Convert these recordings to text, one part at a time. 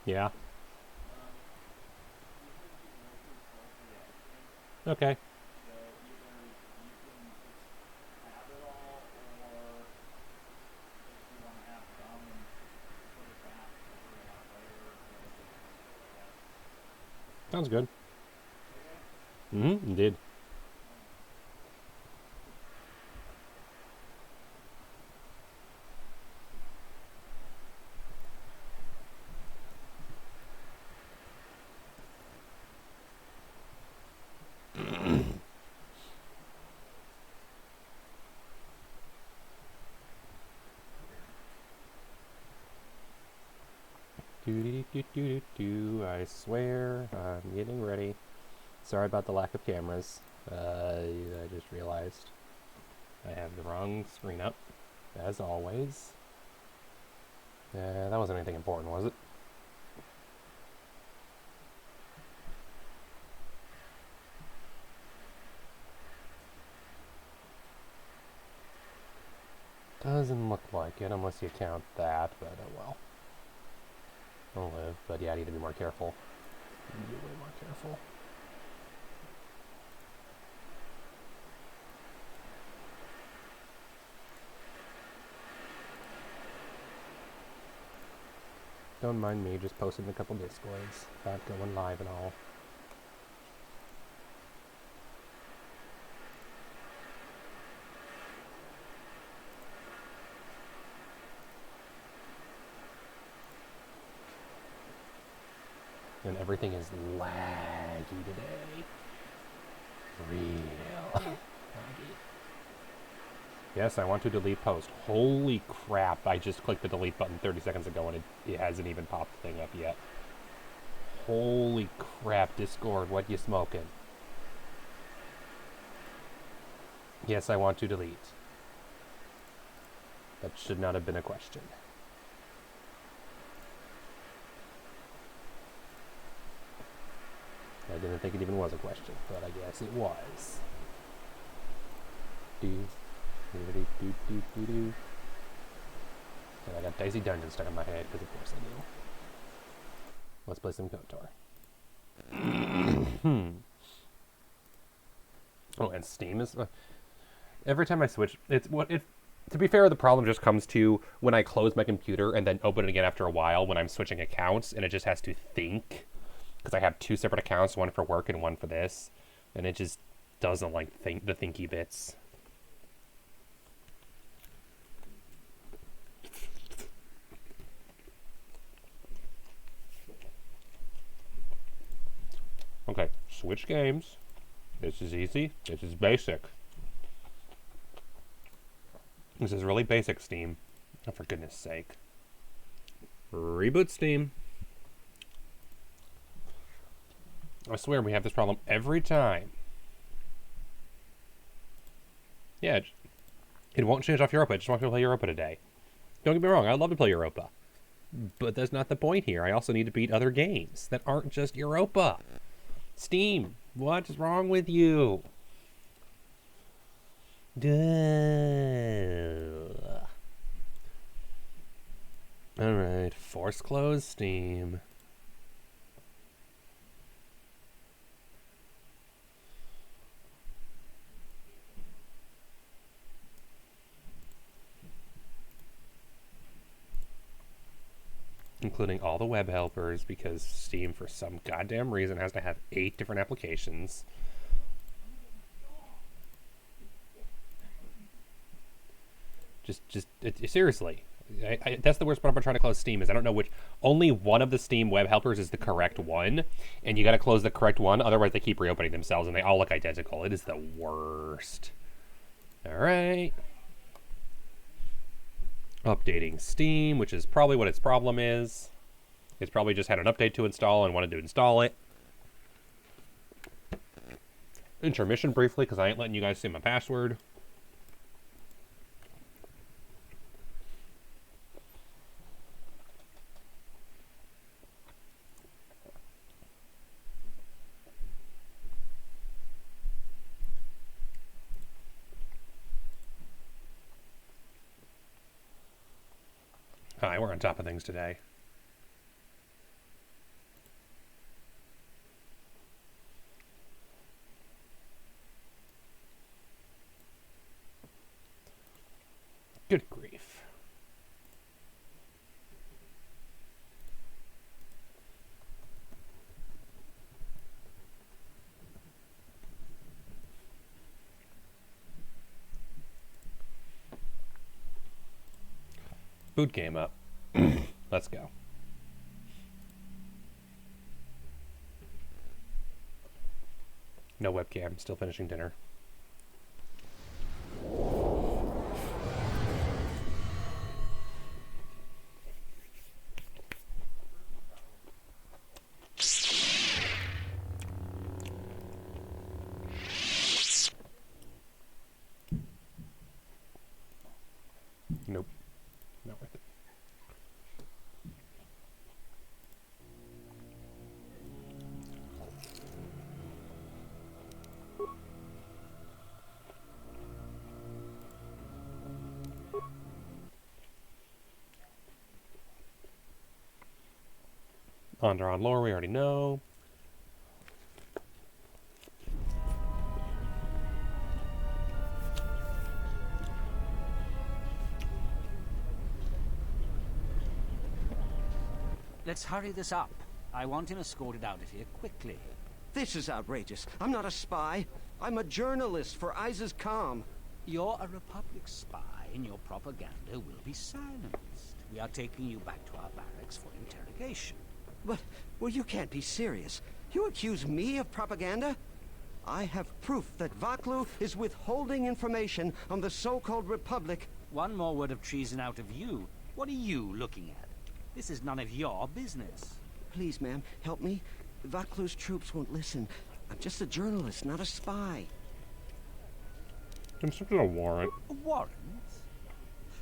Yeah. Okay. Sounds good. Mm-hmm. Indeed. I swear, I'm getting ready. Sorry about the lack of cameras. I just realized I have the wrong screen up, as always. That wasn't anything important, was it? Doesn't look like it, unless you count that, but oh well. I'll live, but yeah, I need to be more careful. I need to be way more careful. Don't mind me just posting a couple Discords about going live and all. And everything is laggy today. Real laggy. Yes, I want to delete post. Holy crap, I just clicked the delete button 30 seconds ago and it hasn't even popped the thing up yet. Holy crap, Discord, what you smoking? Yes, I want to delete. That should not have been a question. I didn't think it even was a question, but I guess it was. Do, do, do, do, do, do, do. And I got Daisy Dungeon stuck in my head, because of course I do. Let's play some KOTOR. Oh, and Steam is... every time I switch, it's what it... To be fair, the problem just comes to when I close my computer and then open it again after a while when I'm switching accounts, and it just has to think. Because I have two separate accounts, one for work and one for this. And it just doesn't like the thinky bits. Okay, switch games. This is easy. This is basic. This is really basic, Steam. Oh, for goodness sake. Reboot Steam. I swear we have this problem every time. Yeah, it won't change off Europa. I just want to play Europa today. Don't get me wrong, I'd love to play Europa. But that's not the point here. I also need to beat other games that aren't just Europa. Steam, what is wrong with you? Duh. Alright, force close Steam. Including all the web helpers, because Steam, for some goddamn reason, has to have 8 different applications. Seriously. That's the worst part about trying to close Steam is I don't know which. Only one of the Steam web helpers is the correct one, and you got to close the correct one. Otherwise, they keep reopening themselves, and they all look identical. It is the worst. All right. Updating Steam, which is probably what its problem is. It's probably just had an update to install and wanted to install it. Intermission briefly, because I ain't letting you guys see my password. Hi, we're on top of things today. Good grief. Boot game up. Let's go. No webcam. Still finishing dinner. Nope. Not worth it. On lore, we already know. Let's hurry this up. I want him escorted out of here quickly. This is outrageous. I'm not a spy. I'm a journalist for Isis Calm. You're a Republic spy, and your propaganda will be silenced. We are taking you back to our barracks for interrogation. But, well, you can't be serious. You accuse me of propaganda? I have proof that Vaklu is withholding information on the so-called Republic. One more word of treason out of you. What are you looking at? This is none of your business. Please, ma'am, help me. Vaklu's troops won't listen. I'm just a journalist, not a spy. I'm still a warrant. A warrant?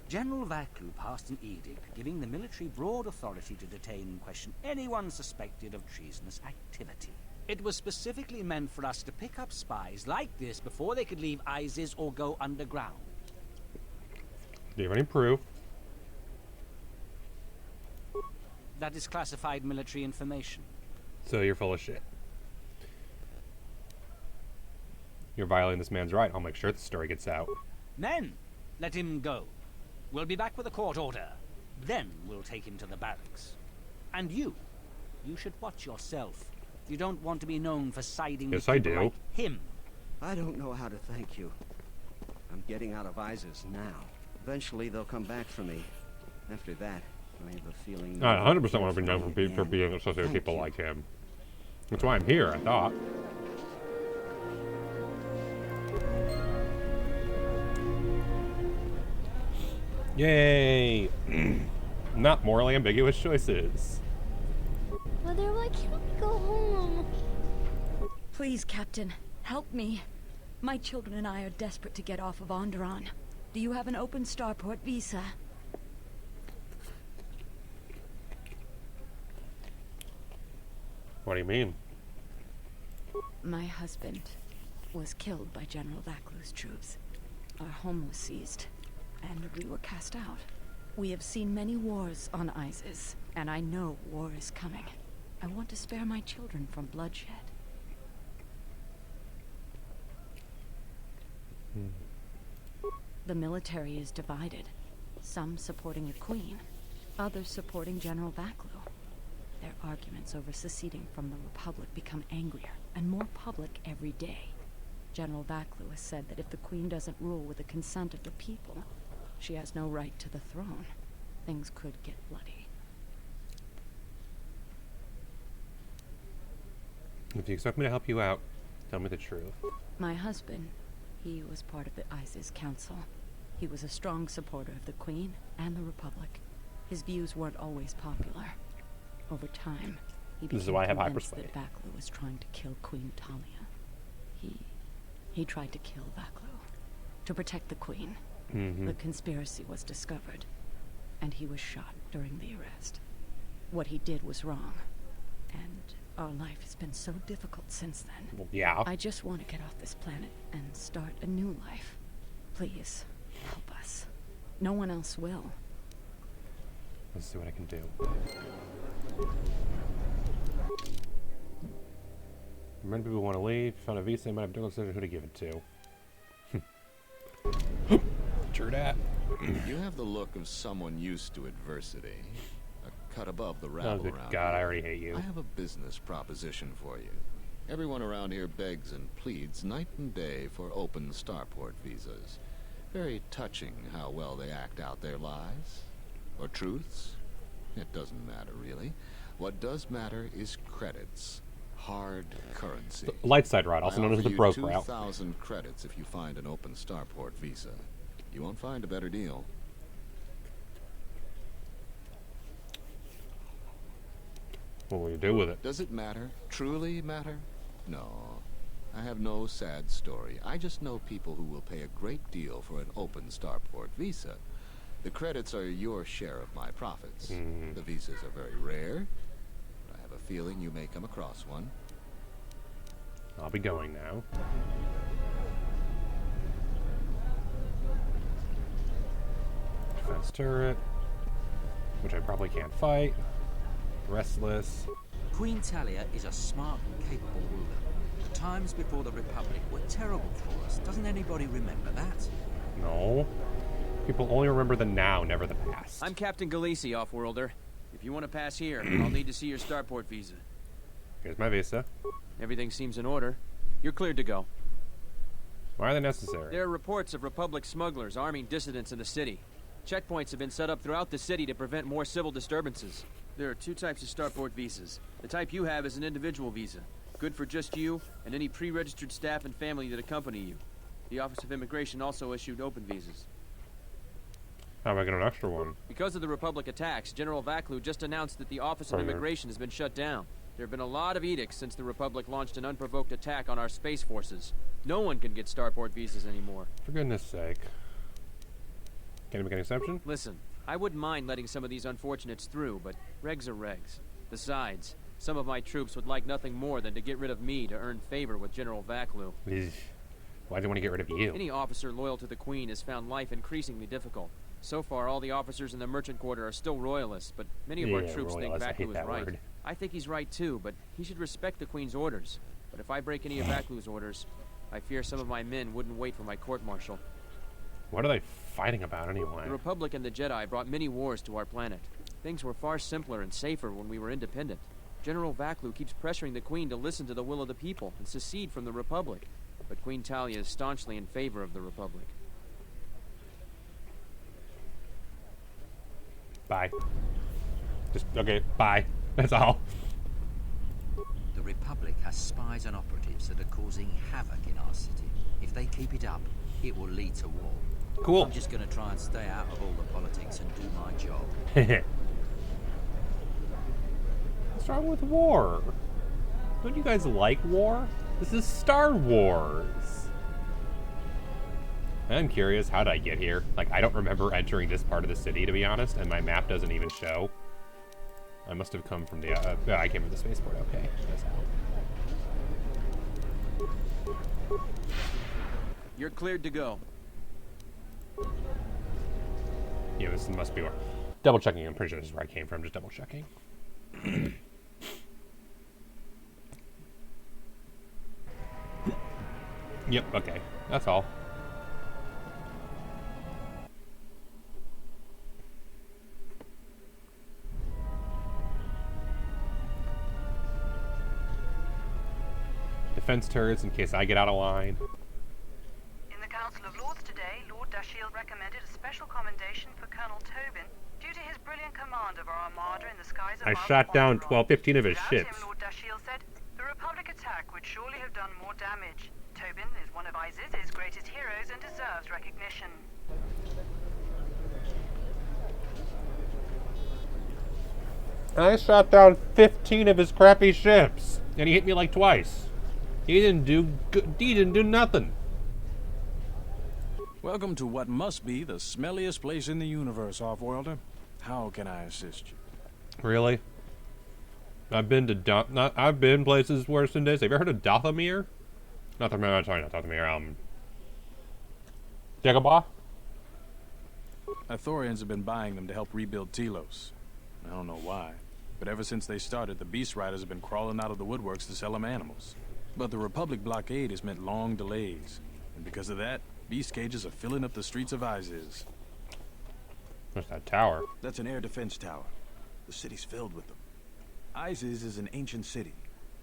General Vaklu passed an edict giving the military broad authority to detain and question anyone suspected of treasonous activity. It was specifically meant for us to pick up spies like this before they could leave ISIS or go underground. Do you have any proof? That is classified military information. So you're full of shit. You're violating this man's right. I'll make sure the story gets out. Men, let him go. We'll be back with a court order. Then we'll take him to the barracks. And you should watch yourself. You don't want to be known for siding with people like him. I don't know how to thank you. I'm getting out of ISIS now. Eventually they'll come back for me. After that, I have a feeling... I 100% want to be known for being associated with people like him. That's why I'm here, I thought. Yay! Not morally ambiguous choices. Mother, why can't we go home? Please, Captain, help me. My children and I are desperate to get off of Onderon. Do you have an open starport visa? What do you mean? My husband was killed by General Vaklu's troops. Our home was seized, and we were cast out. We have seen many wars on Isis, and I know war is coming. I want to spare my children from bloodshed. The military is divided. Some supporting the Queen, others supporting General Vaklu. Their arguments over seceding from the Republic become angrier and more public every day. General Vaklu has said that if the Queen doesn't rule with the consent of the people, she has no right to the throne. Things could get bloody. If you expect me to help you out, tell me the truth. My husband, he was part of the ISIS Council. He was a strong supporter of the Queen and the Republic. His views weren't always popular. Over time, he became convinced that Vaklu was trying to kill Queen Talia. He tried to kill Vaklu to protect the Queen. The conspiracy was discovered, and he was shot during the arrest. What he did was wrong, and our life has been so difficult since then. Well, yeah. I just want to get off this planet and start a new life. Please, help us. No one else will. Let's see what I can do. Many people want to leave. Found a visa. Might have difficult decision who to give it to. True that. You have the look of someone used to adversity. A cut above the Oh, rabble good around God, here. I already hate you. I have a business proposition for you. Everyone around here begs and pleads night and day for open starport visas. Very touching how well they act out their lies. Or truths. It doesn't matter, really. What does matter is credits. Hard currency. The light side route, also known as the broke route. 2,000 credits if you find an open starport visa. You won't find a better deal. What will you do with it? Does it matter? Truly matter? No. I have no sad story. I just know people who will pay a great deal for an open starport visa. The credits are your share of my profits. The visas are very rare, but I have a feeling you may come across one. I'll be going now. Defense turret, which I probably can't fight. Restless. Queen Talia is a smart and capable ruler. The times before the Republic were terrible for us. Doesn't anybody remember that? No. People only remember the now, never the past. I'm Captain Galisi, Offworlder. If you want to pass here, I'll need to see your starport visa. Here's my visa. Everything seems in order. You're cleared to go. Why are they necessary? There are reports of Republic smugglers arming dissidents in the city. Checkpoints have been set up throughout the city to prevent more civil disturbances. There are two types of starport visas. The type you have is an individual visa, good for just you and any pre-registered staff and family that accompany you. The Office of Immigration also issued open visas. How am I get an extra one? Because of the Republic attacks, General Vaklu just announced that the Office of Immigration has been shut down. There have been a lot of edicts since the Republic launched an unprovoked attack on our space forces. No one can get starport visas anymore. For goodness sake. Can you make an exception? Listen, I wouldn't mind letting some of these unfortunates through, but regs are regs. Besides, some of my troops would like nothing more than to get rid of me to earn favor with General Vaklu. Why do they want to get rid of you? Any officer loyal to the Queen has found life increasingly difficult. So far, all the officers in the Merchant Quarter are still royalists, but many of our troops think Vaklu is right. Word. I think he's right too, but he should respect the Queen's orders. But if I break any of Vaklu's orders, I fear some of my men wouldn't wait for my court-martial. What are they fighting about anyway? The Republic and the Jedi brought many wars to our planet. Things were far simpler and safer when we were independent. General Vaklu keeps pressuring the Queen to listen to the will of the people and secede from the Republic. But Queen Talia is staunchly in favor of the Republic. Bye. Just, okay, bye. That's all. The Republic has spies and operatives that are causing havoc in our city. If they keep it up, it will lead to war. Cool. I'm just going to try and stay out of all the politics and do my job. What's wrong with war? Don't you guys like war? This is Star Wars. I'm curious, how did I get here? Like, I don't remember entering this part of the city, to be honest, and my map doesn't even show. I must have come from the, I came from the spaceport, okay. That's how. You're cleared to go. Yeah, this must be where. Double checking, I'm pretty sure this is where I came from, just double checking. Yep, okay. That's all. Defense turrets in case I get out of line. In the Council of Lords today, Lord Dashiell recommended a special commendation for Colonel Tobin due to his brilliant command of our armada in the skies of I Mount shot down Onderon. 15 of his Without ships. him, Lord Dashiell said, the Republic attack would surely have done more damage. Tobin is one of Iziz's greatest heroes and deserves recognition. I shot down 15 of his crappy ships, and he hit me like twice. He didn't do nothing. Welcome to what must be the smelliest place in the universe, Offworlder. How can I assist you? Really? I've been to I've been places worse than this. Have you ever heard of Dathomir? Not Dathomir, Dagobah? Ithorians have been buying them to help rebuild Telos. I don't know why, but ever since they started, the Beast Riders have been crawling out of the woodworks to sell them animals. But the Republic blockade has meant long delays, and because of that, Beast cages are filling up the streets of Isis. There's that tower. That's an air defense tower. The city's filled with them. Isis is an ancient city,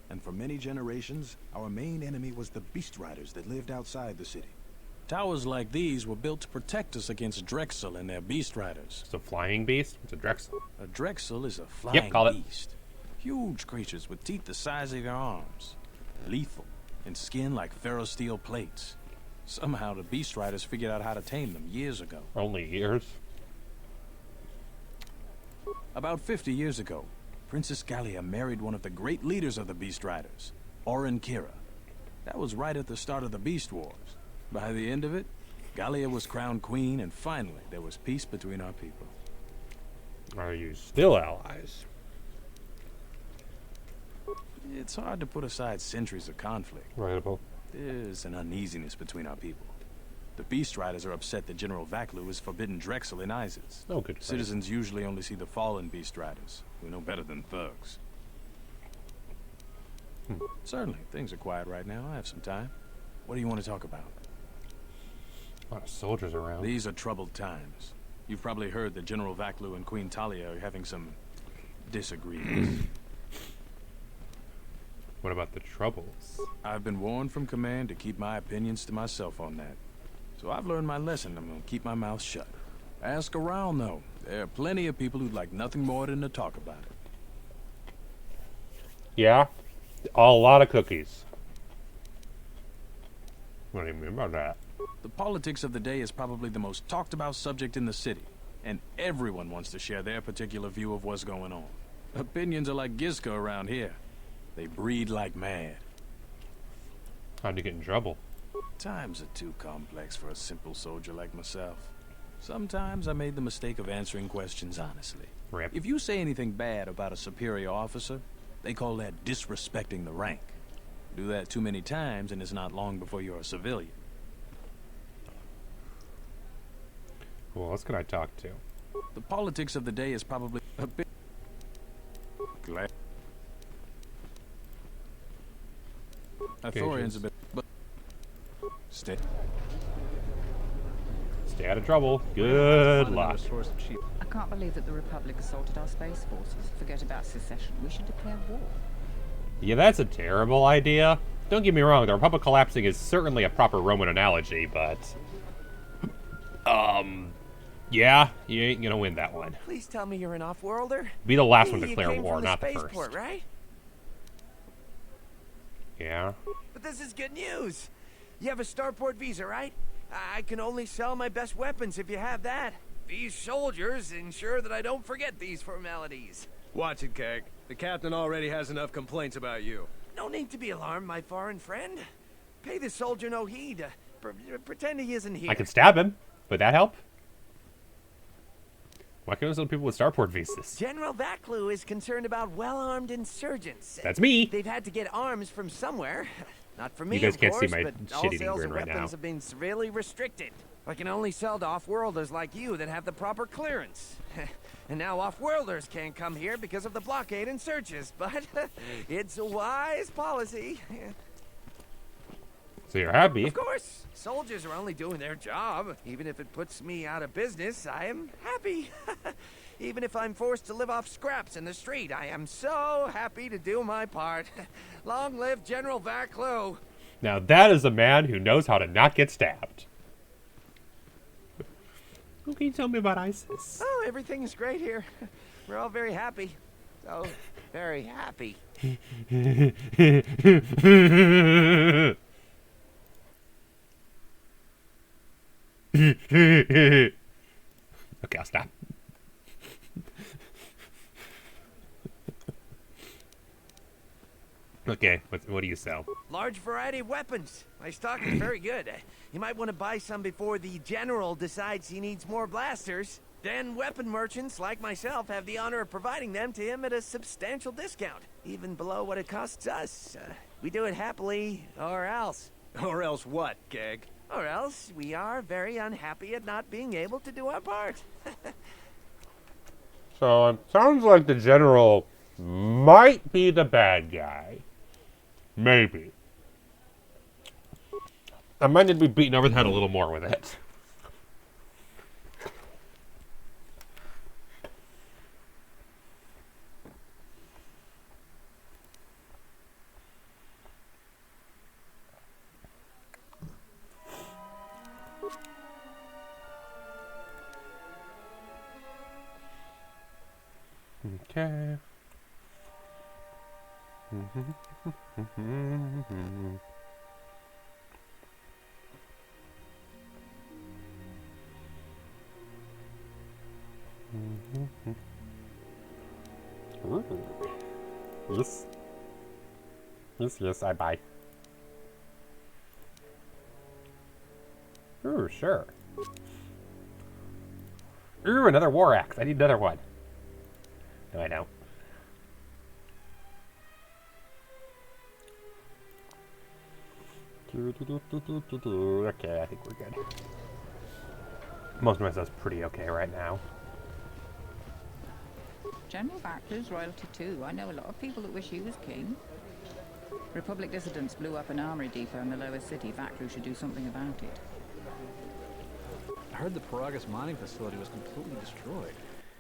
and for many generations, our main enemy was the Beast Riders that lived outside the city. Towers like these were built to protect us against Drexel and their Beast Riders. It's a flying beast? It's a Drexel. A Drexel is a flying call it. beast. Huge creatures with teeth the size of your arms. Lethal, and skin like ferrosteel plates. Somehow the Beast Riders figured out how to tame them years ago. Only ears? About 50 years ago, Princess Gallia married one of the great leaders of the Beast Riders, Orin Kira. That was right at the start of the Beast Wars. By the end of it, Gallia was crowned queen, and finally there was peace between our people. Are you still allies? It's hard to put aside centuries of conflict. Rightable. There's an uneasiness between our people. The Beast Riders are upset that General Vaklu has forbidden Drexel in Isis. Oh, good. Citizens usually only see the fallen Beast Riders, who know better than thugs. Certainly, things are quiet right now. I have some time. What do you want to talk about? A lot of soldiers around. These are troubled times. You've probably heard that General Vaklu and Queen Talia are having some disagreements. What about the troubles? I've been warned from command to keep my opinions to myself on that. So I've learned my lesson. I'm gonna keep my mouth shut. Ask around, though. There are plenty of people who'd like nothing more than to talk about it. Yeah? A lot of cookies. What do you mean about that? The politics of the day is probably the most talked about subject in the city, and everyone wants to share their particular view of what's going on. Opinions are like Gizka around here. They breed like mad. How'd you get in trouble? Times are too complex for a simple soldier like myself. Sometimes I made the mistake of answering questions honestly. Rip. If you say anything bad about a superior officer, they call that disrespecting the rank. Do that too many times and it's not long before you're a civilian. Who else can I talk to? The politics of the day is probably a bit... Glad. Authorians a bit... But... Stay out of trouble. Good luck. I can't believe that the Republic assaulted our space forces. Forget about secession. We should declare war. Yeah, that's a terrible idea. Don't get me wrong, the Republic collapsing is certainly a proper Roman analogy, but... yeah, you ain't gonna win that one. Please tell me you're an off-worlder. Be the last one to You declare came war, from not the spaceport, first. right? Yeah. But this is good news. You have a starport visa, right? I can only sell my best weapons if you have that. These soldiers ensure that I don't forget these formalities. Watch it, Keg. The captain already has enough complaints about you. No need to be alarmed, my foreign friend. Pay the soldier no heed. Pretend he isn't here. I can stab him. Would that help? Why can't those people with starport visas? General Vaklu is concerned about well-armed insurgents. That's me. They've had to get arms from somewhere. Not from me, You guys of can't course, see my but all shit-eating sales grin of right weapons now. have been severely restricted. I can only sell to off-worlders like you that have the proper clearance. And now off-worlders can't come here because of the blockade and searches, but it's a wise policy. So you're happy. Of course, soldiers are only doing their job. Even if it puts me out of business, I am happy. Even if I'm forced to live off scraps in the street, I am so happy to do my part. Long live General Vaklu. Now that is a man who knows how to not get stabbed. Who can you tell me about ISIS? Oh, everything is great here. We're all very happy. So very happy. Okay, I'll stop. Okay, what do you sell? Large variety of weapons. My stock is very good. You might want to buy some before the general decides he needs more blasters. Then weapon merchants like myself have the honor of providing them to him at a substantial discount, even below what it costs us. We do it happily, or else. Or else what, Keg? Or else we are very unhappy at not being able to do our part. So it sounds like the general might be the bad guy. Maybe. I might need to be beaten over the head a little more with it. Okay. Ooh. Yes. Yes, I buy. Ooh, sure. Ooh, another war axe. I need another one. No, I don't. Okay, I think we're good. Most of my stuff's pretty okay right now. General Vacu's royalty too. I know a lot of people that wish he was king. Republic dissidents blew up an armory depot in the lower city. Vacu should do something about it. I heard the Paragus mining facility was completely destroyed.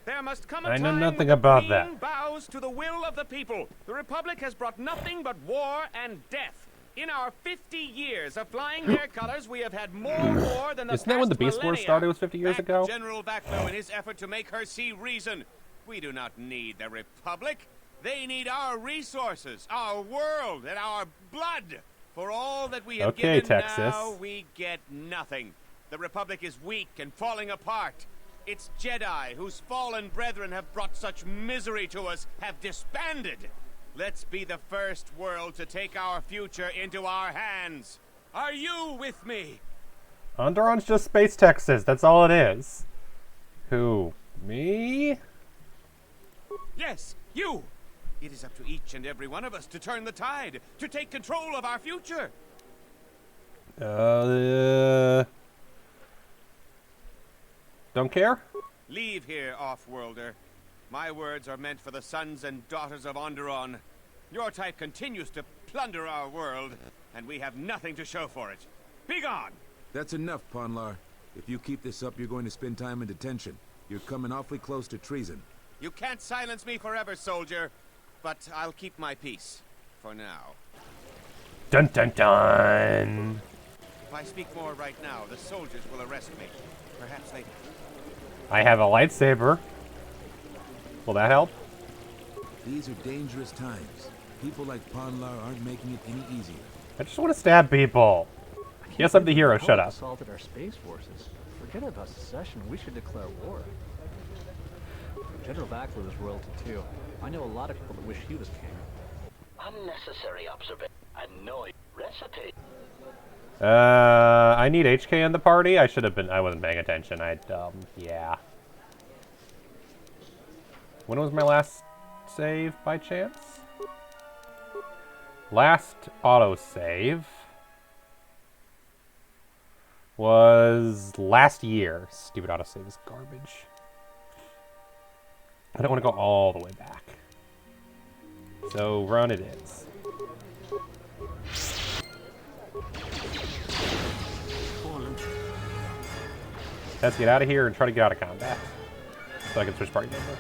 There must come a I know time nothing when the about Queen that. bows to the will of the people. The Republic has brought nothing but war and death. In our 50 years of flying their colors, we have had more war than the Isn't that when the Beast Wars millennia. started? Was 50 years Back ago? General Vaclo in his effort to make her see reason. We do not need the Republic. They need our resources, our world, and our blood. For all that we have Okay, given Texas. now, we get nothing. The Republic is weak and falling apart. Its Jedi, whose fallen brethren have brought such misery to us, have disbanded. Let's be the first world to take our future into our hands. Are you with me? Onderon's just Space Texas. That's all it is. Who? Me? Yes, you. It is up to each and every one of us to turn the tide, to take control of our future. Don't care? Leave here, off-worlder. My words are meant for the sons and daughters of Onderon. Your type continues to plunder our world, and we have nothing to show for it. Be gone! That's enough, Ponlar. If you keep this up, you're going to spend time in detention. You're coming awfully close to treason. You can't silence me forever, soldier, but I'll keep my peace. For now. Dun dun dun! If I speak more right now, the soldiers will arrest me. Perhaps later. I have a lightsaber. Will that help? These are dangerous times. People like Ponlar aren't making it any easier. I just want to stab people. Yes, I'm the hero. Shut up. Assaulted our space forces. Forget about secession. We should declare war. General Vaclo is royalty too. I know a lot of people that wish he was king. Unnecessary observation. Annoying recipe. I need HK in the party. I should have been. I wasn't paying attention. Yeah. When was my last save by chance? Last autosave was last year. Stupid autosave is garbage. I don't want to go all the way back. So run it is. Let's get out of here and try to get out of combat. So I can switch party members.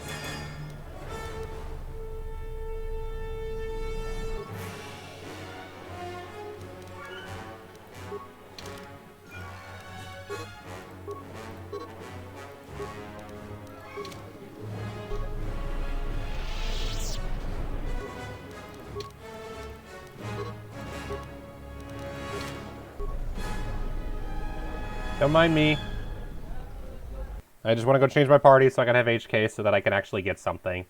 Don't mind me. I just want to go change my party so I can have HK so that I can actually get something.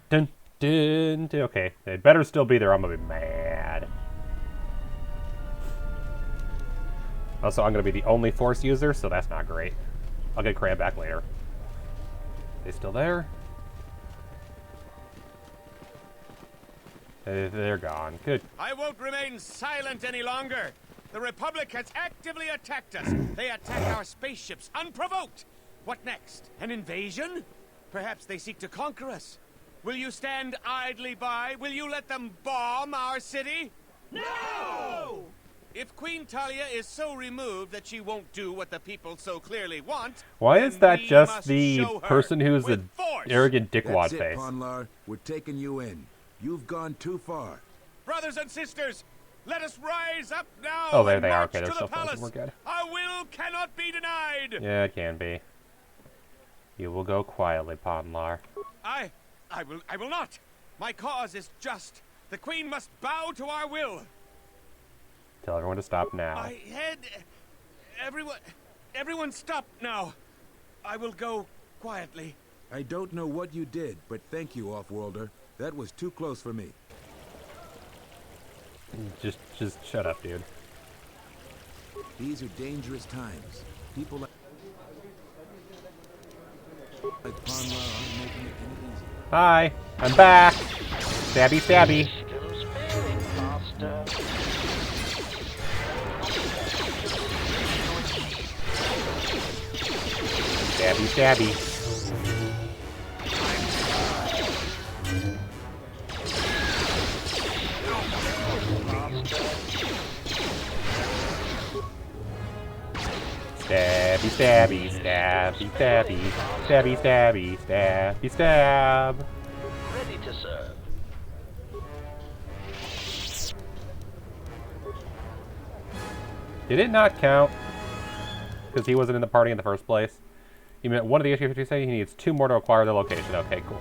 Dun, dun, dun. Okay, it better still be there. I'm gonna be mad. Also, I'm gonna be the only Force user, so that's not great. I'll get Cram back later. They still there? They're gone. Good. I won't remain silent any longer. The Republic has actively attacked us. They attack our spaceships unprovoked. What next? An invasion? Perhaps they seek to conquer us. Will you stand idly by? Will you let them bomb our city? No! If Queen Talia is so removed that she won't do what the people so clearly want, why is that just the person who's the force. arrogant dickwad That's it, face? Ponlar. We're taking you in. You've gone too far. Brothers and sisters, let us rise up now. Oh, there and they are. march Okay, they're to still the palace. frozen. We're good. Our will cannot be denied. Yeah, it can be. You will go quietly, Ponlar. I will not. My cause is just. The Queen must bow to our will. Tell everyone to stop now. I had everyone stop now. I will go quietly. I don't know what you did, but thank you, Offworlder. That was too close for me. Just shut up, dude. These are dangerous times. People like Ponlar aren't making it any easier. Hi, I'm back. Stabby, stabby. Stabby, stabby. Stabby, stabby, stabby, stabby, stabby, stabby, stabby, stab. Ready to serve. Did it not count? Because he wasn't in the party in the first place. You meant one of the HQ-50 say he needs 2 more to acquire the location. Okay, cool.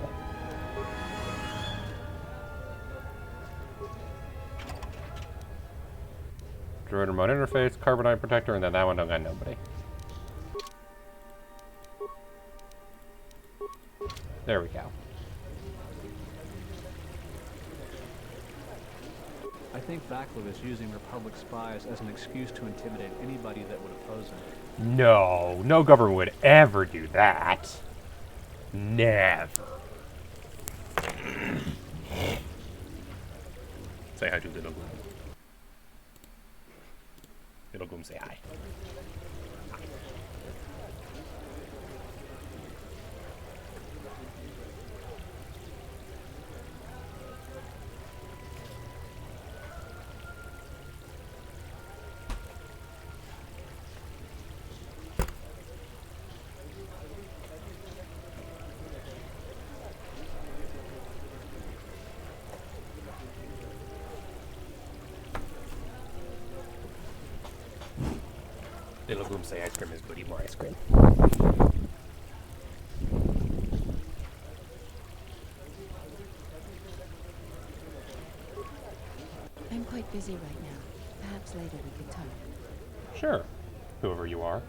Droid remote interface, carbonite protector, and then that one don't got nobody. There we go. I think Vaklu is using Republic spies as an excuse to intimidate anybody that would oppose him. No, no government would ever do that. Never. Say hi to Little Gloom. Little Gloom, say hi. Little Gloom say ice cream is good, eat more ice cream. I'm quite busy right now. Perhaps later we can talk. Sure, whoever you are.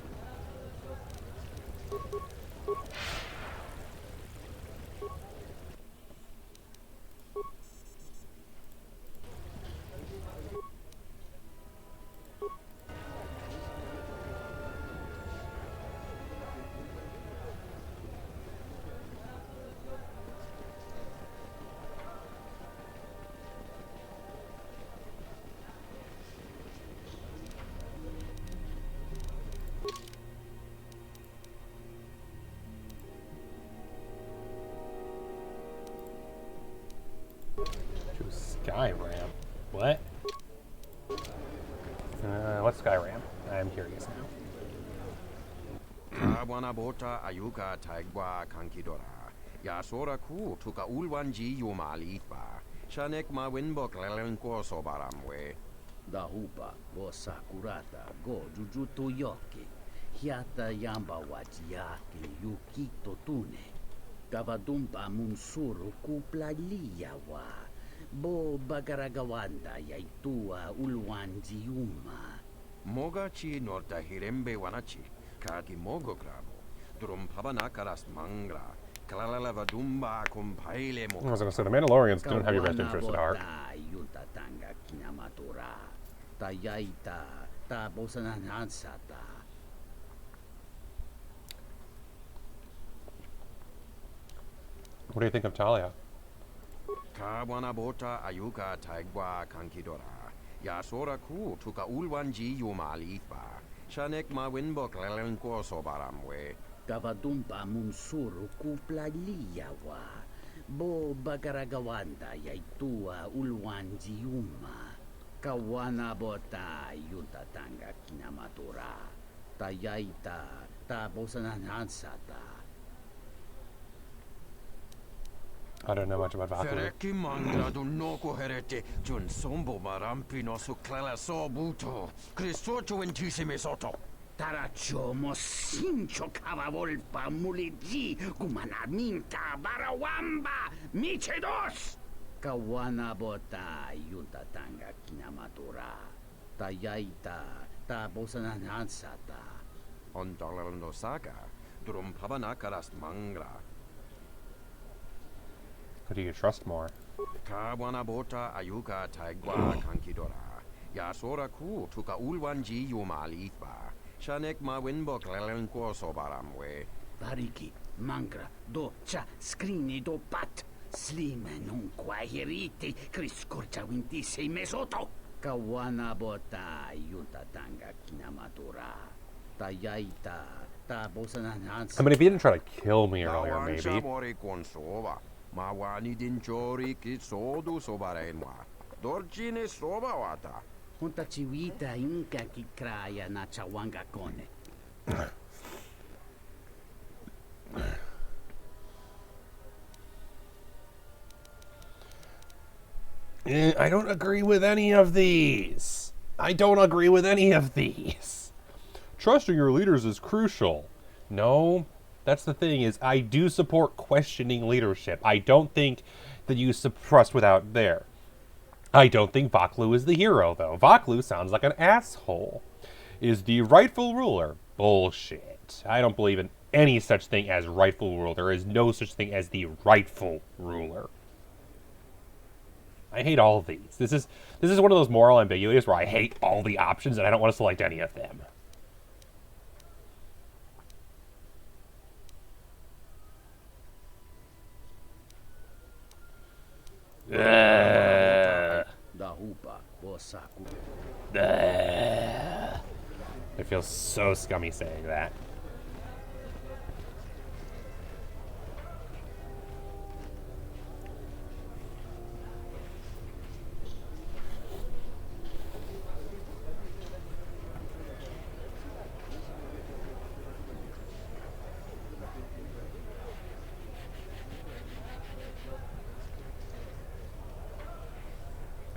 Skyram. What? What's Skyram? I'm curious now. Kawana bota ayuka taigwa kankidora. Yasora ku tuka ulwanji yumalitba. Shanek ma winbok lelenko sobaramwe. Dahupa go sakurata go jujuto yoki. Hiata yamba wajiaki yukito tune. Gavadumpa munsuru kupla liyawa. Bo bagaragawanda yaitua ulwanji yuma. Mogachi norta hirembe wanachi. Kaki mogo grabo. Drum pabana karas mangra. Kalalava dumba kumpaile mo. I was going to say, the Mandalorians don't have your best interest at heart. Yutatanga kinamatura. Tayaita. Ta bosananansata. What do you think of Talia? Kawana bota ayuka taigwa kankidora. Yasora ku tuka ulwanji yumalitba. Shanek ma winbok lelenko sobaramwe. Kavadumpa munsuru kupla liyawa. Bo bagaragawanda yaitua ulwanjiuma. Kawana bota yuntatanga kinamatura. Tayaita tabosananansata. I don't know much about Vaklu. Fereki mangra dunoko herete jun sombo marampino su clela sobuto. Cristocho intissime soto. Tarachomo sincho cavavolpa muligi gumanaminta barawamba michedos. Kawana bota yuntatanga kinamatura. Tayaita tabosananansata. Ondolando saga. Durum pavanakaras mangra. Who do you trust more? Kawana bota ayuka taigwa kankidora. Yasora ku tuka ulwanji yumalitba. Shanek ma winbok lelenko sobaramwe. Variki, mangra, do cha scrini do pat. Slime non quahiriti, criscorcia wintisi mesoto. Kawana bota yuntatanga kinamatura. Tayaita tabosananansa. I mean, if he didn't try to kill me earlier, maybe. Mawani dinjori kitsodu sobarenwa. Dorjine sobawata. Unta chiwita inka kikraya na chawanga kone. I don't agree with any of these. I don't agree with any of these. Trusting your leaders is crucial. No, that's the thing, is I do support questioning leadership. I don't think that you trust without there. I don't think Vaklu is the hero, though. Vaklu sounds like an asshole. Is the rightful ruler? Bullshit. I don't believe in any such thing as rightful ruler. There is no such thing as the rightful ruler. I hate all of these. This is one of those moral ambiguities where I hate all the options and I don't want to select any of them. I feel so scummy saying that.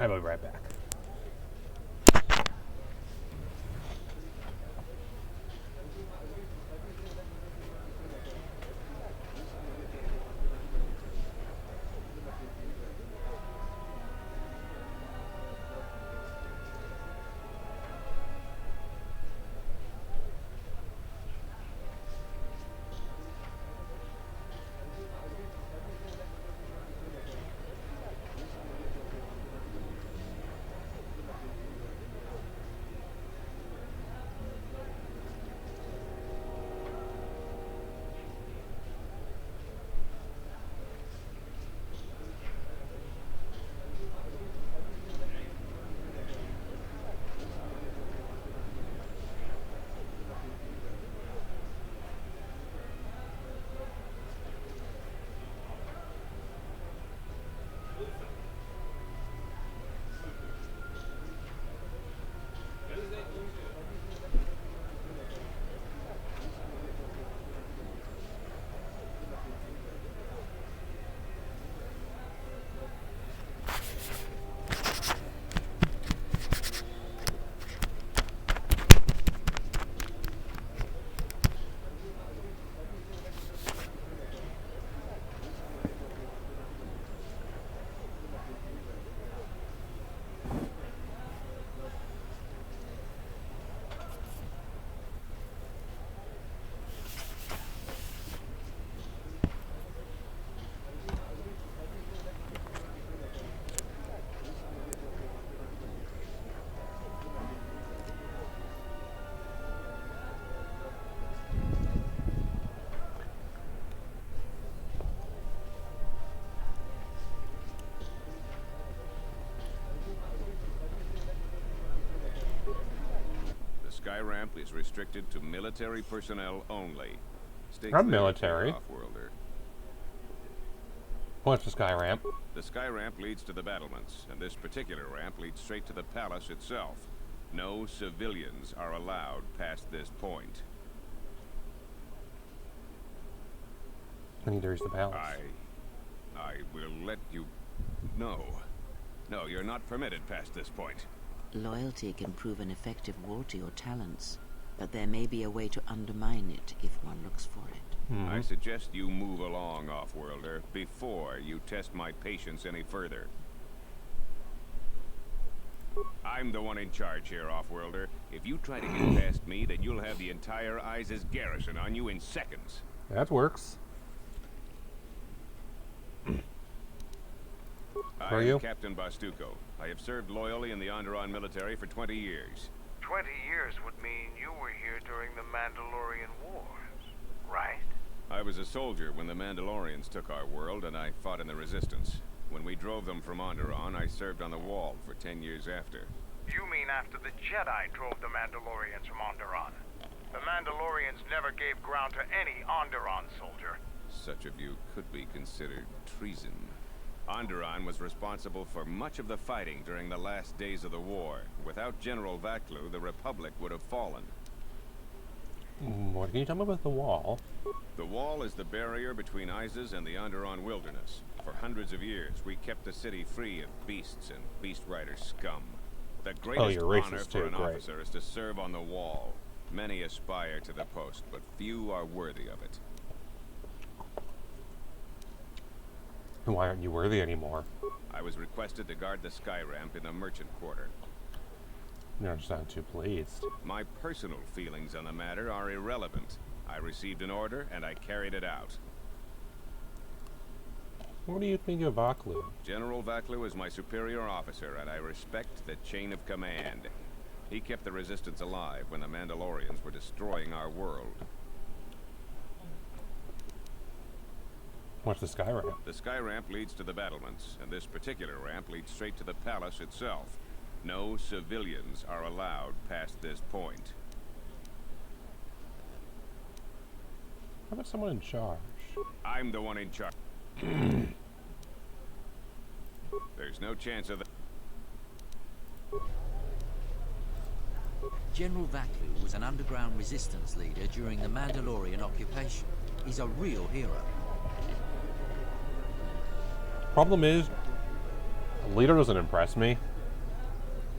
I'll be right back. Sky ramp is restricted to military personnel only. Stay I'm clear, military. Off-worlder. What's the sky ramp? The sky ramp leads to the battlements, and this particular ramp leads straight to the palace itself. No civilians are allowed past this point. I need to reach the palace. I will let you... No. No, you're not permitted past this point. Loyalty can prove an effective war to your talents, but there may be a way to undermine it if one looks for it. I suggest you move along, Off-worlder, before you test my patience any further. I'm the one in charge here, Off-worlder. If you try to get past me, then you'll have the entire ISIS garrison on you in seconds. That works. I am Captain Bastuco. I have served loyally in the Onderon military for 20 years. 20 years would mean you were here during the Mandalorian Wars, right? I was a soldier when the Mandalorians took our world, and I fought in the Resistance. When we drove them from Onderon, I served on the Wall for 10 years after. You mean after the Jedi drove the Mandalorians from Onderon? The Mandalorians never gave ground to any Onderon soldier. Such of you could be considered treason. Onderon was responsible for much of the fighting during the last days of the war. Without General Vaklu, the Republic would have fallen. What can you tell me about the Wall? The Wall is the barrier between ISIS and the Onderon wilderness. For hundreds of years, we kept the city free of beasts and beast rider scum. The greatest honor for an officer is to serve on the Wall. Many aspire to the post, but few are worthy of it. Why aren't you worthy anymore? I was requested to guard the sky ramp in the merchant quarter. You don't sound too pleased. My personal feelings on the matter are irrelevant. I received an order, and I carried it out. What do you think of Vaklu? General Vaklu is my superior officer, and I respect the chain of command. He kept the Resistance alive when the Mandalorians were destroying our world. What's the sky ramp? The sky ramp leads to the battlements, and this particular ramp leads straight to the palace itself. No civilians are allowed past this point. How about someone in charge? I'm the one in charge. There's no chance of that. General Vaklu was an underground resistance leader during the Mandalorian occupation. He's a real hero. Problem is, a leader doesn't impress me.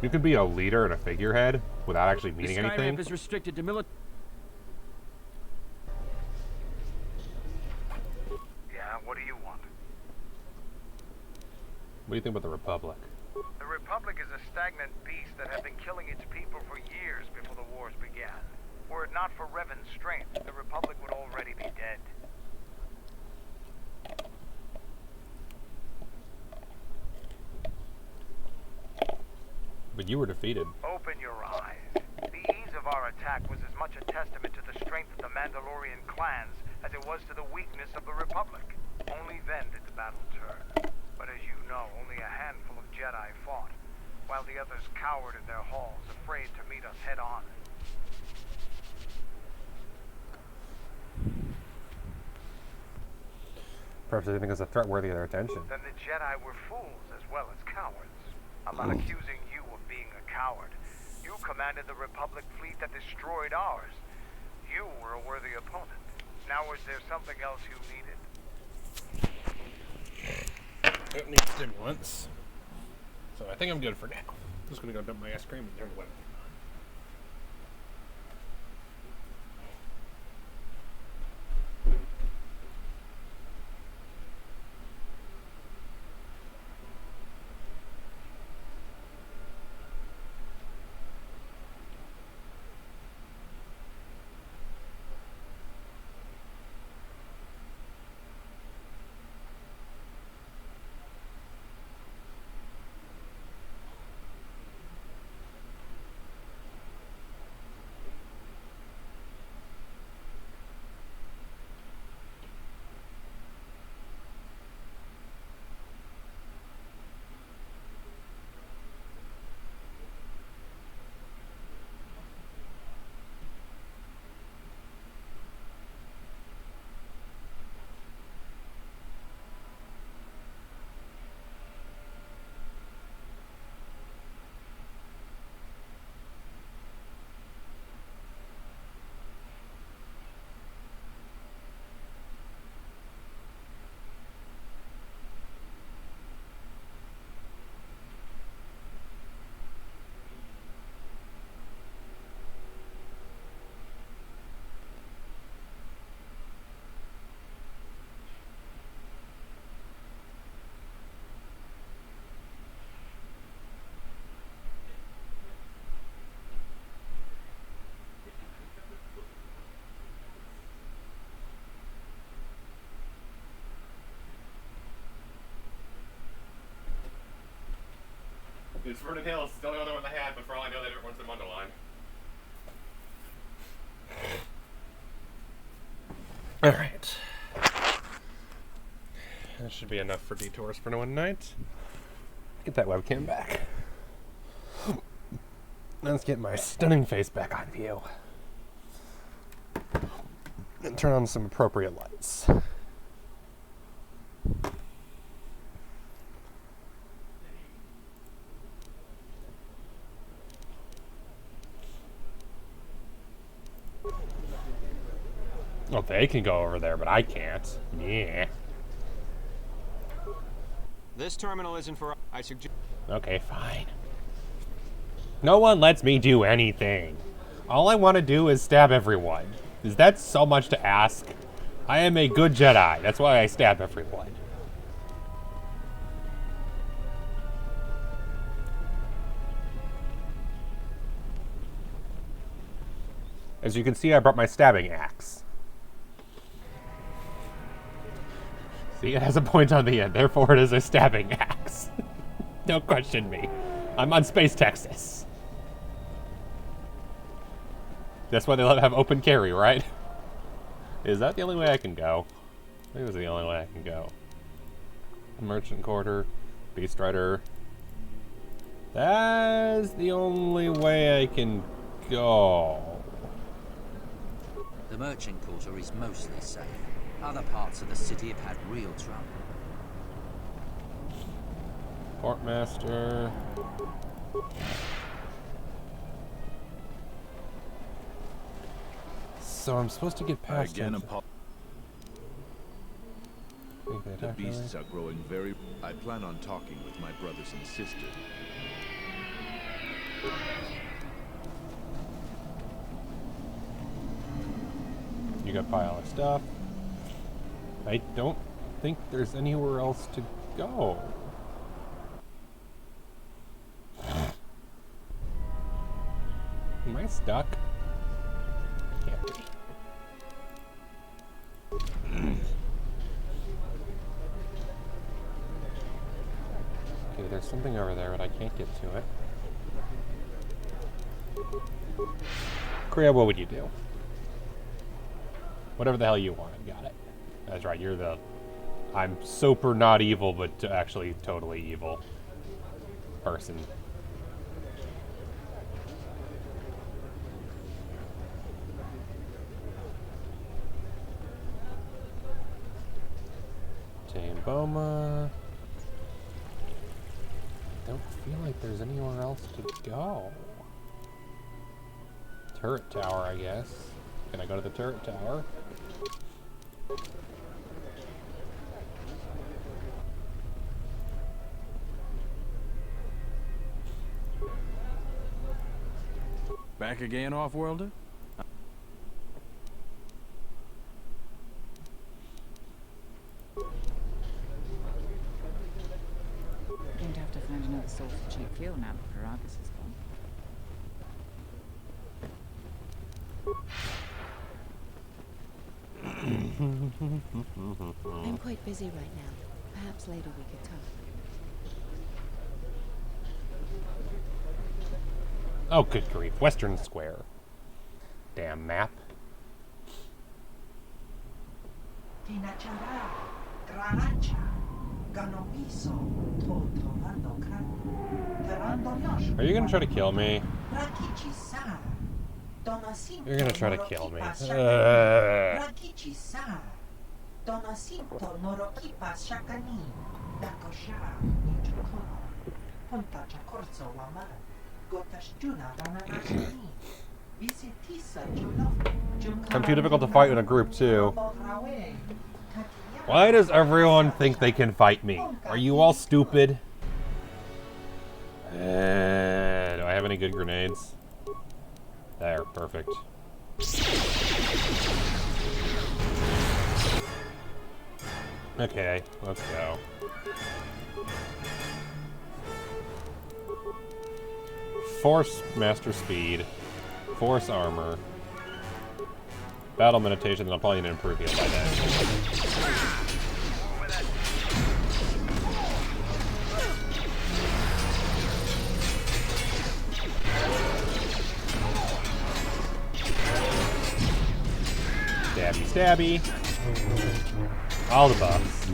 You could be a leader and a figurehead without actually meaning anything. The sky ramp is restricted to military. Yeah, what do you want? What do you think about the Republic? The Republic is a stagnant beast that had been killing its people for years before the wars began. Were it not for Revan's strength, the Republic would already be dead. But you were defeated. Open your eyes. The ease of our attack was as much a testament to the strength of the Mandalorian clans as it was to the weakness of the Republic. Only then did the battle turn. But as you know, only a handful of Jedi fought, while the others cowered in their halls, afraid to meet us head-on. Perhaps they think it's a threat worthy of their attention. Then the Jedi were fools as well as cowards. I'm not accusing you of being a coward. You commanded the Republic fleet that destroyed ours. You were a worthy opponent. Now is there something else you needed? It needs stimulants. So I think I'm good for now. I'm just gonna go dump my ice cream and turn the weapon. It's Vernon Hills. It's the only other one they had, but for all I know, they don't run some underline. Alright. That should be enough for detours for one night. Get that webcam back. Let's get my stunning face back on view. And turn on some appropriate lights. Well, they can go over there, but I can't. Yeah. This terminal isn't for... I suggest... Okay, fine. No one lets me do anything. All I want to do is stab everyone. Is that so much to ask? I am a good Jedi. That's why I stab everyone. As you can see, I brought my stabbing axe. See, it has a point on the end, therefore it is a stabbing axe. Don't question me. I'm on Space Texas. That's why they let have open carry, right? Is that the only way I can go? I think it was the only way I can go. Merchant Quarter, Beast Rider. That's the only way I can go. The Merchant Quarter is mostly safe. Other parts of the city have had real trouble. Portmaster. So I'm supposed to get past again. The beasts are growing very... I plan on talking with my brothers and sisters. You got a pile of stuff. I don't think there's anywhere else to go. Am I stuck? Can't be. Okay, there's something over there, but I can't get to it. Kriya, what would you do? Whatever the hell you wanted, got it. That's right, you're the... I'm super not evil, but actually totally evil person. Tame Boma. Don't feel like there's anywhere else to go. Turret tower, I guess. Can I go to the turret tower? Back again, Off-Worlder? Going to have to find another source of cheap fuel now that Carabas is gone. I'm quite busy right now. Perhaps later we could talk. Oh, good grief. Western Square. Damn map. Are you gonna try to kill me? You're gonna try to kill me. I'm too difficult to fight in a group too. Why does everyone think they can fight me? Are you all stupid? Do I have any good grenades? There, perfect. Okay, let's go. Force Master Speed, Force Armor, Battle Meditation, then I'll probably need to improve heal by then. stabby. All the buffs.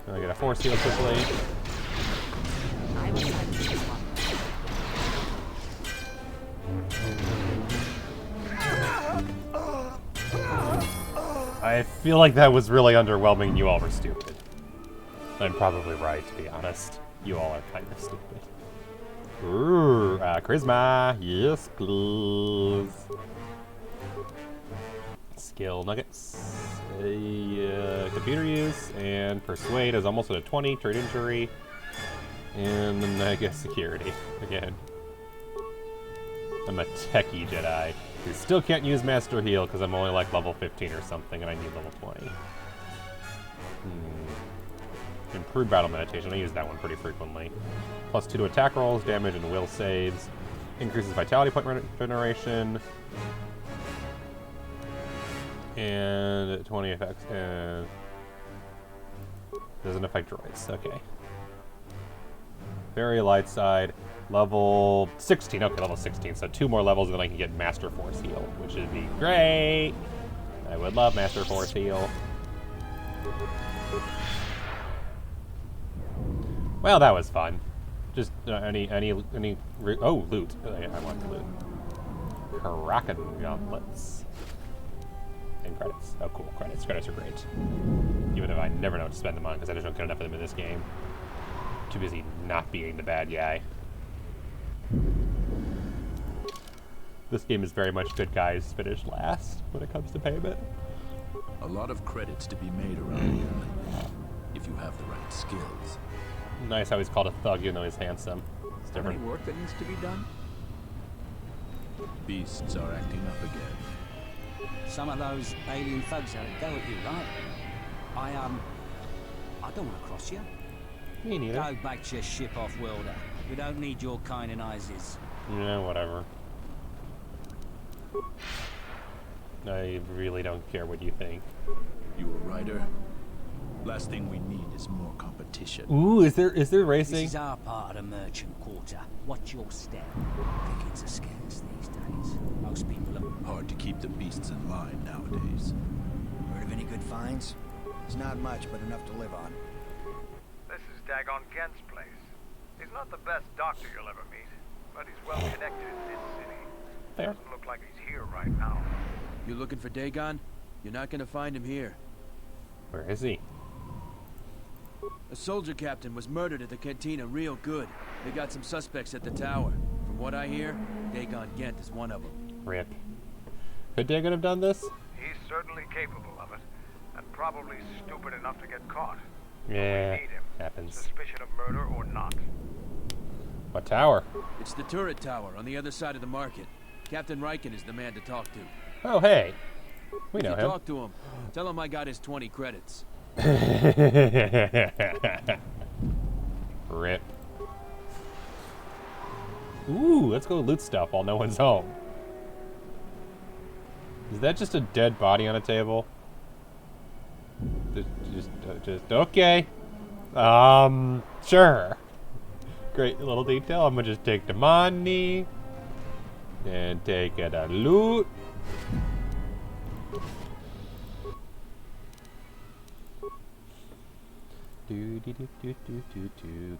I get a force heal quickly. I feel like that was really underwhelming and you all were stupid. I'm probably right, to be honest. You all are kind of stupid. Ooh, charisma. Yes, please. Skill nuggets. Computer use and persuade is almost at a 20. Trade injury. And then I guess security again. I'm a techie Jedi. You still can't use Master Heal because I'm only like level 15 or something and I need level 20. Improved Battle Meditation. I use that one pretty frequently. +2 to attack rolls, damage, and will saves. Increases Vitality Point regeneration. And 20 effects. And doesn't affect droids. Okay. Very light side. Level 16. Okay, level 16. So 2 more levels, and then I can get Master Force Heal, which would be great. I would love Master Force Heal. Well, that was fun. Just oh, loot. Oh, yeah, I want loot. Kraken gauntlets. And credits. Oh, cool. Credits. Credits are great. Even if I never know what to spend them on, because I just don't get enough of them in this game. Too busy not being the bad guy. This game is very much good guys finish last when it comes to payment. A lot of credits to be made around here, if you have the right skills. Nice how he's called a thug even though he's handsome. It's Any different. work that needs to be done? Beasts are acting up again. Some of those alien thugs had a go at you, right? I don't want to cross you. Me neither. Go back to your ship off-worlder. We don't need your kind in ISIS. Yeah, whatever. I really don't care what you think. You a rider? Last thing we need is more competition. Ooh, is there racing? This is our part of the merchant quarter. Watch your step. Pickings are scarce these days. Most people are... Hard to keep the beasts in line nowadays. Heard of any good finds? It's not much, but enough to live on. This is Dagon Gent's place. He's not the best doctor you'll ever meet, but he's well connected in this city. Fair. Doesn't look like he's here right now. You looking for Dagon? You're not gonna find him here. Where is he? A soldier captain was murdered at the cantina real good. They got some suspects at the tower. From what I hear, Dagon Gent is one of them. Rip. Could Dagon have done this? He's certainly capable of it, and probably stupid enough to get caught. Yeah, We need him. happens. Suspicion of murder or not. What tower? It's the turret tower on the other side of the market. Captain Riken is the man to talk to. Oh, hey. We know If you him. talk to him, tell him I got his 20 credits. Rip. Ooh, let's go loot stuff while no one's home. Is that just a dead body on a table? Just okay. Sure. Great little detail. I'm gonna just take the money and take the loot.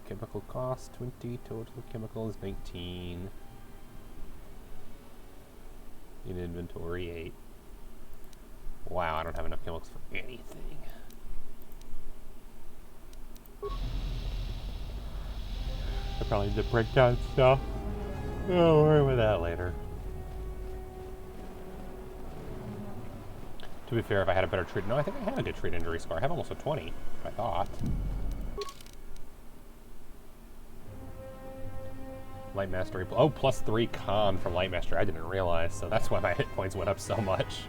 Chemical cost 20, total chemicals 19. In inventory 8. Wow, I don't have enough chemicals for anything. I probably need to break down stuff. I'll worry with that later. To be fair, if I had a better treat... No, I think I had a good treat injury score. I have almost a 20, I thought. Light Mastery... Oh, +3 con from Light Mastery. I didn't realize, so that's why my hit points went up so much.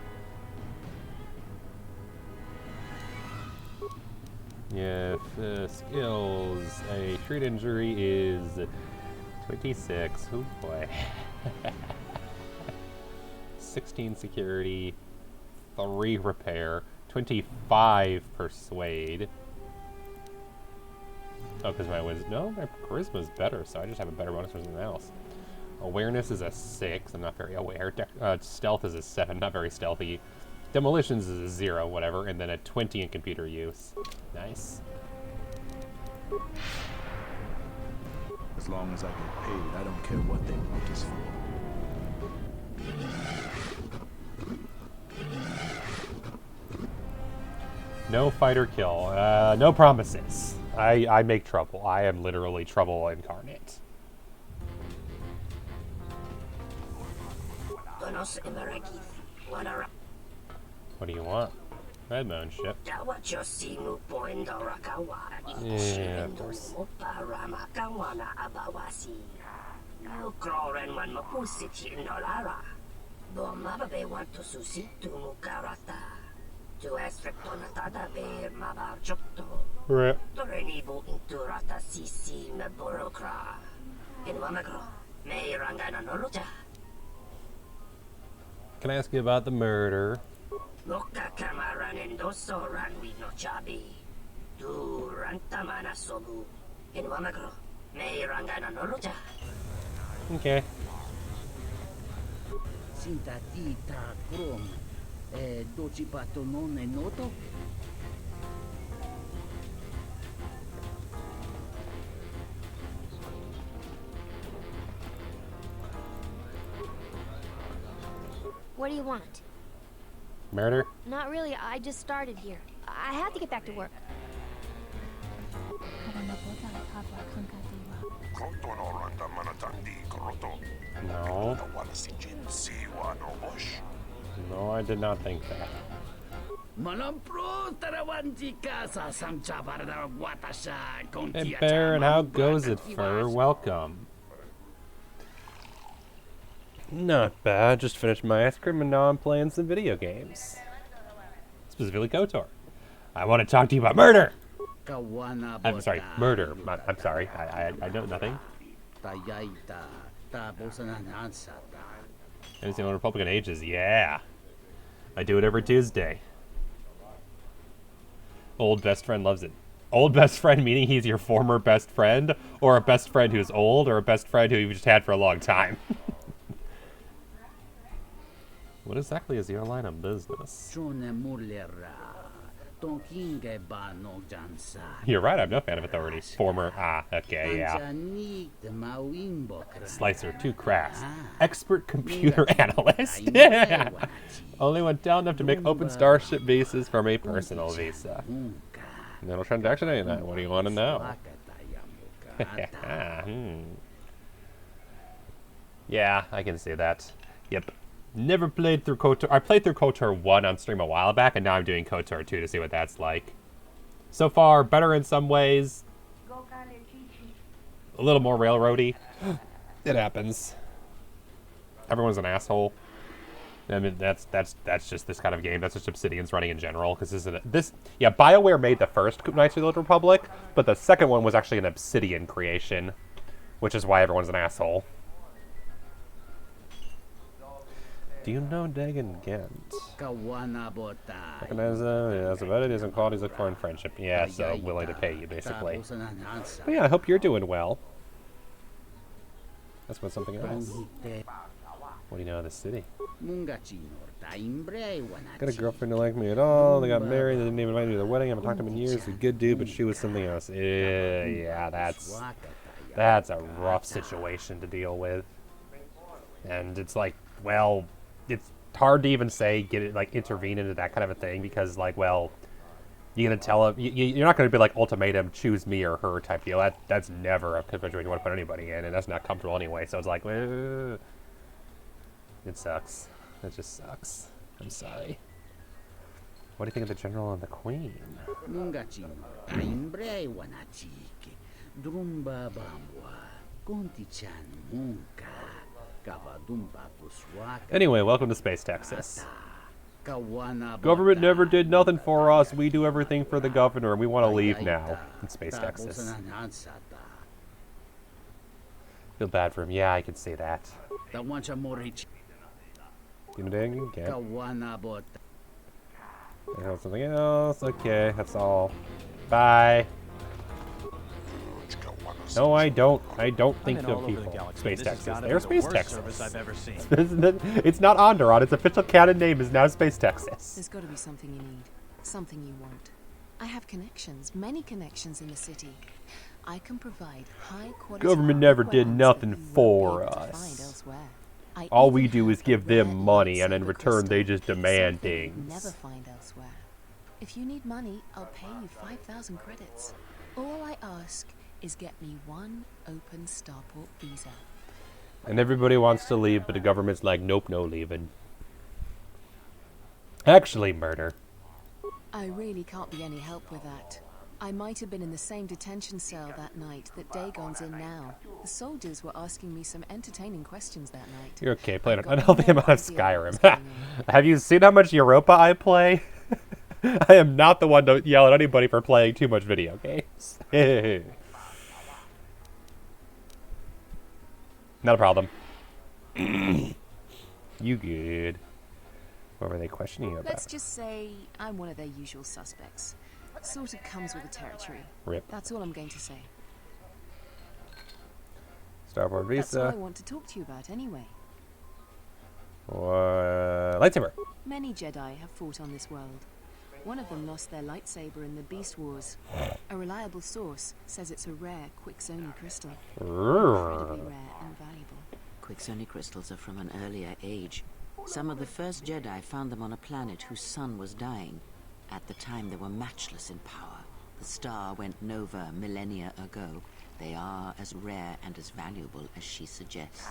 Yeah, skills. A treat injury is 26. Oh boy. 16 security. 3 repair, 25 persuade. Oh, because my charisma is better, so I just have a better bonus for something else. Awareness is a 6. I'm not very aware. Stealth is a 7. Not very stealthy. Demolitions is a 0, whatever. And then a 20 in computer use. Nice. As long as I get paid, I don't care what they want us for. No fight or kill. No promises. I make trouble. I am literally trouble incarnate. What do you want? Redmone ship. Yeah, of course. Right. Can I ask you about the murder? Okay. What do you want? Murder? Not really. I just started here. I have to get back to work. No. No, I did not think that. Hey Baron, how goes it, Fur? Welcome. Not bad. Just finished my ice cream and now I'm playing some video games. Specifically KOTOR. I want to talk to you about murder! I'm sorry, murder. I'm sorry. I know nothing. Haven't seen Republic in ages. Yeah. I do it every Tuesday. Old best friend loves it. Old best friend meaning he's your former best friend, or a best friend who's old, or a best friend who you've just had for a long time. What exactly is your line of business? You're right, I'm no fan of authority. Former, okay, yeah. Slicer, too crass. Expert computer analyst. Yeah. Only went down enough to make open starship bases from a personal visa. No transaction, ain't that? What do you want to know? Yeah, I can see that. Yep. Never played through KOTOR. I played through KOTOR 1 on stream a while back, and now I'm doing KOTOR 2 to see what that's like. So far, better in some ways. A little more railroady. It happens. Everyone's an asshole. I mean, that's just this kind of game. That's just Obsidian's running in general. Because yeah, BioWare made the first Knights of the Old Republic, but the second one was actually an Obsidian creation, which is why everyone's an asshole. Do you know Dagon Gent? Recognize as abilities and qualities look for in friendship. Yeah, so willing to pay you, basically. But yeah, I hope you're doing well. That's about something else. What do you know of the city? Got a girlfriend who liked me at all. They got married. They didn't even invite me to their wedding. I haven't talked to them in years. A good dude, but she was something else. Yeah, that's a rough situation to deal with. And it's like, well, it's hard to even say intervene into that kind of a thing because, like, well, you're gonna tell him you're not gonna be like ultimatum, choose me or her type deal. That's never a situation you want to put anybody in, and that's not comfortable anyway. So it's like, it sucks. It just sucks. I'm sorry. What do you think of the general and the queen? Anyway, welcome to Space Texas. Government never did nothing for us. We do everything for the governor, and we want to leave now in Space Texas. Feel bad for him. Yeah, I can see that. You know, dang, okay. Something else. Okay, that's all. Bye. No, I don't. I don't think I'm of all over the people. galaxy. Space This has Texas. gotta They're be the Space worst Texas. service I've ever seen. It's not Onderon. Its official canon name is now Space Texas. There's got to be something you need, something you want. I have connections, many connections in the city. I can provide high quality. Government never did nothing for us. All we do is give them money, and in return, they just demand things. Never find elsewhere. If you need money, I'll pay you 5,000 credits. All I ask is get me one open starport visa. And everybody wants to leave, but the government's like, nope, no leaving. Actually, murder. I really can't be any help with that. I might have been in the same detention cell that night that Dagon's in now. The soldiers were asking me some entertaining questions that night. You're okay playing an unhealthy amount of Skyrim. Have you seen how much Europa I play? I am not the one to yell at anybody for playing too much video games. Not a problem. You good. What were they questioning you about? Let's just say I'm one of their usual suspects. Sort of comes with the territory. Rip. That's all I'm going to say. Starboard Visa. That's what I want to talk to you about anyway. Lightsaber. Many Jedi have fought on this world. One of them lost their lightsaber in the Beast Wars. A reliable source says it's a rare Quixoni crystal. Incredibly rare and valuable. Quixoni crystals are from an earlier age. Some of the first Jedi found them on a planet whose sun was dying. At the time, they were matchless in power. The star went nova millennia ago. They are as rare and as valuable as she suggests.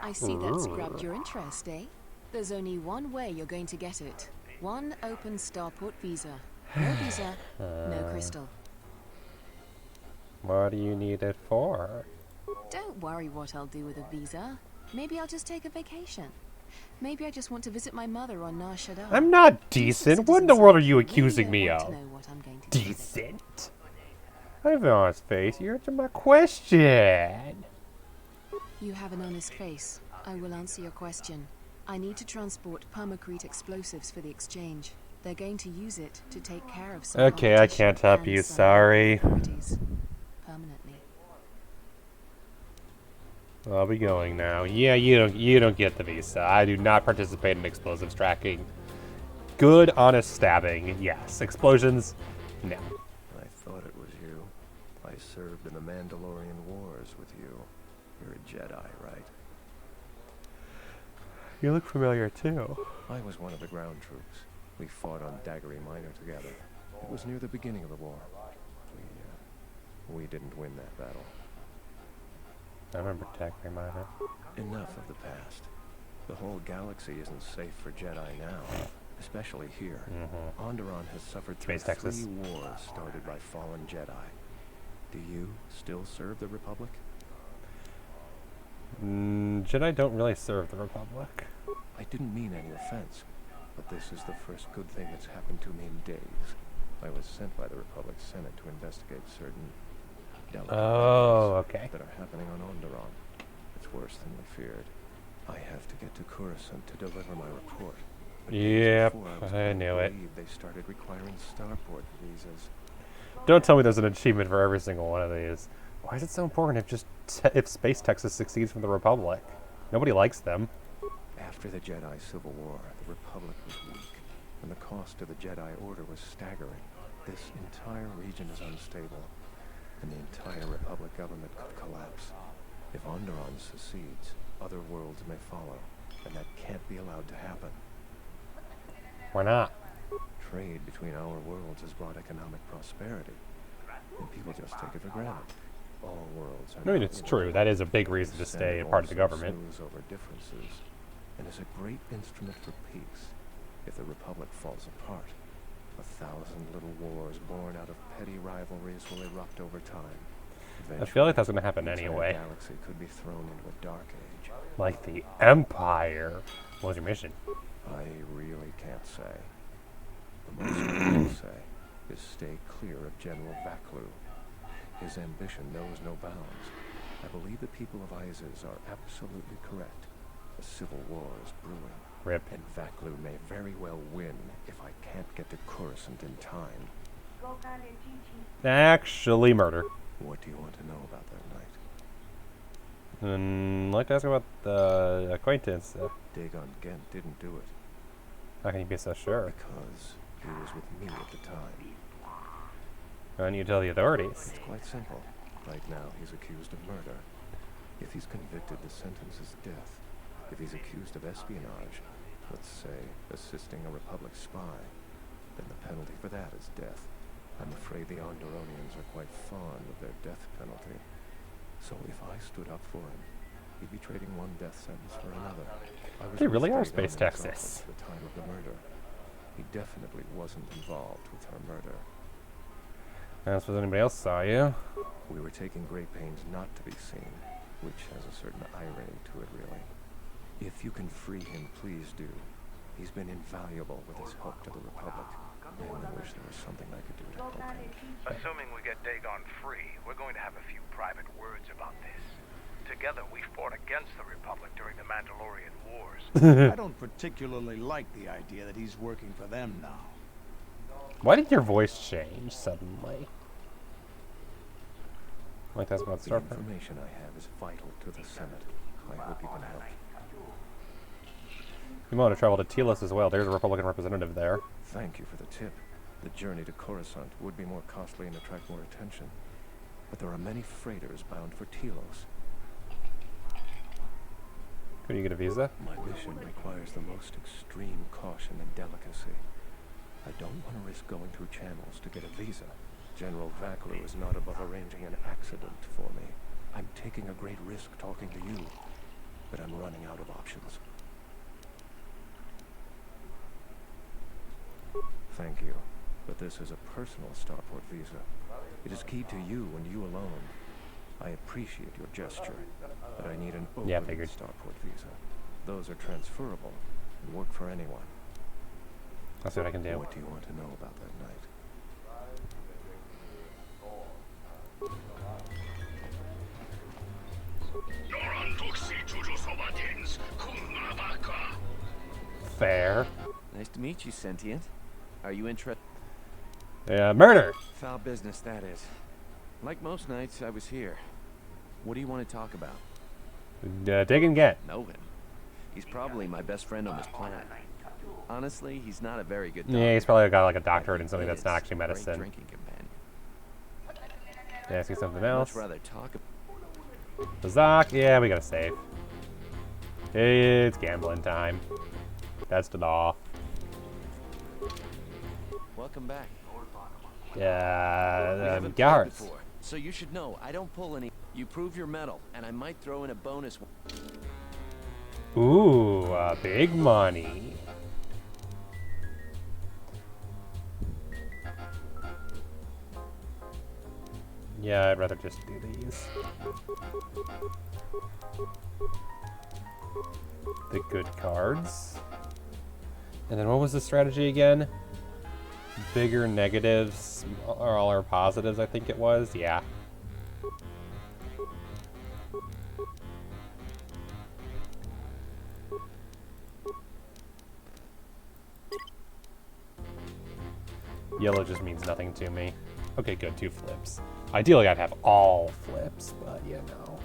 I see that's grabbed your interest, eh? There's only one way you're going to get it. One open starport visa. No visa, no crystal. What do you need it for? Don't worry what I'll do with a visa. Maybe I'll just take a vacation. Maybe I just want to visit my mother on Nar Shaddaa. I'm not decent. What in the world are you accusing me of? Decent? I have an honest face. You answered my question. You have an honest face. I will answer your question. I need to transport permacrete explosives for the exchange. They're going to use it to take care of some Okay, I can't help you. Sorry. Permanently. I'll be going now. Yeah, you don't get the visa. I do not participate in explosives tracking. Good, honest stabbing, yes. Explosions, no. I thought it was you. I served in the Mandalorian Wars with you. You're a Jedi, right? You look familiar too. I was one of the ground troops. We fought on Daggery Minor together. It was near the beginning of the war. We didn't win that battle. I remember Daggery Minor. Enough of the past. The whole galaxy isn't safe for Jedi now, especially here. Onderon has suffered through Texas. 3 wars started by fallen Jedi. Do you still serve the Republic? Jedi don't really serve the Republic. I didn't mean any offense, but this is the first good thing that's happened to me in days. I was sent by the Republic Senate to investigate certain delicate matters that are happening on Onderon. It's worse than we feared. I have to get to Coruscant to deliver my report. But yep, I knew it. They started requiring starport visas. Don't tell me there's an achievement for every single one of these. Why is it so important if Space Texas succeeds from the Republic? Nobody likes them. After the Jedi Civil War, the Republic was weak, and the cost to the Jedi Order was staggering. This entire region is unstable, and the entire Republic government could collapse. If Onderon secedes, other worlds may follow, and that can't be allowed to happen. Why not? Trade between our worlds has brought economic prosperity, and people just take it for granted. All worlds are I mean, it's true. That is a big reason to stay part of the government. Over differences, and is a great instrument for peace. If the Republic falls apart, 1,000 little wars born out of petty rivalries will erupt over time. I feel like that's going to happen anyway. The galaxy could be thrown into a dark age. Like the Empire. What was your mission? I really can't say. The most I can say is stay clear of General Vaklu. His ambition knows no bounds. I believe the people of Isis are absolutely correct. A civil war is brewing. Rip. And Vaklu may very well win if I can't get to Coruscant in time. Actually, murder. What do you want to know about that night? I'd like to ask about the acquaintance. Dagon Gent didn't do it. How can you be so sure? Because he was with me at the time. Why don't you tell the authorities? It's quite simple. Right now, he's accused of murder. If he's convicted, the sentence is death. If he's accused of espionage, let's say assisting a Republic spy, then the penalty for that is death. I'm afraid the Onderonians are quite fond of their death penalty. So if I stood up for him, he'd be trading one death sentence for another. They really are Space Texas. At the time of the murder, he definitely wasn't involved with her murder. I don't suppose anybody else saw you. We were taking great pains not to be seen, which has a certain irony to it, really. If you can free him, please do. He's been invaluable with his help to the Republic. And I wish there was something I could do to help him. Assuming we get Dagon free, we're going to have a few private words about this. Together, we fought against the Republic during the Mandalorian Wars. I don't particularly like the idea that he's working for them now. Why did your voice change suddenly? Like that's about the information I have is vital to the Senate. I hope you can help. You want to travel to Telos as well. There's a Republican representative there. Thank you for the tip. The journey to Coruscant would be more costly and attract more attention. But there are many freighters bound for Telos. Could you get a visa? My mission requires the most extreme caution and delicacy. I don't want to risk going through channels to get a visa. General Vaklu is not above arranging an accident for me. I'm taking a great risk talking to you, but I'm running out of options. Thank you, but this is a personal starport visa. It is keyed to you and you alone. I appreciate your gesture, but I need an overland starport visa. Those are transferable and work for anyone. That's what I can do. What do you want to know about that night? Fair. Nice to meet you, Sentient. Are you interested? Yeah, murder! Foul business, that is. Like most nights, I was here. What do you want to talk about? Dig and get. Know him. He's probably my best friend on this planet. Honestly, he's not a very good doctor. Yeah, he's probably got like a doctorate in something that's not actually medicine. Drinking companion. Yeah, I see something else. I'd rather talk about Bazak, yeah, we gotta save. It's gambling time. That's the law. Welcome back. Yeah, guards. So you should know, I don't pull any. You prove your mettle, and I might throw in a bonus. Ooh, big money. Yeah, I'd rather just do these. The good cards. And then what was the strategy again? Bigger negatives are all our positives, I think it was. Yeah. Yellow just means nothing to me. Okay, good, 2 flips. Ideally, I'd have all flips, but you know.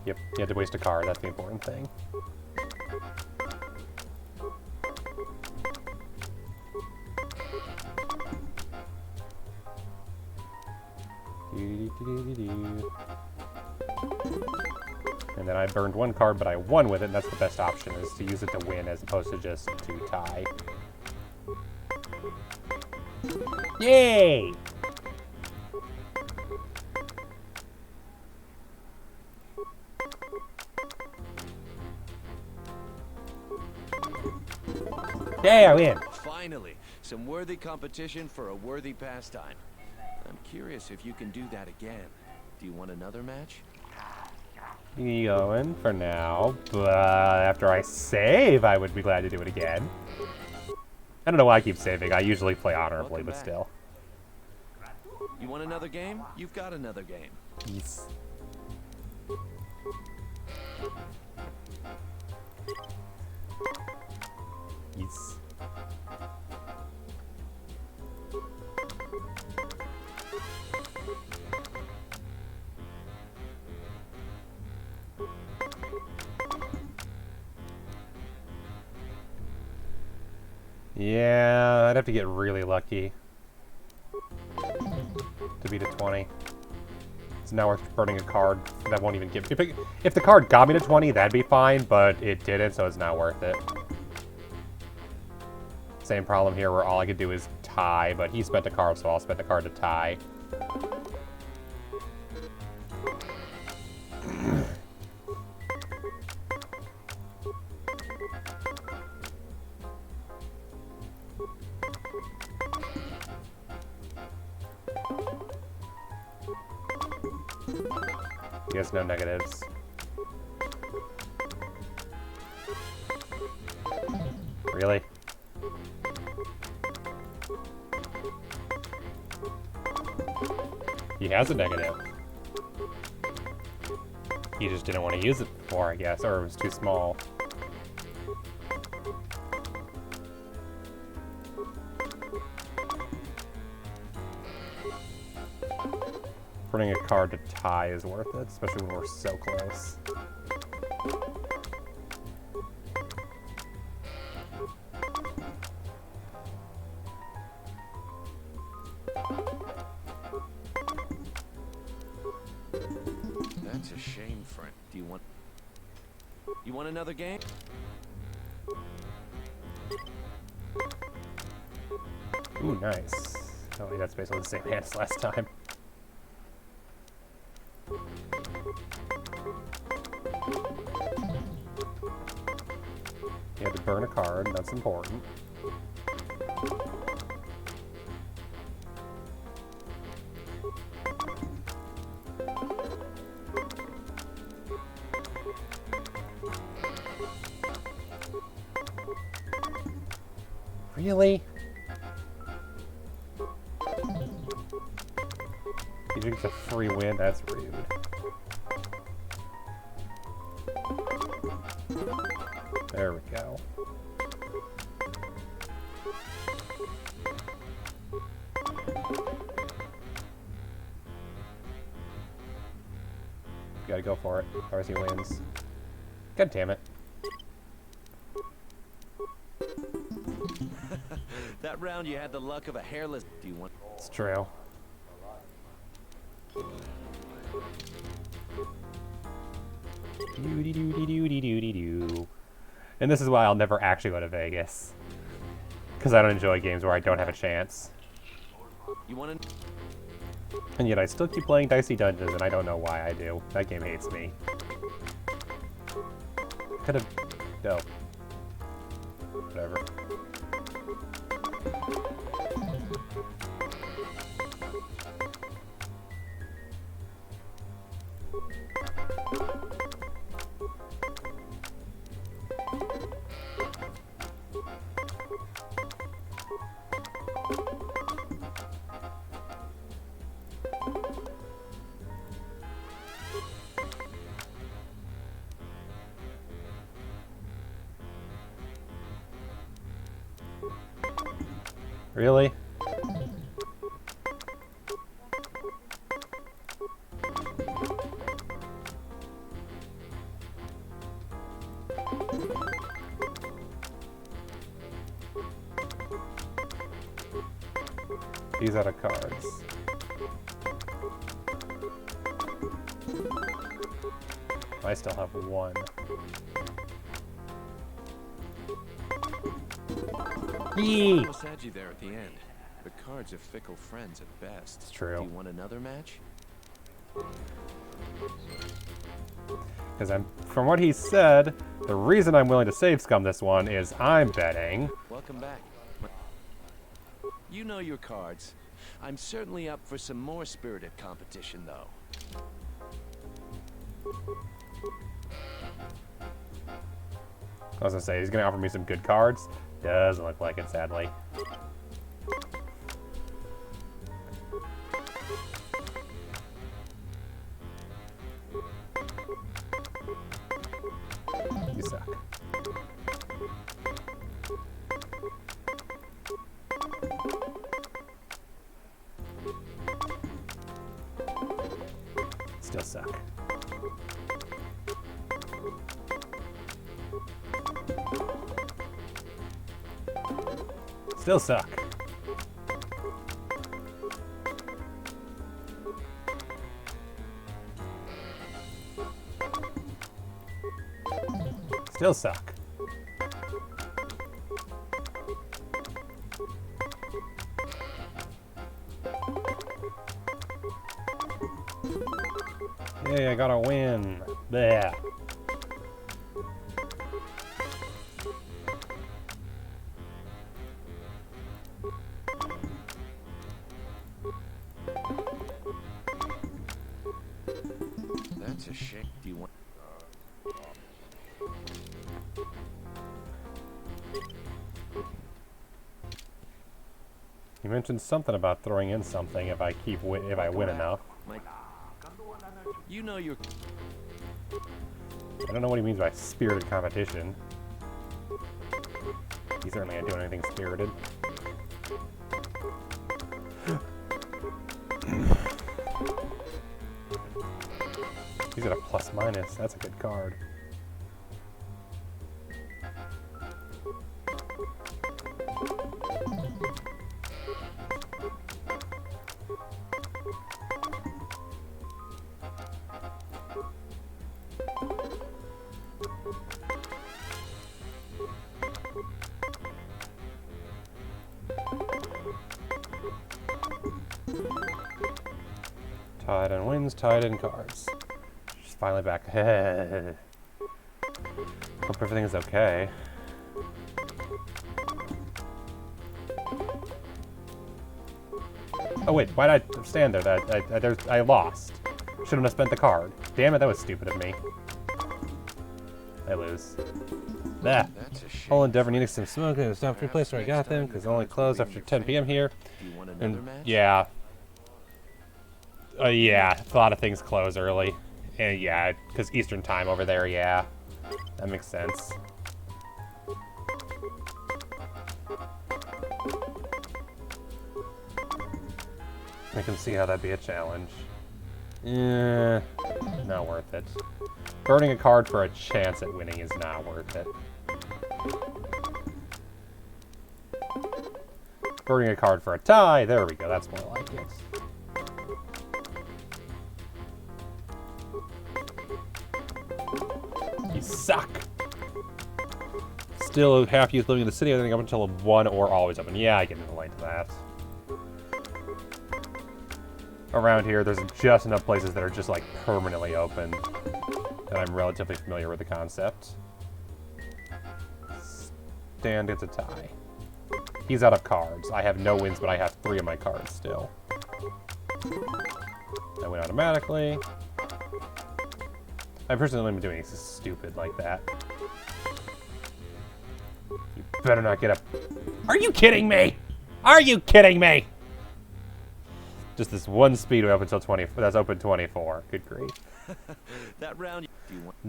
Yep, you had to waste a card, that's the important thing. And then I burned 1 card, but I won with it, and that's the best option, is to use it to win as opposed to just to tie. Yay! Yay, I win! Finally, some worthy competition for a worthy pastime. I'm curious if you can do that again. Do you want another match? Going for now, but after I save, I would be glad to do it again. I don't know why I keep saving. I usually play honorably, but still. You want another game? You've got another game. Yes. Yes. Yeah, I'd have to get really lucky to beat a 20. It's now worth burning a card that won't even give... If the card got me to 20, that'd be fine, but it didn't, so it's not worth it. Same problem here where all I could do is tie, but he spent a card, so I'll spend the card to tie. Yes, no negatives. Really? He has a negative. He just didn't want to use it before, I guess, or it was too small. Putting a card to tie is worth it, especially when we're so close. That's a shame, friend. Do you want... You want another game? Ooh, nice. Oh, yeah, that's basically the same hand as last time. You had to burn a card, that's important. Really? You think it's a free win? That's rude. There we go. Gotta go for it. Otherwise he wins. God damn it. That round you had the luck of a hairless... Do you want... It's true. Doo-dee-doo-dee-doo-dee-doo-dee-doo. And this is why I'll never actually go to Vegas. Because I don't enjoy games where I don't have a chance. You want to... And yet I still keep playing Dicey Dungeons, and I don't know why I do. That game hates me. Could have... No. Whatever. Really? He's out of cards. I still have one. Yee! I had you there at the end. The cards are fickle friends at best. It's true. Do you want another match? Because from what he said, the reason I'm willing to save scum this one is I'm betting. Welcome back. You know your cards. I'm certainly up for some more spirited competition, though. I was gonna say, he's gonna offer me some good cards. Doesn't look like it, sadly. Still suck. Still suck. Still suck. Yay, I got a win. Bleh. That's a shame. Do you want... You mentioned something about throwing in something if I win enough. You know you're... I don't know what he means by spirited competition. He certainly ain't doing anything spirited. He's got a plus minus. That's a good card. Tied in wins, tied in cards. She's finally back. Hope everything is okay. Oh wait, why did I stand there? I lost. Shouldn't have spent the card. Damn it, that was stupid of me. I lose. That. Whole endeavor needing some smoke and stop to place where I got them because only closed after 10 p.m. here. And yeah. Yeah, a lot of things close early. And yeah, because Eastern time over there, yeah. That makes sense. I can see how that'd be a challenge. Yeah, not worth it. Burning a card for a chance at winning is not worth it. Burning a card for a tie, there we go, that's more like it. You suck! Still half youth living in the city, I think up until 1 or always open. Yeah, I can relate to that. Around here, there's just enough places that are just like permanently open that I'm relatively familiar with the concept. Stan gets a tie. He's out of cards. I have no wins, but I have 3 of my cards still. I win automatically. I personally am doing anything stupid like that. You better not get up. Are you kidding me? Are you kidding me? Just this one speedway up until 24. That's open 24. Good grief. That round.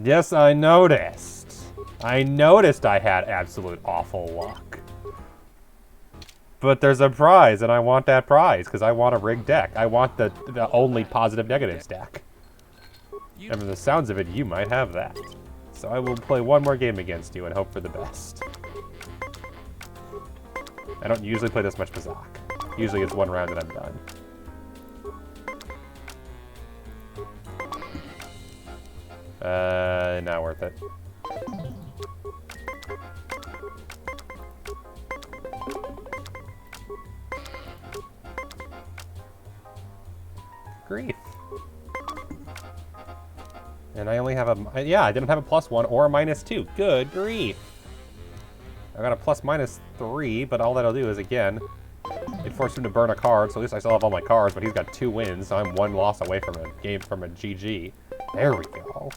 Yes, I noticed. I noticed I had absolute awful luck. But there's a prize, and I want that prize because I want a rigged deck. I want the only positive negatives deck. And from the sounds of it, you might have that. So I will play one more game against you and hope for the best. I don't usually play this much Bazak. Usually it's one round and I'm done. Not worth it. Grief. And I only have a... Yeah, I didn't have a +1 or a -2. Good grief. I got a ±3, but all that'll do is, again, it forced him to burn a card, so at least I still have all my cards, but he's got 2 wins, so I'm 1 loss away from a game from a GG. There we go.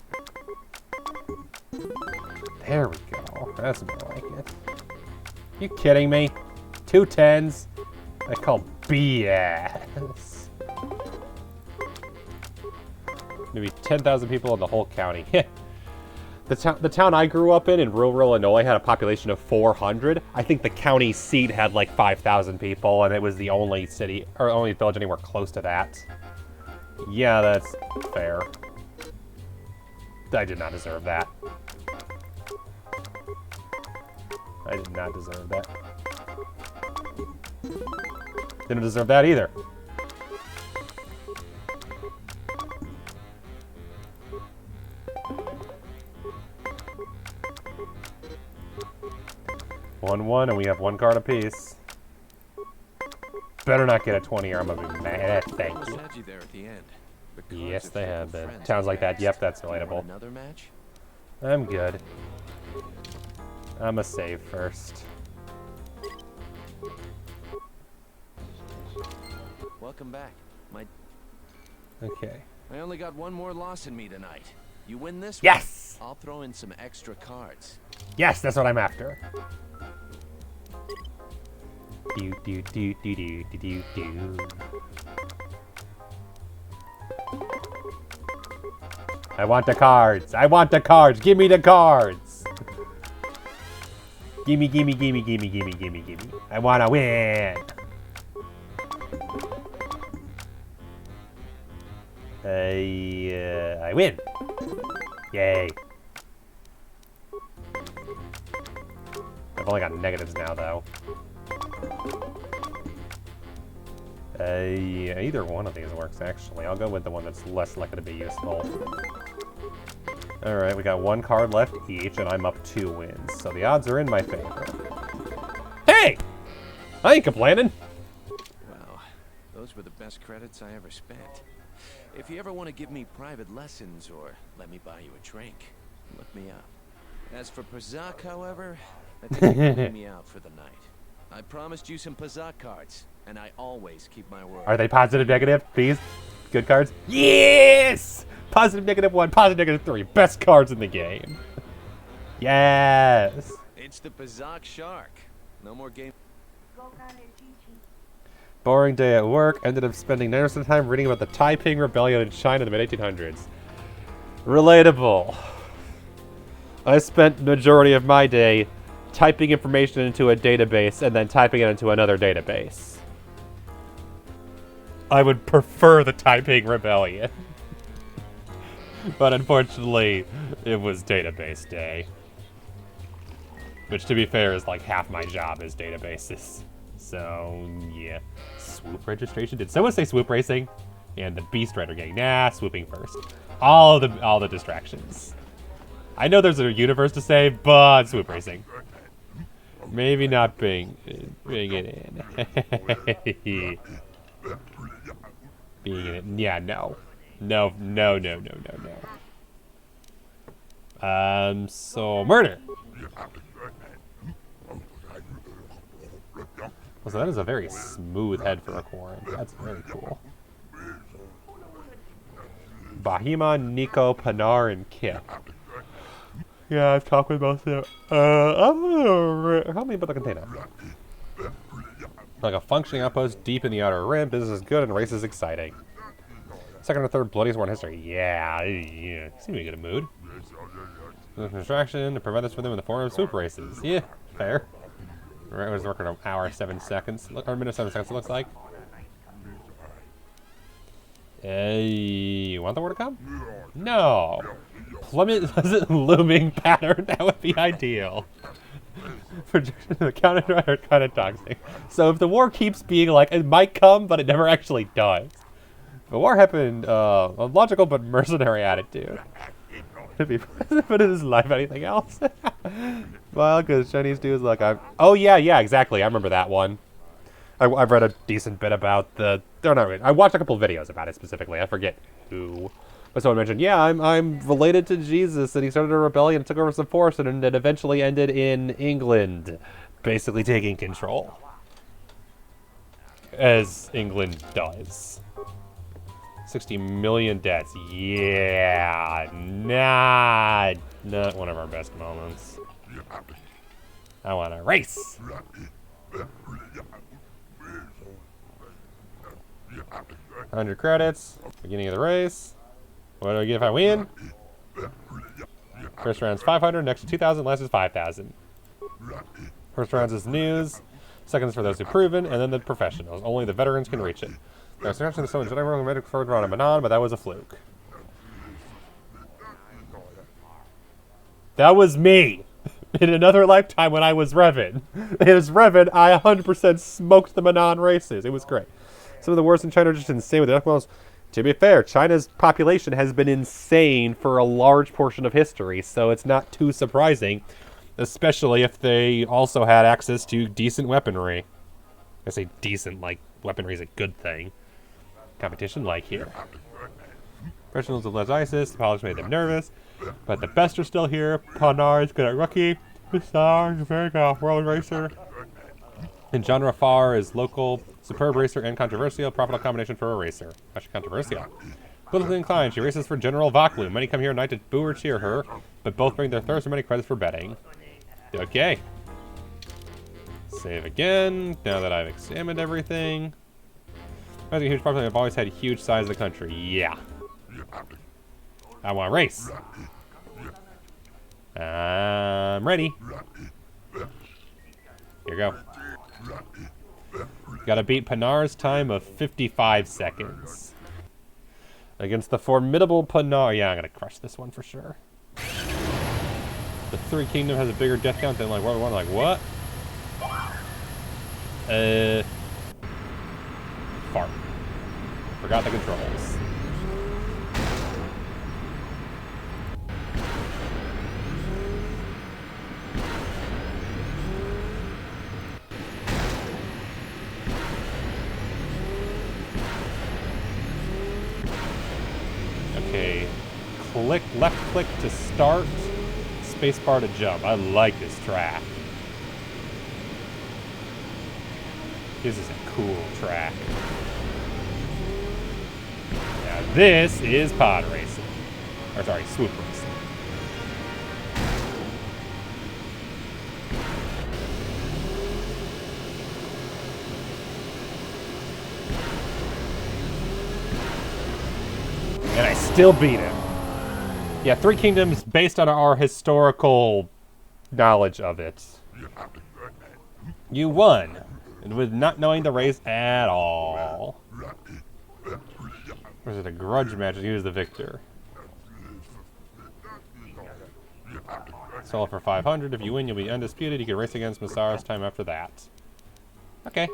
There we go. That's more like it. You kidding me? 2 10s? I call BS. Maybe 10,000 people in the whole county. The town I grew up in rural Illinois, had a population of 400. I think the county seat had like 5,000 people, and it was the only city, or only village anywhere close to that. Yeah, that's fair. I did not deserve that. I did not deserve that. Didn't deserve that either. One, and we have one card apiece. Better not get a 20 or I'm gonna be mad. Thank you. Yes, they have been. Sounds like that. Yep, that's relatable. Another match? I'm good. I'm a save first. Welcome back. Okay. I only got one more loss in me tonight. You win this one, yes! I'll throw in some extra cards. Yes, that's what I'm after. Do do do do do do do do. I want the cards. I want the cards. Give me the cards. Gimme, gimme, gimme, gimme, gimme, gimme, gimme. I wanna win. I win. Yay. I've only got negatives now, though. Either one of these works, actually. I'll go with the one that's less likely to be useful. Alright, we got one card left each, and I'm up 2 wins. So the odds are in my favor. Hey! I ain't complaining. Wow, those were the best credits I ever spent. If you ever want to give me private lessons or let me buy you a drink, look me up. As for Pazak, however, I think you can leave me out for the night. I promised you some Pazak cards, and I always keep my word. Are they positive, negative, please? Good cards? Yes! Positive, negative 1, positive, negative 3. Best cards in the game. Yes! It's the Pazak Shark. No more game. Boring day at work. Ended up spending 90% of the time reading about the Taiping Rebellion in China in the mid-1800s. Relatable. I spent the majority of my day typing information into a database and then typing it into another database. I would prefer the Taiping Rebellion. But unfortunately, it was database day. Which, to be fair, is like half my job is databases. So, yeah. Swoop registration? Did someone say swoop racing? And the Beast Rider gang. Nah, swooping first. All the distractions. I know there's a universe to save, but swoop racing. Maybe not bring it in. Being in it. Yeah, no. No. So murder. So that is a very smooth head for a Quarren. That's very cool. Bahima, Nico, Panar, and Kip. Yeah, I've talked with most of them. Help me about the container. Like a functioning outpost deep in the outer rim, business is good and race is exciting. Second or third bloodiest war in history. Yeah. Seem to be in a good mood. Distraction to prevent this from them in the form of swoop races. Yeah, fair. Right, it was working an hour 7 seconds. Or a minute 7 seconds, it looks like. You want the war to come? No. Plummet looming pattern. That would be ideal. Projection of the counter driver kind of toxic. So if the war keeps being like, it might come, but it never actually does. The war happened, a logical but mercenary attitude. To be present, but in his life, anything else? Well, because Chinese dudes like, oh yeah, exactly. I remember that one. I've read a decent bit about the. They're not really, I watched a couple videos about it specifically. I forget who, but someone mentioned, yeah, I'm related to Jesus, and he started a rebellion, took over some force, and it eventually ended in England, basically taking control, as England does. 60 million deaths. Yeah, not one of our best moments. I want to race. 100 credits. Beginning of the race. What do I get if I win? First round's 500. Next to 2,000. Last is 5,000. First round is news. Second is for those who've proven, and then the professionals. Only the veterans can reach it. I was scratching the stone Jedi Rogue made it forward around a Manon, but that was a fluke. That was me! In another lifetime when I was Revan. As Revan, I 100% smoked the Manon races. It was great. Some of the wars in China are just insane with the Ekmals. To be fair, China's population has been insane for a large portion of history, so it's not too surprising, especially if they also had access to decent weaponry. I say decent, like, weaponry is a good thing. Competition, like here. Professionals of Les Isis, the politics made them nervous, but the best are still here. Panar is good at rookie. Bizarre, very good world racer. And genre far is local, superb racer, and controversial. Profitable combination for a racer. Actually controversial. Politically inclined, she races for General Vaklu. Many come here at night to boo or cheer her, but both bring their thirst for many credits for betting. Okay. Save again, now that I've examined everything. I think a huge population. I've always had a huge size of the country. Yeah. I want to race. I'm ready. Here we go. Gotta beat Panar's time of 55 seconds. Against the formidable Panar. Yeah, I'm gonna crush this one for sure. The Three Kingdom has a bigger death count than like World War I. Like, what? Fart. Forgot the controls. Okay. Click, left click to start. Spacebar to jump. I like this track. This is a cool track. Now this is pod racing. Or sorry, swoop racing. And I still beat him. Yeah, Three Kingdoms based on our historical knowledge of it. You won. And with not knowing the race at all. Or is it a grudge match? He was the victor. Sell for 500. If you win, you'll be undisputed. You can race against Masara's time after that. Okay.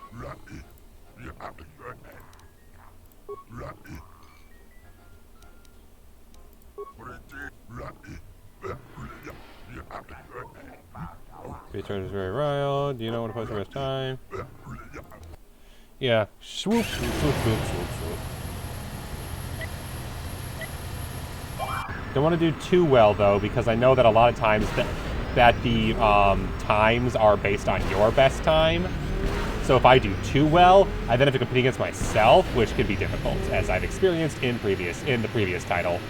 Return is very royal. Do you know when to post your best time? Yeah. Swoop, swoop, swoop, swoop, swoop, swoop. Don't want to do too well though, because I know that a lot of times that the times are based on your best time. So if I do too well, I then have to compete against myself, which can be difficult, as I've experienced in the previous title,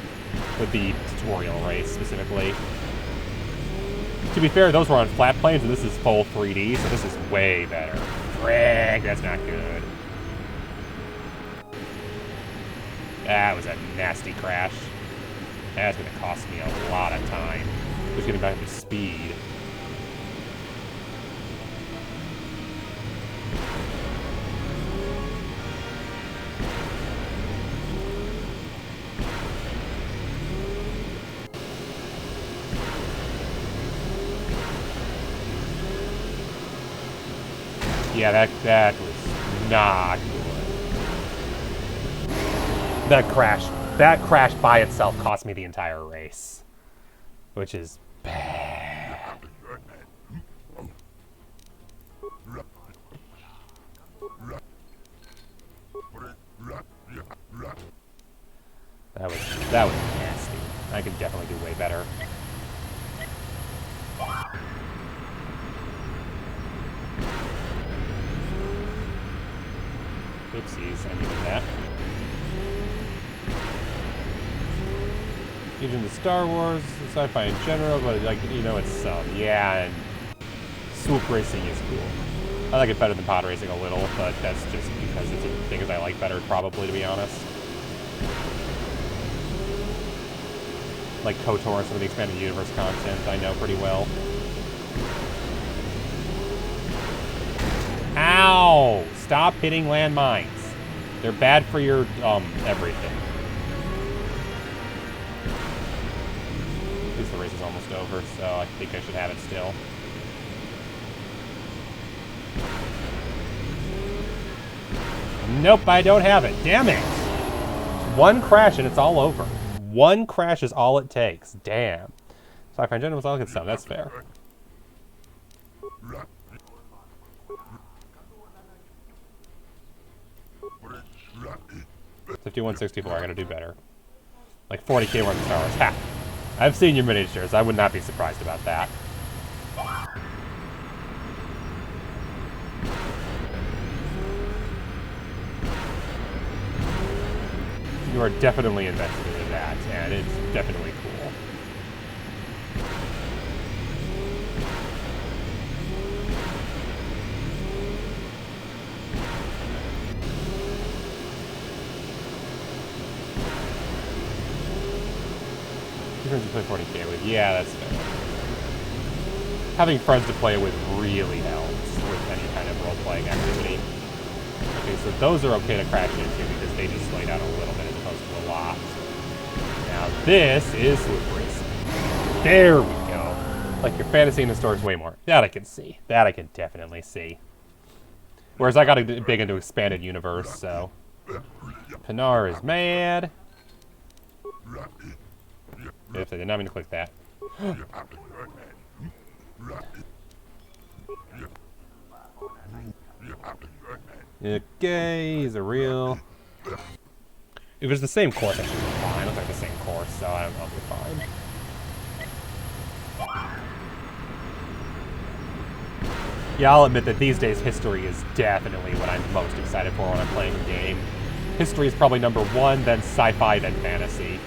with the tutorial race specifically. To be fair, those were on flat planes, and this is full 3D, so this is way better. Frick, that's not good. That was a nasty crash. That's going to cost me a lot of time. Just getting back up to speed. Yeah, that was not good. That crash by itself cost me the entire race, which is bad. That was nasty. I could definitely do way better. Oopsies, I needed that. Huge into Star Wars, sci-fi in general, but like, you know, it's some. Yeah, and swoop racing is cool. I like it better than pod racing a little, but that's just because it's a thing I like better, probably, to be honest. Like KOTOR and some of the expanded universe content I know pretty well. Ow! Stop hitting landmines. They're bad for your, everything. At least the race is almost over, so I think I should have it still. Nope, I don't have it. Damn it! One crash and it's all over. One crash is all it takes. Damn. So I find generals all good stuff. That's fair. 5164, I gotta do better. Like 40k worth of Star Wars. Ha! I've seen your miniatures. I would not be surprised about that. You are definitely invested in that, and it's definitely cool. Friends to play 40k with. Yeah, that's fair. Having friends to play with really helps with any kind of role-playing activity. Okay, so those are okay to crash into because they just slay down a little bit as opposed to a lot. Now this is swoop racing. There we go. Like your fantasy and historic's way more. That I can see. That I can definitely see. Whereas I got big into expanded universe, so Pinar is mad. If I did not mean to click that. Okay, he's a real. If it was the same course, I should be fine. It looks like the same course, so I'll be fine. Yeah, I'll admit that these days history is definitely what I'm most excited for when I'm playing a game. History is probably number one, then sci-fi, then fantasy.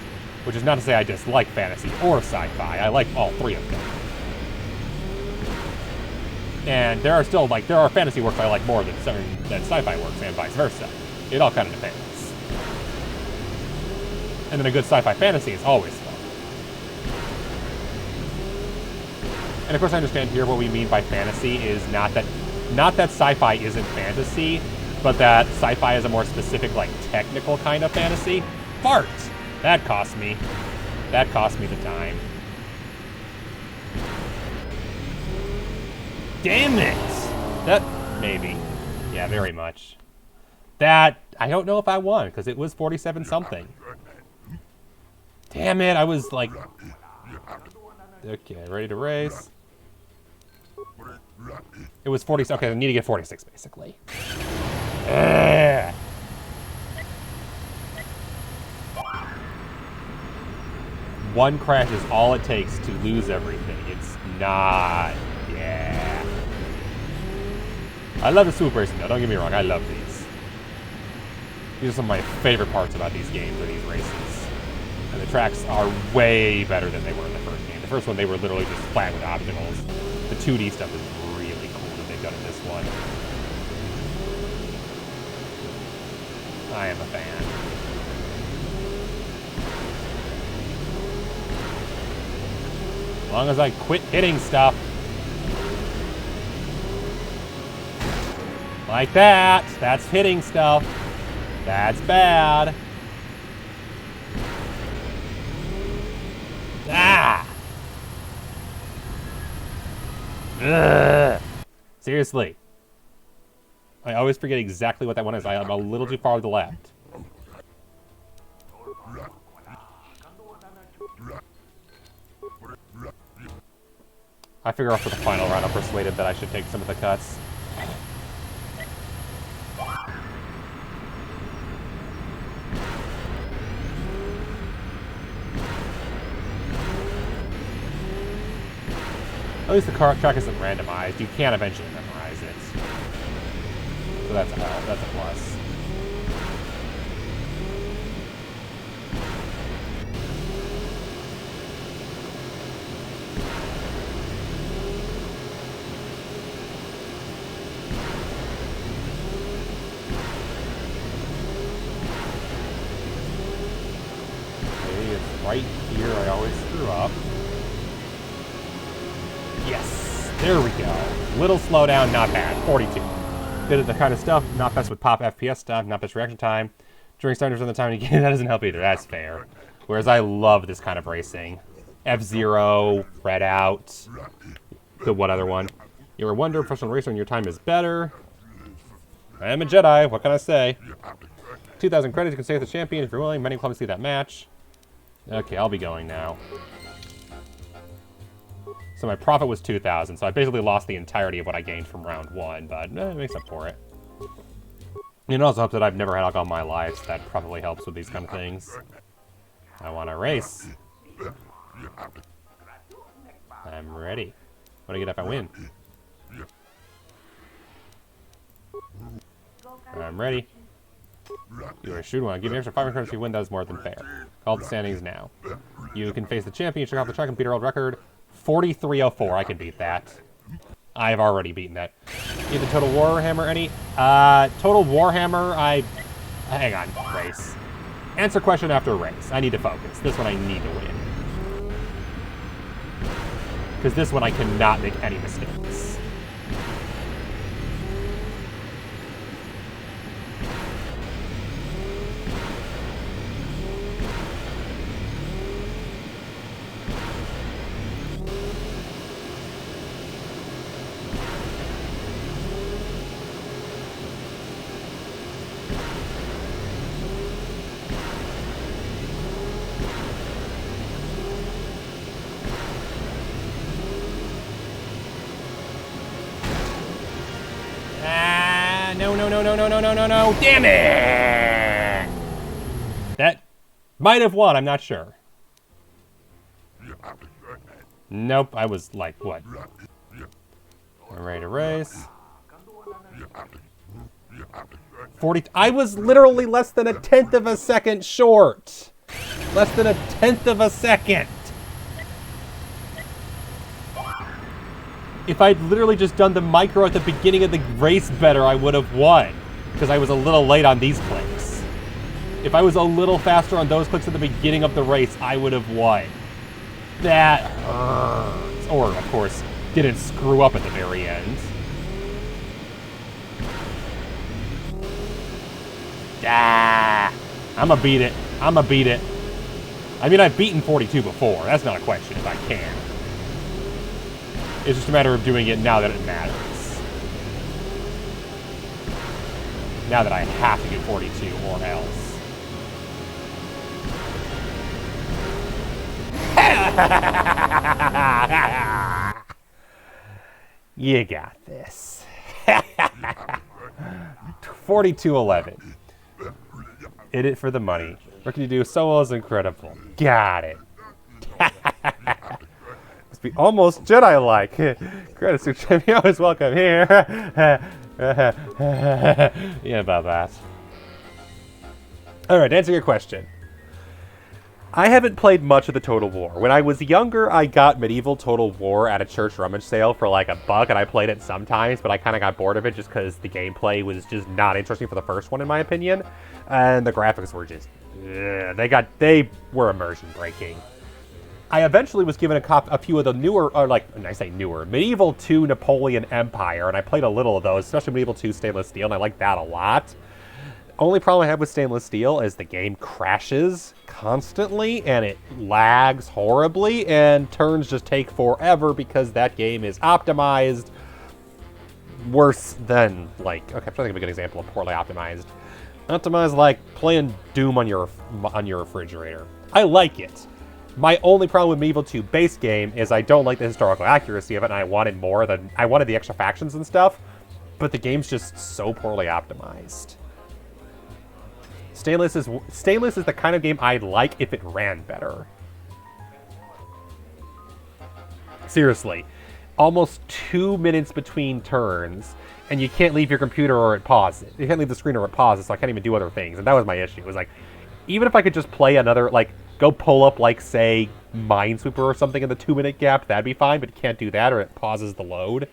Which is not to say I dislike fantasy or sci-fi. I like all three of them. And there are still, like, there are fantasy works I like more than sci-fi works, and vice versa. It all kind of depends. And then a good sci-fi fantasy is always fun. And of course I understand here what we mean by fantasy is not that sci-fi isn't fantasy, but that sci-fi is a more specific, like, technical kind of fantasy. Fart! That cost me. That cost me the time. Damn it! That, maybe. Yeah, very much. That, I don't know if I won, because it was 47 something. Damn it, I was like... Okay, ready to race. It was 40, okay, I need to get 46, basically. Ugh. One crash is all it takes to lose everything. It's not... Yeah. I love the swoop racing, though. Don't get me wrong. I love these. These are some of my favorite parts about these games, or these races. And the tracks are way better than they were in the first game. The first one, they were literally just flat with obstacles. The 2D stuff is really cool that they've done in this one. I am a fan. As long as I quit hitting stuff. Like that. That's hitting stuff. That's bad. Ah! Ugh. Seriously. I always forget exactly what that one is. I'm a little too far to the left. I figure after the final round, I'm persuaded that I should take some of the cuts. At least the track isn't randomized. You can eventually memorize it. So that's a help. That's a plus. Right here, I always screw up. Yes, there we go. Little slowdown, not bad. 42. Good at the kind of stuff, not best with pop FPS stuff, not best reaction time. During starters on the time you get, that doesn't help either, that's fair. Whereas I love this kind of racing. F-Zero, Red Out, the what other one? You're a wonder, professional racer, and your time is better. I am a Jedi, what can I say? 2,000 credits, you can stay with the champion if you're willing. Many clubs see that match. Okay, I'll be going now. So my profit was 2,000, so I basically lost the entirety of what I gained from round 1, but it makes up for it. It also helps that I've never had alcohol in my life, so that probably helps with these kind of things. I want to race. I'm ready. What do I get if I win? I'm ready. You are a shoot one. Give me extra 500 credits if you win. That is more than fair. Call the standings now. You can face the champion. Check off the track and beat a world record. 4304. I can beat that. I've already beaten that. Need the Total Warhammer any? Total Warhammer, hang on, race. Answer question after race. I need to focus. This one I need to win. Because this one I cannot make any mistakes. No, damn it! That might have won, I'm not sure. Nope, I was like, what? I'm ready to race. 40, I was literally less than a 1/10 of a second short. Less than a 1/10 of a second. If I'd literally just done the micro at the beginning of the race better, I would have won. Because I was a little late on these clicks. If I was a little faster on those clicks at the beginning of the race, I would have won. That hurts. Or, of course, didn't screw up at the very end. Ah, I'ma beat it. I'ma beat it. I mean, I've beaten 42 before. That's not a question if I can. It's just a matter of doing it now that it matters. Now that I have to get 42 or else. You got this. 4211. Hit it for the money. What can you do? So well is incredible. Got it. Must be almost Jedi-like. Credits to champion. Always welcome here. Yeah, about that. Alright, to answer your question. I haven't played much of the Total War. When I was younger, I got Medieval Total War at a church rummage sale for like $1, and I played it sometimes, but I kind of got bored of it just because the gameplay was just not interesting for the first one, in my opinion. And the graphics were just... they were immersion breaking. I eventually was given a few of the newer, or like, I say newer, Medieval 2 Napoleon Empire, and I played a little of those, especially Medieval 2 Stainless Steel, and I liked that a lot. Only problem I have with Stainless Steel is the game crashes constantly, and it lags horribly, and turns just take forever because that game is optimized worse than, like, okay, I'm trying to think of a good example of poorly optimized. Optimized like playing Doom on your refrigerator. I like it. My only problem with Medieval 2 base game is I don't like the historical accuracy of it, and I wanted more than I wanted the extra factions and stuff, but the game's just so poorly optimized. Stainless is the kind of game I'd like if it ran better. Seriously, almost 2 minutes between turns, and you can't leave your computer or it pauses. You can't leave the screen or it pauses, so I can't even do other things. And that was my issue. It was like, even if I could just play another, like, go pull up, like, say, Minesweeper or something in the 2-minute gap, that'd be fine, but you can't do that or it pauses the load.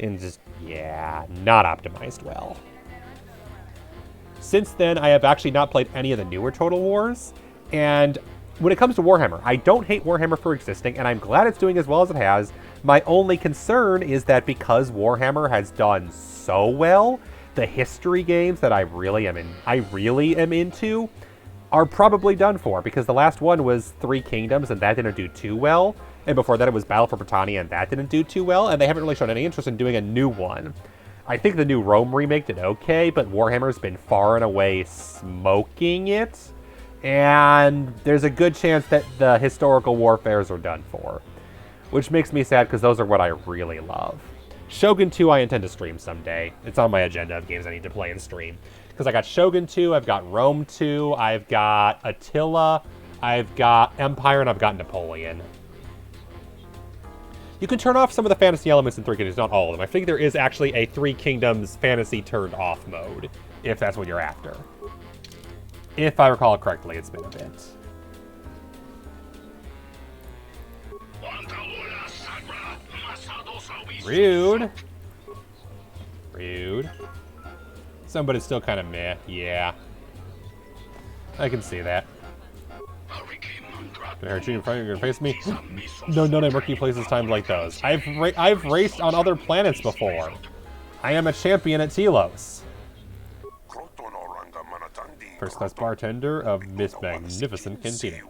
And just, yeah, not optimized well. Since then, I have actually not played any of the newer Total Wars, and when it comes to Warhammer, I don't hate Warhammer for existing, and I'm glad it's doing as well as it has. My only concern is that because Warhammer has done so well, the history games that I really am into are probably done for, because the last one was Three Kingdoms, and that didn't do too well. And before that, it was Battle for Britannia, and that didn't do too well. And they haven't really shown any interest in doing a new one. I think the new Rome remake did okay, but Warhammer's been far and away smoking it. And there's a good chance that the historical warfares are done for, which makes me sad because those are what I really love. Shogun 2 I intend to stream someday. It's on my agenda of games I need to play and stream. Because I got Shogun 2, I've got Rome 2, I've got Attila, I've got Empire, and I've got Napoleon. You can turn off some of the fantasy elements in Three Kingdoms, not all of them. I think there is actually a Three Kingdoms fantasy turned off mode, if that's what you're after. If I recall correctly, it's been a bit. Rude. Rude. Somebody's still kind of meh. Yeah. I can see that. Can I hurt you in front of you? You're gonna face me? No, I'm working places times like those. I've raced on other planets before. I am a champion at Telos. First class bartender of Miss Magnificent Cantina.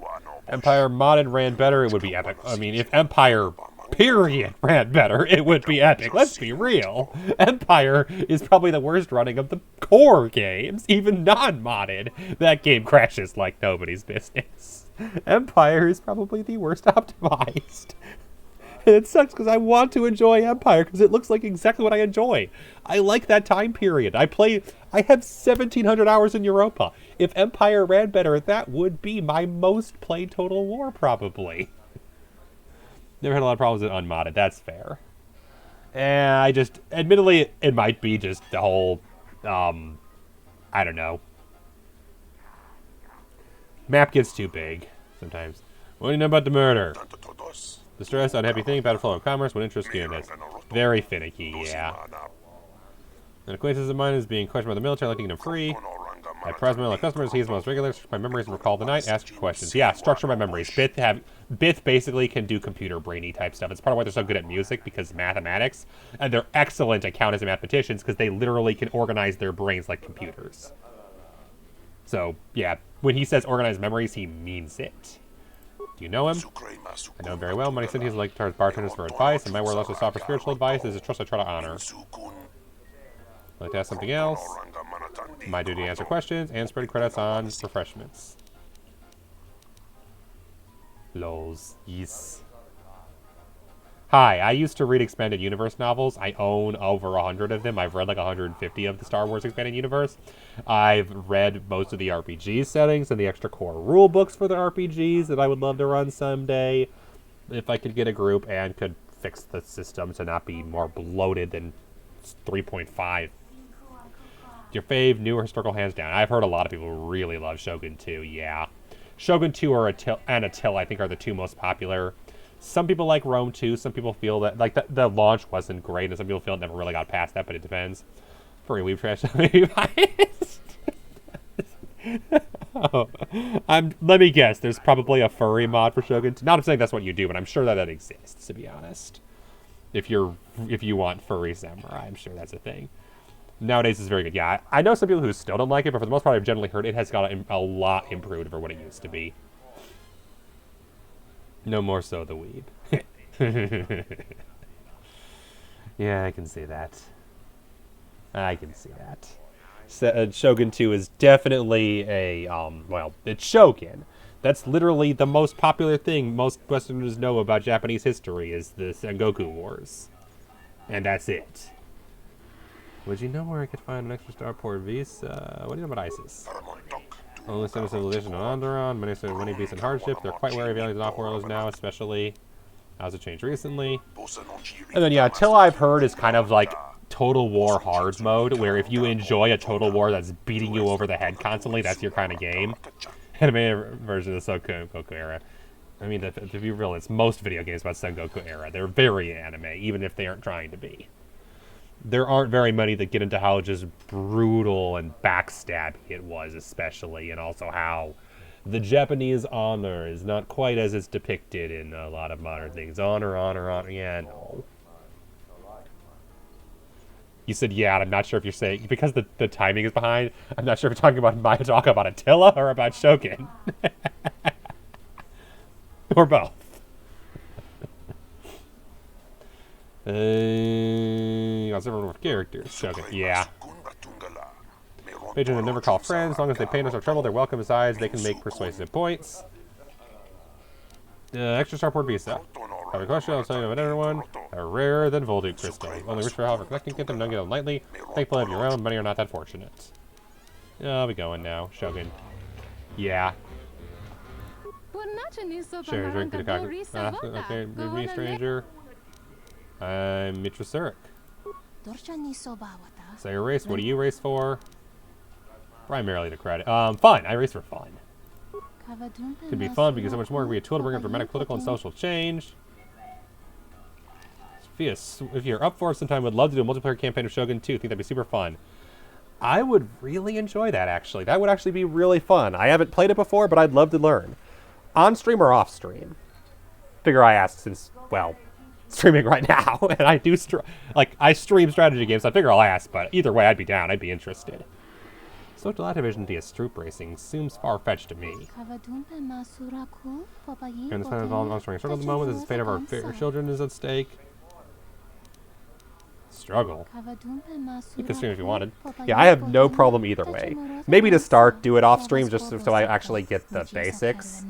Empire modded ran better, it would be epic. I mean, if Empire period ran better, it would be epic. Let's be real. Empire is probably the worst running of the core games, even non-modded. That game crashes like nobody's business. Empire is probably the worst optimized. And it sucks because I want to enjoy Empire because it looks like exactly what I enjoy. I like that time period. I have 1,700 hours in Europa. If Empire ran better, that would be my most played Total War, probably. Never had a lot of problems with unmodded. That's fair. And admittedly, it might be just the whole, I don't know. Map gets too big sometimes. What do you know about the murder? Distress, unhappy thing, battle flow of commerce, what interest in this? Very finicky, yeah. An acquaintance of mine is being questioned by the military, letting him free. I prize my customers, he's the most regular, structure my memories and recall the night, ask questions. Yeah, structure my memories. Bith basically can do computer brainy type stuff. It's part of why they're so good at music, because mathematics, and they're excellent at count as mathematicians, because they literally can organize their brains like computers. So, yeah, when he says organized memories, he means it. Do you know him? I know him very well. Many cities like towards bartenders for advice, and my word less to offer spiritual advice is a trust I try to honor. I'd like to ask something else. My duty to answer questions and spread credits on refreshments. Lols. Yes. Hi, I used to read Expanded Universe novels. I own over 100 of them. I've read like 150 of the Star Wars Expanded Universe. I've read most of the RPG settings and the extra core rule books for the RPGs that I would love to run someday. If I could get a group and could fix the system to not be more bloated than 3.5. Your fave, newer historical, hands down. I've heard a lot of people really love Shogun 2, yeah. Shogun 2 and Attila, I think, are the two most popular. Some people like Rome 2. Some people feel that, like, the launch wasn't great, and some people feel it never really got past that, but it depends. Furry weeb trash, maybe biased. Oh, let me guess, there's probably a furry mod for Shogun 2. Not saying that's what you do, but I'm sure that exists, to be honest. If you want furry samurai, I'm sure that's a thing. Nowadays, it's very good. Yeah, I know some people who still don't like it, but for the most part, I've generally heard it has got a lot improved over what it used to be. No more so the weeb. Yeah, I can see that. I can see that. So, Shogun 2 is definitely a, well, it's Shogun. That's literally the most popular thing most Westerners know about Japanese history is the Sengoku Wars. And that's it. Would you know where I could find an extra starport visa? What do you know about ISIS? Only some civilization on Onderon, many say winning beasts and hardship. They're quite wary of aliens and off-worlders now, especially. How's it changed recently? And then, yeah, Attila I've heard is kind of like Total War hard mode, where if you enjoy a Total War that's beating you over the head constantly, that's your kind of game. Anime version of the Sengoku era. I mean, to be real, it's most video games about Sengoku era. They're very anime, even if they aren't trying to be. There aren't very many that get into how just brutal and backstabby it was, especially, and also how the Japanese honor is not quite as it's depicted in a lot of modern things. Honor, yeah, no. You said yeah, and I'm not sure if you're saying, because the timing is behind, I'm not sure if you're talking about my talk about Attila or about Shogun. Or both. Got several characters. Shogun, yeah. Patrons never call friends. As long as they pay us no trouble, they're welcome. Besides, they can make persuasive points. Extra starport visa. Have a question, I'll tell you about everyone. Are rarer than Voldude crystals. Only rich for however collecting get them, don't get them lightly. Thankfully have your own, many are not that fortunate. I'll be going now. Shogun. Yeah. Sure, drink to the cock. Okay, me, stranger. I'm Mitra Surik. So your race, what do you race for? Primarily to credit. Fun. I race for fun. Could be fun because so much more can be a tool to bring up dramatic political and social change. If you're up for it sometime, would love to do a multiplayer campaign of Shogun 2. Think that'd be super fun. I would really enjoy that, actually. That would actually be really fun. I haven't played it before, but I'd love to learn. On stream or off stream? Figure I asked since, well, streaming right now. And I do, I stream strategy games, so I figure I'll ask. But either way, I'd be down. I'd be interested. Switch to Activision via Stroop Racing seems far-fetched to me. And this kind of all struggle at the moment. This is the fate of our children is at stake. Struggle. You can stream if you wanted. Yeah, I have no problem either way. Maybe to start, do it off stream just so I actually get the basics.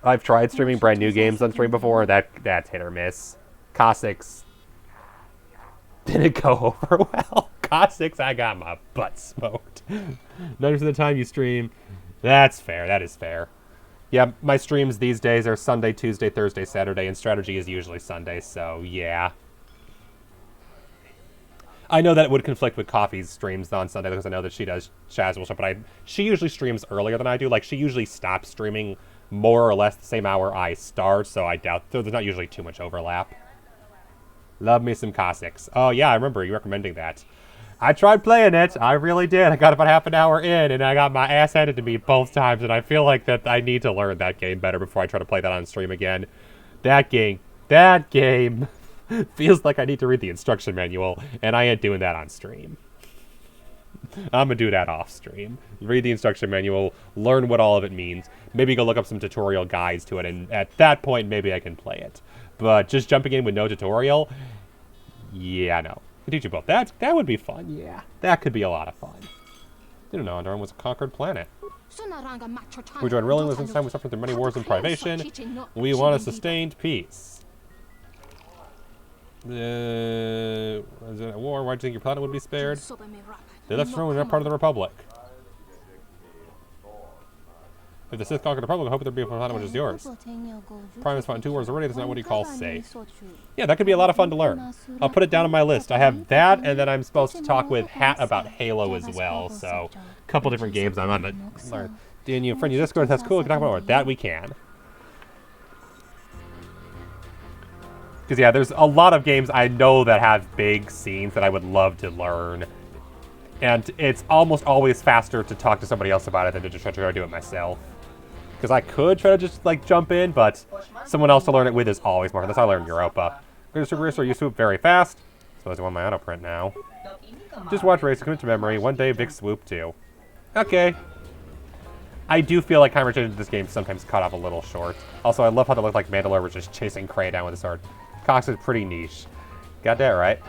I've tried streaming brand new games on stream before. That's hit or miss. Cossacks didn't go over well. Cossacks, I got my butt smoked. 90% of the time you stream. That's fair. That is fair. Yeah, my streams these days are Sunday, Tuesday, Thursday, Saturday, and strategy is usually Sunday, so yeah. I know that it would conflict with Coffee's streams on Sunday because I know that she does Shazwell stuff, but she usually streams earlier than I do. Like, she usually stops streaming more or less the same hour I start, so I doubt there's not usually too much overlap. Love me some Cossacks. Oh, yeah, I remember you recommending that. I tried playing it. I really did. I got about half an hour in, and I got my ass handed to me both times, and I feel like that I need to learn that game better before I try to play that on stream again. That game feels like I need to read the instruction manual, and I ain't doing that on stream. I'm gonna do that off stream. Read the instruction manual, learn what all of it means, maybe go look up some tutorial guides to it, and at that point, maybe I can play it. But just jumping in with no tutorial, yeah, no. I can teach you both. That would be fun, yeah. That could be a lot of fun. Didn't know Andaran was a conquered planet. We joined willingly since time we suffered through many wars and privation. We want a sustained peace. Was it a war? Why do you think your planet would be spared? They left Rome, we're not part of the Republic. If the Sith conquered the Republic, I hope there'd be a planet which is yours. Prime has fought in 2 wars already, that's not what he calls safe. Yeah, that could be a lot of fun to learn. I'll put it down on my list. I have that, and then I'm supposed to talk with Hat about Halo as well, so a couple different games I'm on to learn. Dan, you friend, your Discord, that's cool, we can talk about more. That we can. Because, yeah, there's a lot of games I know that have big scenes that I would love to learn. And it's almost always faster to talk to somebody else about it than to just try to do it myself. Because I could try to just, like, jump in, but someone else to learn it with is always more fun. That's how I learned Europa. Super Racer, you swoop very fast. Suppose I want my auto print now. Just watch Racer, commit to memory. One day, big swoop too. Okay. I do feel like conversation in this game sometimes cut off a little short. Also, I love how they look like Mandalore was just chasing Krayt down with a sword. Cox is pretty niche. Got that right.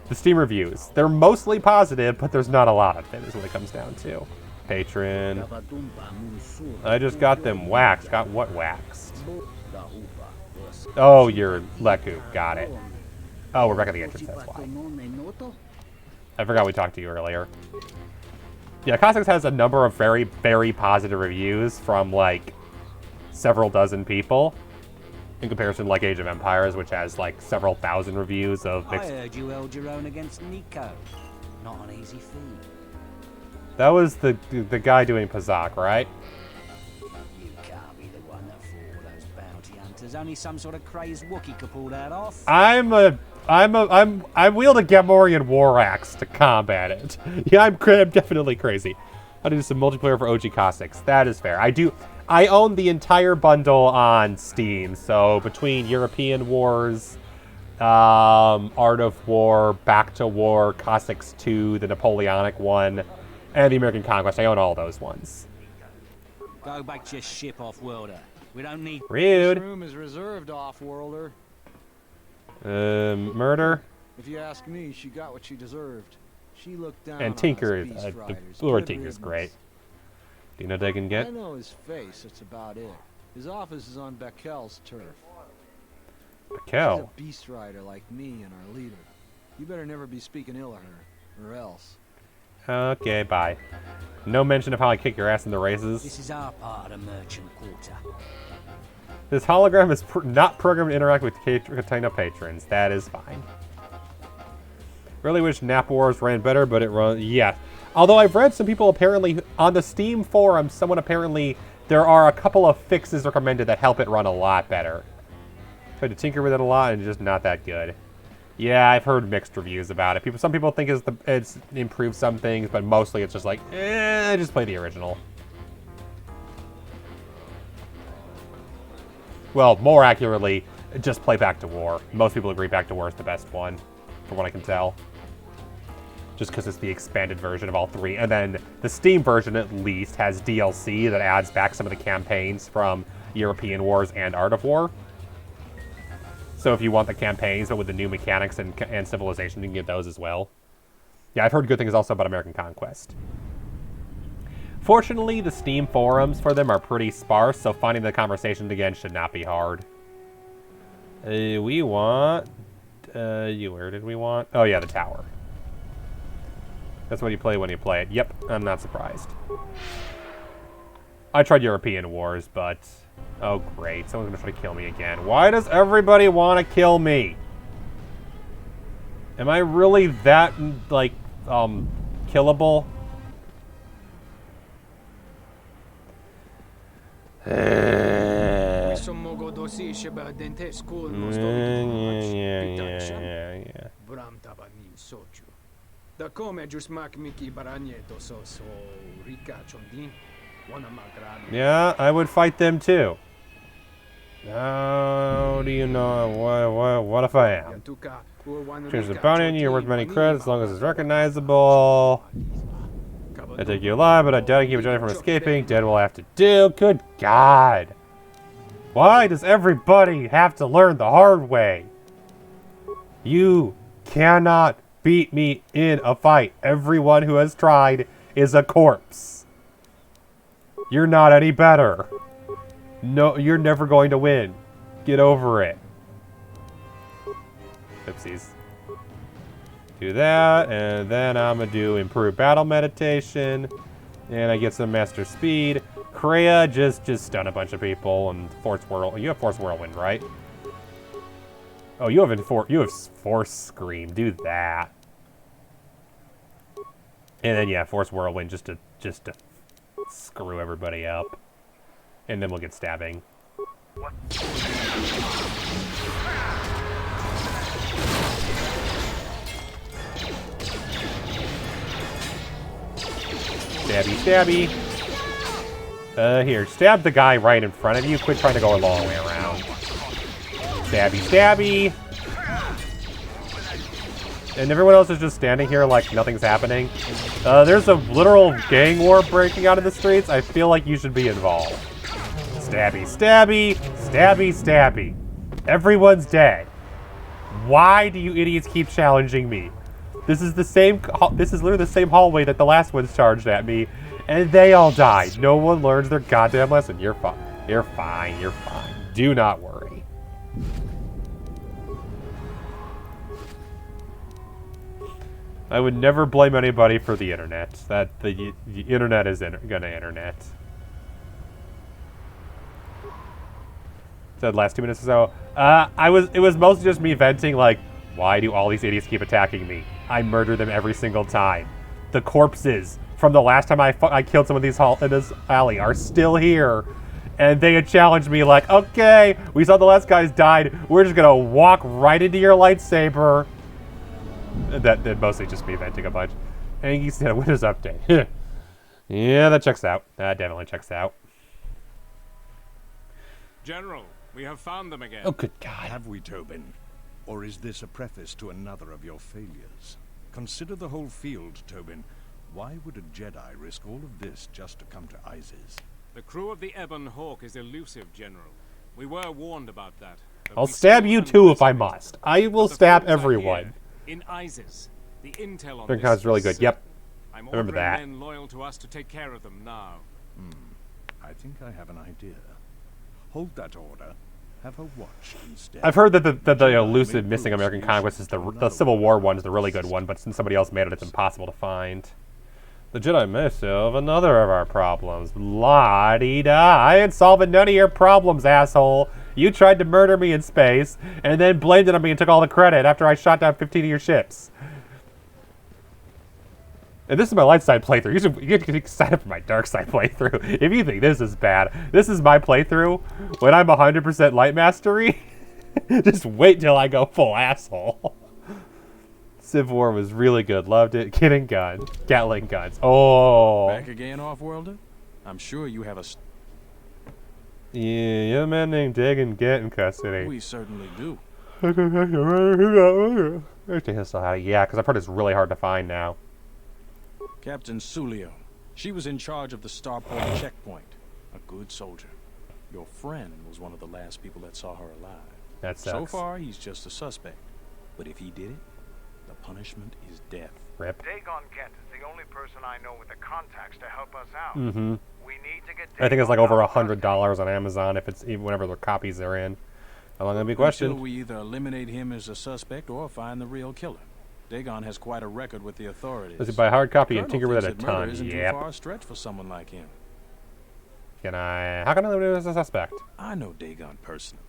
The Steam reviews. They're mostly positive, but there's not a lot of it, is what it comes down to. Patron. I just got them waxed. Got what waxed? Oh, you're Leku. Got it. Oh, we're back at the entrance, that's why. I forgot we talked to you earlier. Yeah, Cossacks has a number of very, very positive reviews from, like, several dozen people. In comparison to, like, Age of Empires, which has, like, several thousand reviews of mixed... I heard you held your own against Nico. Not an easy feat. That was the guy doing Pazak, right? You can't be the one that fought all those bounty hunters. Only some sort of crazed Wookiee could pull that off. I wield a Gamorrean war axe to combat it. Yeah, I'm definitely crazy. I do some multiplayer for OG Cossacks. That is fair. I own the entire bundle on Steam, so between European Wars, Art of War, Back to War, Cossacks 2, the Napoleonic one, and the American Conquest. I own all those ones. Go back to your ship, off-worlder. We don't need... Rude. This room is reserved, off-worlder. Murder. If you ask me, she got what she deserved. She looked down and on Tinker, us beast riders. Lord Tinker's great. Do you know what I can get? I know his face, that's about it. His office is on Beckel's turf. Beckel? She's a beast rider like me and our leader. You better never be speaking ill of her, or else. Okay, bye. No mention of how I kick your ass in the races. This is our part of the merchant quarter. This hologram is not programmed to interact with Catena patrons. That is fine. Really wish Napa Wars ran better, but it runs... Yeah. Although I've read some people apparently... On the Steam forum, someone apparently... There are a couple of fixes recommended that help it run a lot better. Tried to tinker with it a lot, and it's just not that good. Yeah, I've heard mixed reviews about it. Some people think it's improved some things, but mostly it's just like, just play the original. Well, more accurately, just play Back to War. Most people agree Back to War is the best one, from what I can tell. Just because it's the expanded version of all three. And then the Steam version, at least, has DLC that adds back some of the campaigns from European Wars and Art of War. So if you want the campaigns, but with the new mechanics and civilization, you can get those as well. Yeah, I've heard good things also about American Conquest. Fortunately, the Steam forums for them are pretty sparse, so finding the conversation again should not be hard. We want... where did we want? Oh yeah, the tower. That's what you play when you play it. Yep, I'm not surprised. I tried European Wars, but... Oh, great. Someone's gonna try to kill me again. Why does everybody want to kill me? Am I really that, like, killable? Yeah. Yeah, I would fight them too. How do you know? What if I am? Change the bounty on you, you're worth many credits as long as it's recognizable. I take you alive, but I doubt I keep Johnny from escaping. Dead will have to do. Good God. Why does everybody have to learn the hard way? You cannot beat me in a fight. Everyone who has tried is a corpse. You're not any better. No, you're never going to win. Get over it. Oopsies. Do that, and then I'm gonna do improved battle meditation, and I get some master speed. Kreia, just stun a bunch of people and force whirl. You have force whirlwind, right? Oh, you have force scream. Do that, and then yeah, force whirlwind just to screw everybody up, and then we'll get stabbing. Stabby, stabby. Here, stab the guy right in front of you. Quit trying to go a long way around. Stabby, stabby. And everyone else is just standing here like nothing's happening. There's a literal gang war breaking out in the streets. I feel like you should be involved. Stabby, stabby, stabby, stabby. Everyone's dead. Why do you idiots keep challenging me? This is literally the same hallway that the last ones charged at me, and they all died. No one learns their goddamn lesson. You're fine. You're fine. You're fine. Do not worry. I would never blame anybody for the internet. The internet is gonna internet. Said last 2 minutes or so. It was mostly just me venting, like, why do all these idiots keep attacking me? I murder them every single time. The corpses from the last time I killed some of these in this alley are still here. And they had challenged me like, okay, we saw the last guys died. We're just gonna walk right into your lightsaber. That mostly just me venting a bunch. And you said a Windows update. Yeah, that checks out. That definitely checks out. General, we have found them again. Oh, good God. Have we, Tobin? Or is this a preface to another of your failures? Consider the whole field, Tobin. Why would a Jedi risk all of this just to come to Isis? The crew of the Ebon Hawk is elusive, General. We were warned about that. I'll stab you too if I must. I will stab everyone. In Isis, the intel on This is really good. Yep. I'm I remember that. men loyal to us to take care of them now. I think I have an idea. Hold that order. Have her watch instead. I've heard that the elusive missing American conquest is the Civil War one is the really good one, but since somebody else made it, it's impossible to find. The Jedi may solve another of our problems. La-dee-da. I ain't solving none of your problems, asshole. You tried to murder me in space, and then blamed it on me and took all the credit after I shot down 15 of your ships. And this is my light side playthrough. You get excited for my dark side playthrough. If you think this is bad, this is my playthrough when I'm 100% light mastery. Just wait till I go full asshole. Civ War was really good. Loved it. Getting guns. Gatling guns. Oh. Back again, Off-Worlder? I'm sure you have a... Yeah, a man named Dagan get in custody. We certainly do. Yeah, because I've heard it's really hard to find now. Captain Sulio. She was in charge of the Starport checkpoint. A good soldier. Your friend was one of the last people that saw her alive. That sucks. So far, he's just a suspect. But if he did it, the punishment is death. Rip. Dagon Kent is the only person I know with the contacts to help us out. Mm-hmm. We need to get I think it's like over $100 on Amazon if it's even whenever the copies they're in. How long will be questioned? Until we either eliminate him as a suspect or find the real killer. Dagon has quite a record with the authorities. Does he buy a hard copy and Colonel tinker with it a thinks that murder ton? isn't Yep. too far a stretch for someone like him. How can I eliminate him as a suspect? I know Dagon personally.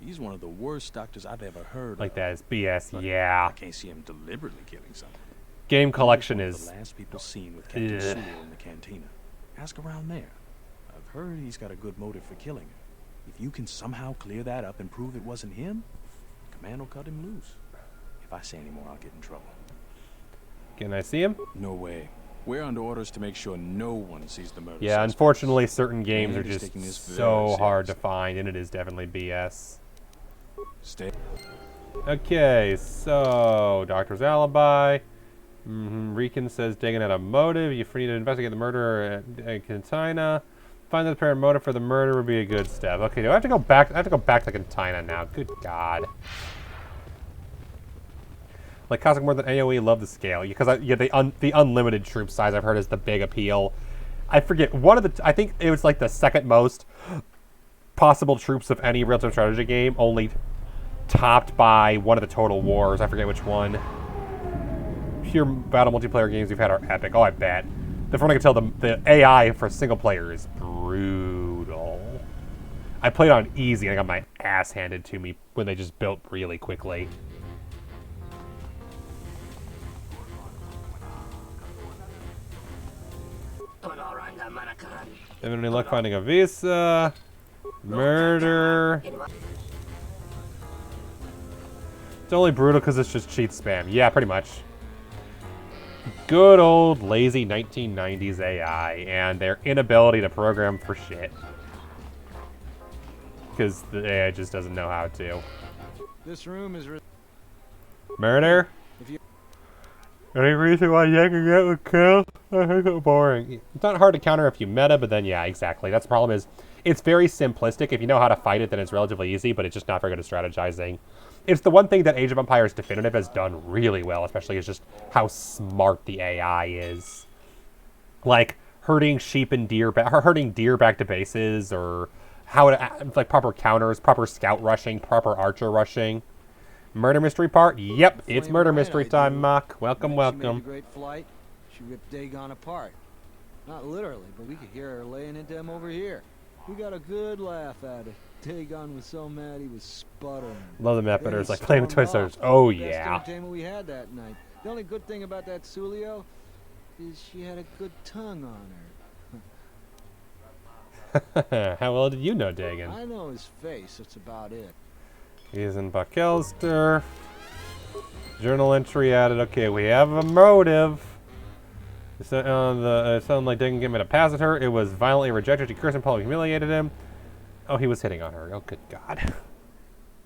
He's one of the worst doctors I've ever heard Like of. that is BS, yeah. I can't see him deliberately killing someone. Game collection He was is... one of the last people seen with Captain Sulio in the cantina. Ask around there. I've heard he's got a good motive for killing her. If you can somehow clear that up and prove it wasn't him, Command will cut him loose. If I say any more, I'll get in trouble. Can I see him? No way. We're under orders to make sure no one sees the murder. Yeah, unfortunately, certain games are And he's just taking this so very hard to seriously. find, and it is definitely BS. Stay. Okay, so Doctor's alibi. Rican says Dagan had a motive. You need to investigate the murder at Cantina. Find the apparent motive for the murder would be a good step. Okay, do I have to go back? I have to go back to Cantina now. Good God. Like Cosmic more than AOE, love the scale because the unlimited troop size I've heard is the big appeal. I forget I think it was like the second most possible troops of any real-time strategy game, only topped by one of the Total Wars. I forget which one. Pure battle multiplayer games we've had are epic. Oh, I bet. From what I can tell, the AI for single player is brutal. I played on easy and I got my ass handed to me when they just built really quickly. Have any luck finding a visa? Murder. It's only brutal because it's just cheat spam. Yeah, pretty much. Good old lazy 1990s AI and their inability to program for shit. Because the AI just doesn't know how to. This room is... Murder? Any reason why Jaeger get would kill? I think it's boring. It's not hard to counter if you meta, but then yeah, exactly. That's the problem is, it's very simplistic. If you know how to fight it, then it's relatively easy, but it's just not very good at strategizing. It's the one thing that Age of Empires Definitive has done really well, especially is just how smart the AI is. Like, herding sheep and deer, herding deer back to bases, or how to, like, proper counters, proper scout rushing, proper archer rushing. Murder mystery part? Yep, it's murder mystery time, Mock. Welcome, welcome. She made a great flight. She ripped Dagon apart. Not literally, but we could hear her laying into him over here. We got a good laugh at it. Dagon was so mad he was sputtering. Love the map better. Then It's he like playing with Toy stormed Story. off. Oh, Best yeah. entertainment we had that night. The only good thing about that Sulio is she had a good tongue on her. How well did you know Dagan? I know his face. That's about it. He's in Buckelster. Journal entry added. Okay, we have a motive. It sounded like Dagan gave me to pass at her. It was violently rejected. She cursed and probably humiliated him. Oh, he was hitting on her. Oh, good God.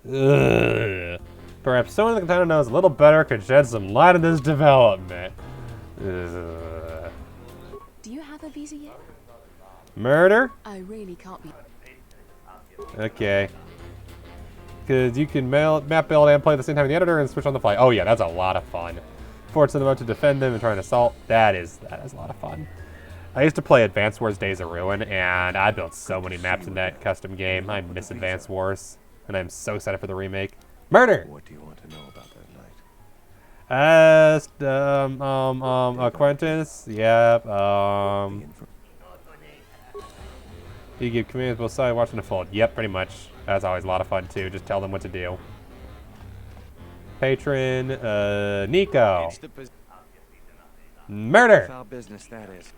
Ugh. Perhaps someone in the Katana knows a little better could shed some light on this development. Ugh. Do you have a visa yet? Murder? I really can't be. Okay. Because you can map build and play at the same time in the editor and switch on the fly. Oh yeah, that's a lot of fun. Force them out to defend them and try and assault. That is a lot of fun. I used to play Advance Wars Days of Ruin, and I built so many maps in that custom game. I miss Advance Wars, and I'm so excited for the remake. Murder! What do you want to know about that night? Acquaintance? Yep, you give commands both sides, watching the fold. Yep, pretty much. That's always a lot of fun, too. Just tell them what to do. Patron, Nico. Murder! Foul business, that is.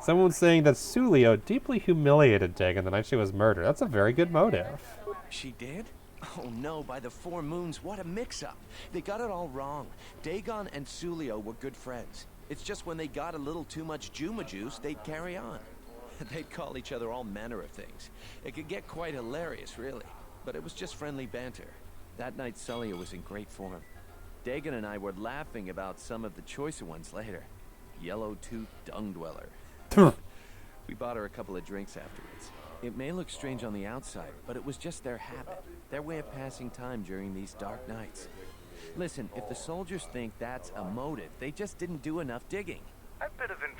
Someone's saying that Sulio deeply humiliated Dagon the night she was murdered. That's a very good motive. She did? Oh no, by the four moons, what a mix-up. They got it all wrong. Dagon and Sulio were good friends. It's just when they got a little too much Juma juice, they'd carry on. They'd call each other all manner of things. It could get quite hilarious, really. But it was just friendly banter. That night, Sulio was in great form. Dagon and I were laughing about some of the choicer ones later. Yellow-toothed dung dweller. We bought her a couple of drinks afterwards. It may look strange on the outside, but it was just their habit. Their way of passing time during these dark nights. Listen, if the soldiers think that's a motive, they just didn't do enough digging.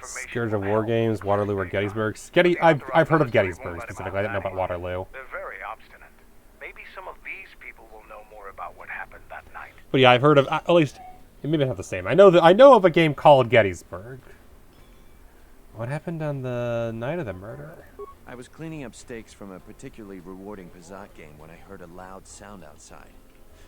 Scourge of War Games, Waterloo or Gettysburg. I've heard of Gettysburg specifically. I didn't know about Waterloo. They're very obstinate. Maybe some of these people will know more about what happened that night. But yeah, I've heard of at least maybe not the same. I know of a game called Gettysburg. What happened on the night of the murder? I was cleaning up stakes from a particularly rewarding Pazat game when I heard a loud sound outside.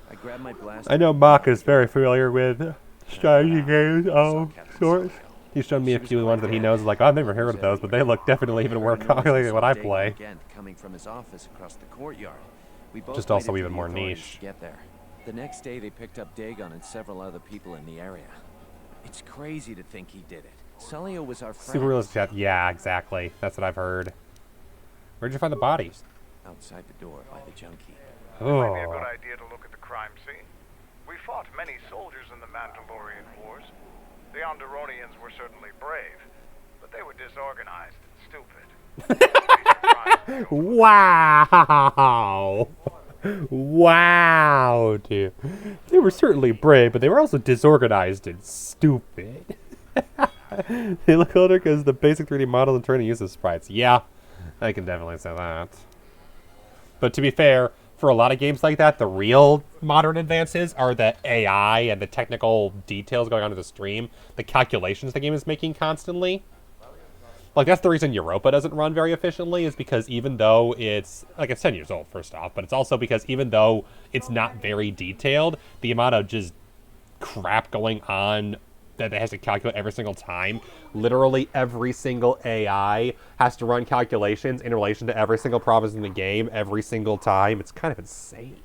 I grabbed my blaster. I know Mock is very familiar with strategy games of sorts. He's shown me a few ones that he knows. Like, I've never heard of those, but they look definitely even more complicated than what I play. Coming from his office across the courtyard. We both just also even more niche. Get there. The next day, they picked up Dagon and several other people in the area. It's crazy to think he did it. Sulio was our friend. Super realistic chat. Yeah, exactly. That's what I've heard. Where'd you find the bodies? Outside the door by the junkie. It might be a good idea to look at the crime scene. We fought many soldiers in the Mandalorian Wars. The Onderonians were certainly brave, but they were disorganized and stupid. Wow! Wow, dude. They were certainly brave, but they were also disorganized and stupid. They look older because the basic 3D model and training uses sprites. Yeah, I can definitely say that. But to be fair, for a lot of games like that, the real modern advances are the AI and the technical details going on in the stream, the calculations the game is making constantly. Like, that's the reason Europa doesn't run very efficiently, is because even though it's 10 years old, first off, but it's also because even though it's not very detailed, the amount of just crap going on that it has to calculate every single time, literally every single AI has to run calculations in relation to every single province in the game every single time. It's kind of insane.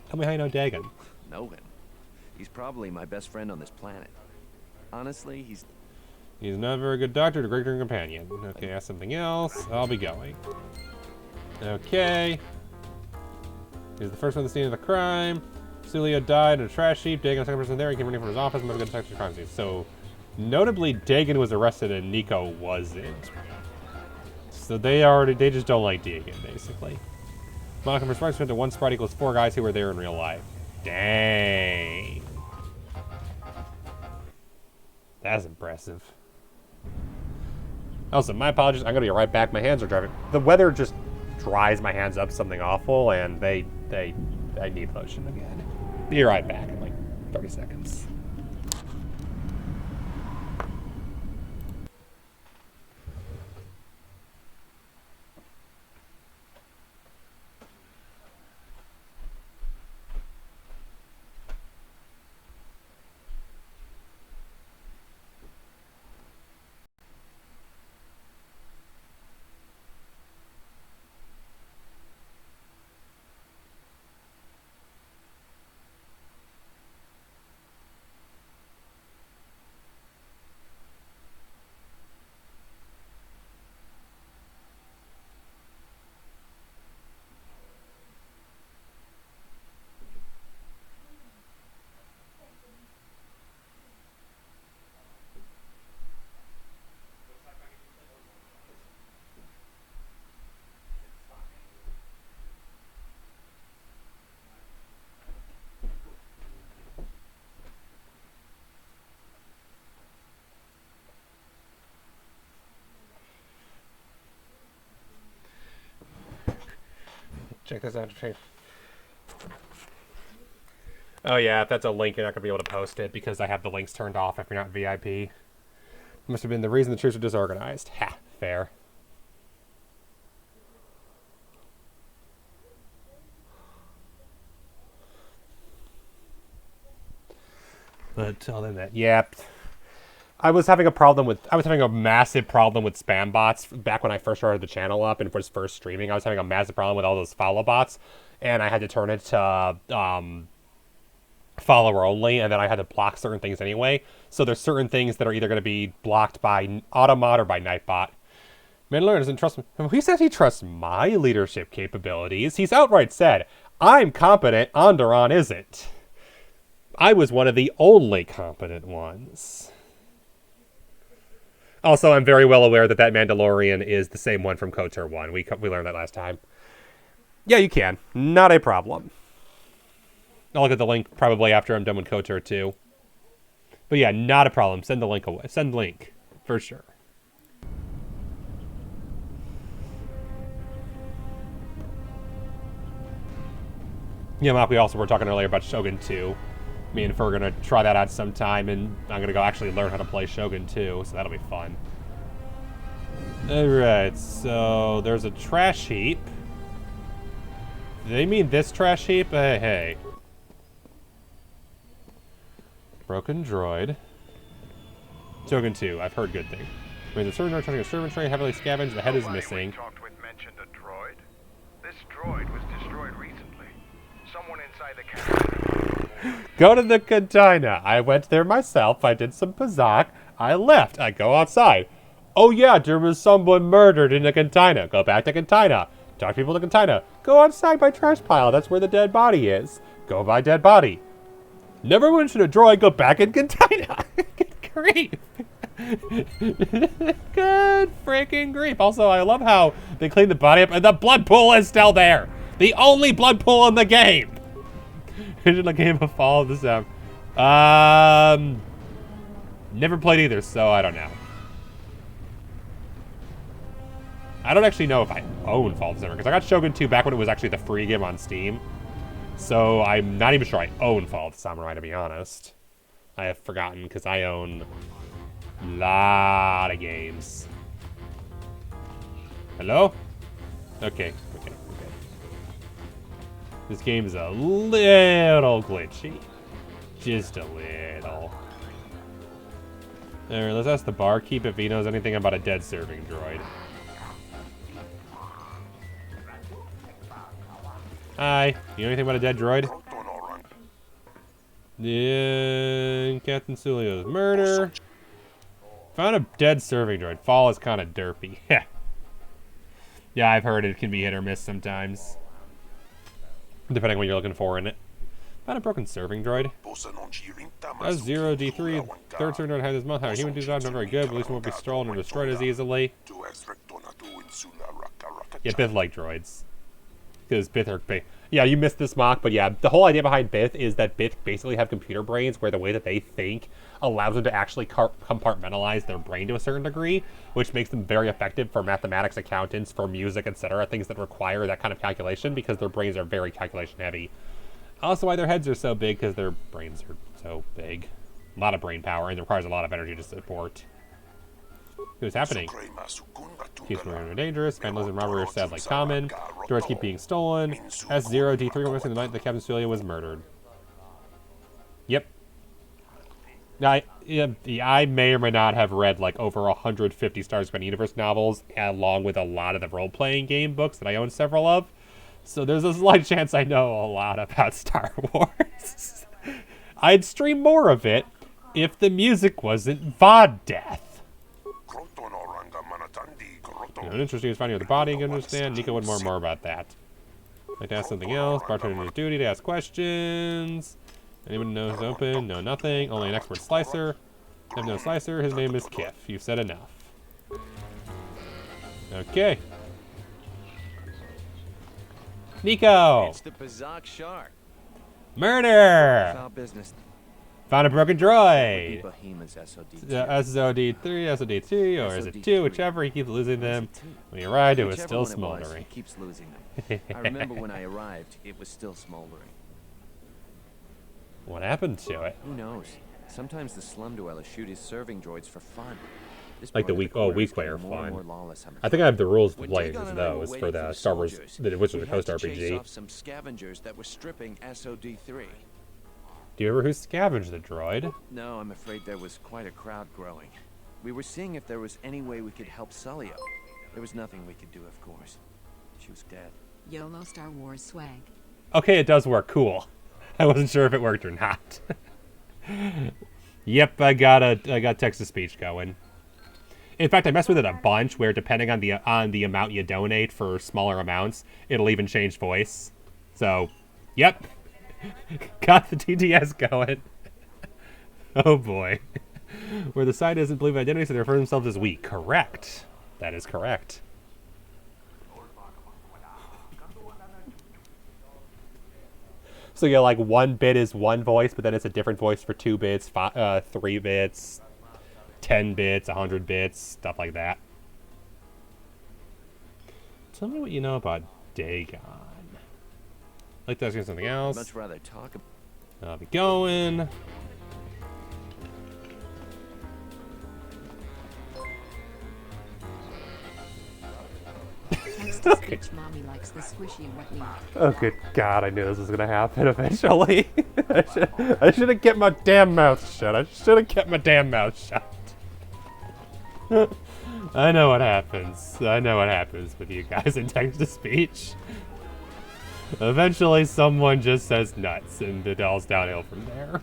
Tell me how you know Dagon. Know him? He's probably my best friend on this planet. Honestly, he's not a very good doctor, a great companion. Okay, ask something else. I'll be going. Okay. He's the first one to the scene of the crime. Sulio died in a trash heap. Dagon, the second person there, he came running from his office and moved to detect the crime scene. So, notably, Dagon was arrested and Nico wasn't. So they just don't like Dagon, basically. Malcolm for sprites to 1 sprite equals 4 guys who were there in real life. Dang. That's impressive. Also, my apologies. I'm gonna be right back. My hands are driving. The weather just dries my hands up something awful, and I need lotion again. Be right back in like 30 seconds. Check this out. Oh yeah, if that's a link, you're not gonna be able to post it because I have the links turned off if you're not VIP. Must have been the reason the troops are disorganized. Ha, fair. But other than that, yeah. I was having a massive problem with spam bots back when I first started the channel up and was first streaming. I was having a massive problem with all those follow bots, and I had to turn it to follower only, and then I had to block certain things anyway. So there's certain things that are either going to be blocked by Automod or by Nightbot. Mandalorian doesn't trust me. He says he trusts my leadership capabilities. He's outright said, I'm competent, Onderon isn't. I was one of the only competent ones. Also, I'm very well aware that that Mandalorian is the same one from KOTOR 1. We learned that last time. Yeah, you can. Not a problem. I'll look at the link probably after I'm done with KOTOR 2. But yeah, not a problem. Send the link away. Send link. For sure. Yeah, Mark, we also were talking earlier about Shogun 2. Me and Fer are going to try that out sometime, and I'm going to go actually learn how to play Shogun 2, so that'll be fun. Alright, so there's a trash heap. Do they mean this trash heap? Hey. Broken droid. Shogun 2, I've heard good things. Wait, the servant droid trying to servant tray, heavily scavenged, the head is missing. Mentioned a droid. This droid was destroyed recently. Someone inside the cantina. Go to the cantina. I went there myself. I did some Pazak. I left. I go outside. Oh yeah, there was someone murdered in the cantina. Go back to cantina. Talk to people in the cantina. Go outside by trash pile. That's where the dead body is. Go by dead body. Never mention a droid. Go back in cantina. Good grief. Good freaking grief. Also, I love how they clean the body up and the blood pool is still there. The only blood pool in the game. In a game of Fall of the Seven. Never played either, so I don't know. I don't actually know if I own Fall of the Seven, because I got Shogun 2 back when it was actually the free game on Steam. So I'm not even sure I own Fall of the Samurai, to be honest. I have forgotten, because I own a lot of games. Hello? Okay. This game is a little glitchy. Just a little. Alright, let's ask the barkeep if he knows anything about a dead serving droid. Hi. You know anything about a dead droid? Yeah, Captain Sulio's murder. Found a dead serving droid. Fall is kind of derpy. Yeah, I've heard it can be hit or miss sometimes. Depending on what you're looking for in it. Found a broken serving droid. That's 0D3. Third serving droid had his mouth. Human design not very good, but at least won't be stolen or destroyed as easily. Yeah, Bith like droids. Because Bith are big. Yeah, you missed this, mock, but yeah, the whole idea behind Bith is that Bith basically have computer brains where the way that they think allows them to actually compartmentalize their brain to a certain degree, which makes them very effective for mathematics, accountants, for music, etc., things that require that kind of calculation because their brains are very calculation heavy. Also why their heads are so big, because their brains are so big. A lot of brain power, and it requires a lot of energy to support. What's happening? Keeps more dangerous. Vandalism and robbery are sadly common. Droids keep being stolen. S0D3 went missing the night that Captain Celia was murdered. Yep. I may or may not have read like over 150 Star Wars Universe novels, along with a lot of the role-playing game books that I own several of. So there's a slight chance I know a lot about Star Wars. I'd stream more of it if the music wasn't VOD death. Interesting is finding out the body, you can understand. Nico would more about that. I'd like to ask something else. Bartender is duty to ask questions. Anyone knows who's open? No, nothing. Only an expert slicer. I have no slicer. His name is Kif. You've said enough. Okay. Nico! It's the Pazak Shark. Murder! Foul business. Found a broken droid. Behemoth's SOD-2. SOD-3, SOD-2, or is it 2? Whichever, he keeps losing them. When he arrived, it was still smoldering. He keeps losing them. I remember when I arrived, it was still smoldering. What happened to it? Who knows? Sometimes the slum dwellers shoot his serving droids for fun. Like the weekplayer fun. I think I have the rules to play as those for the Star Wars, the Wizards of the Coast RPG. Off some scavengers that were stripping SOD-3. Do you ever who scavenged the droid? No, I'm afraid there was quite a crowd growing. We were seeing if there was any way we could help Sully out. There was nothing we could do, of course. She was dead. YOLO Star Wars swag. Okay, it does work. Cool. I wasn't sure if it worked or not. Yep, I got text-to-speech going. In fact, I messed with it a bunch, where depending on the amount you donate for smaller amounts, it'll even change voice. So, yep. Got the TTS going. Oh boy. Where the side doesn't believe identity, so they refer to themselves as we. Correct. That is correct. So yeah, like 1 bit is one voice, but then it's a different voice for 2 bits, 3 bits, 10 bits, 100 bits, stuff like that. Tell me what you know about Dagon. I'd like to ask you something else. I'd much rather talk about. I'll be going. Okay. Mommy likes the squishy and wet meat. Oh good God! I knew this was gonna happen eventually. I should have kept my damn mouth shut. I should have kept my damn mouth shut. I know what happens. I know what happens with you guys in text-to-speech. Eventually, someone just says nuts, and it all's downhill from there.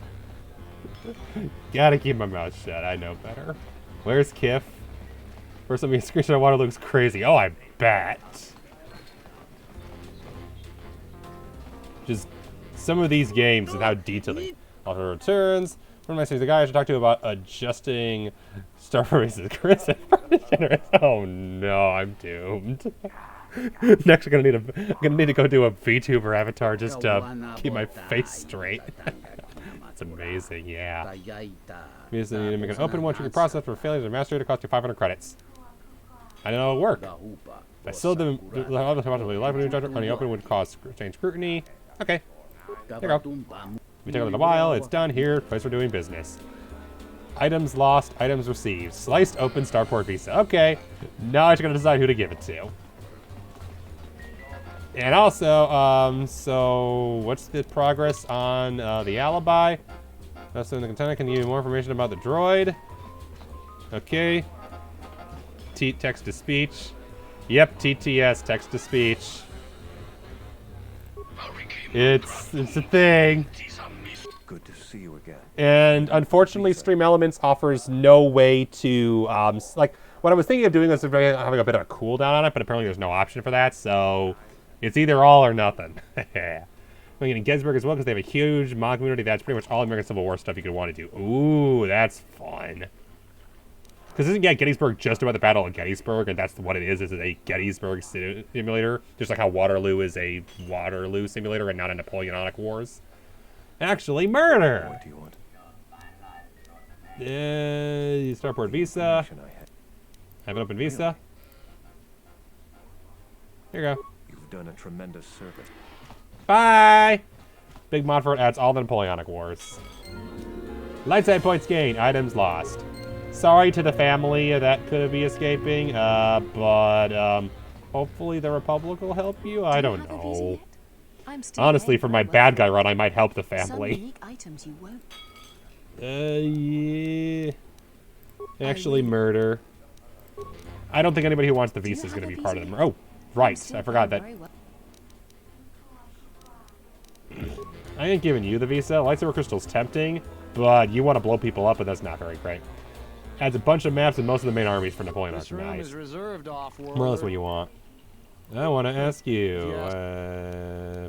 Gotta keep my mouth shut. I know better. Where's Kiff? First, let me screenshot of water looks crazy. Oh, I bet. Just some of these games and how detailed they offer returns. One of my series, the guy I should talk to about adjusting Star Wars is Chris. Oh no, I'm doomed. Next, I'm gonna need to go do a VTuber avatar just to keep my face straight. That's amazing, yeah. You just need to make an open one-trigger process for failures of mastery to cost you 500 credits. I know it'll work. I still didn't. Any open would cause change scrutiny. Okay. There you go. We take a little while. It's done here. Place for doing business. Items lost. Items received. Sliced open Starport Visa. Okay. Now I just gotta decide who to give it to. And also, so what's the progress on the alibi? That's in the container. Can you give me more information about the droid? Okay. Text to speech. Yep, TTS, text to speech. It's a thing. Good to see you again. And unfortunately, Stream Elements offers no way to like what I was thinking of doing was having a bit of a cooldown on it, but apparently there's no option for that. So it's either all or nothing. I'm getting Gettysburg as well because they have a huge mod community. That's pretty much all American Civil War stuff you could want to do. Ooh, that's fun. Because isn't Gettysburg just about the Battle of Gettysburg, and that's what it is a Gettysburg simulator, just like how Waterloo is a Waterloo simulator and not a Napoleonic Wars. Actually, murder! What do you want? Starport Visa. Have an open Visa. Here you go. You've done a tremendous service. Bye! Big mod for it adds all the Napoleonic Wars. Light side points gained, items lost. Sorry to the family that could be escaping, but hopefully the Republic will help you. I don't know. Honestly, for my bad guy run, I might help the family. Some unique items you won't. Yeah. Actually, murder. I don't think anybody who wants the visa is going to be part of them. Oh, right. I forgot that. I ain't giving you the visa. Lightsaber crystal's tempting, but you want to blow people up, and that's not very great. Adds a bunch of maps and most of the main armies for Napoleon. This room is reserved off-world. More or less what you want. I want to ask you,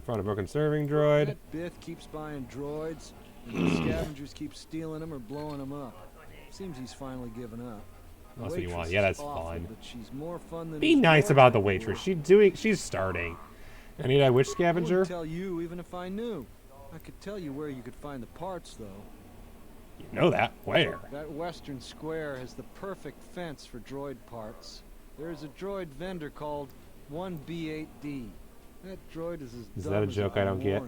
found a broken serving droid. Bith keeps buying droids, and the scavengers keep stealing them or blowing them up. Seems he's finally given up. That's what you want. Yeah, that's fine. But she's more fun than be nice about the waitress. She's starting. I need a witch scavenger. I wouldn't tell you even if I knew. I could tell you where you could find the parts, though. You know that? Where? That western square has the perfect fence for droid parts. There's a droid vendor called 1B8D. That droid is as dumb that a as joke I don't get?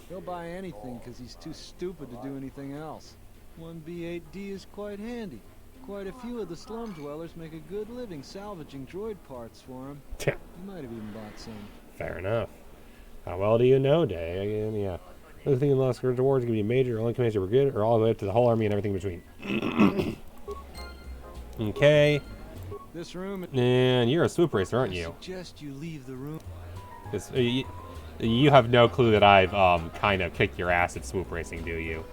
He'll buy anything because he's too stupid to do anything else. 1B8D is quite handy. Quite a few of the slum dwellers make a good living salvaging droid parts for him. You might have even bought some. Fair enough. How well do you know, Day? Again, yeah. The thing in Lost Rewards can be major, only commands you were good, or all the way up to the whole army and everything between. Okay. This room. And you're a swoop racer, aren't you? I suggest you leave the room. You have no clue that I've kind of kicked your ass at swoop racing, do you?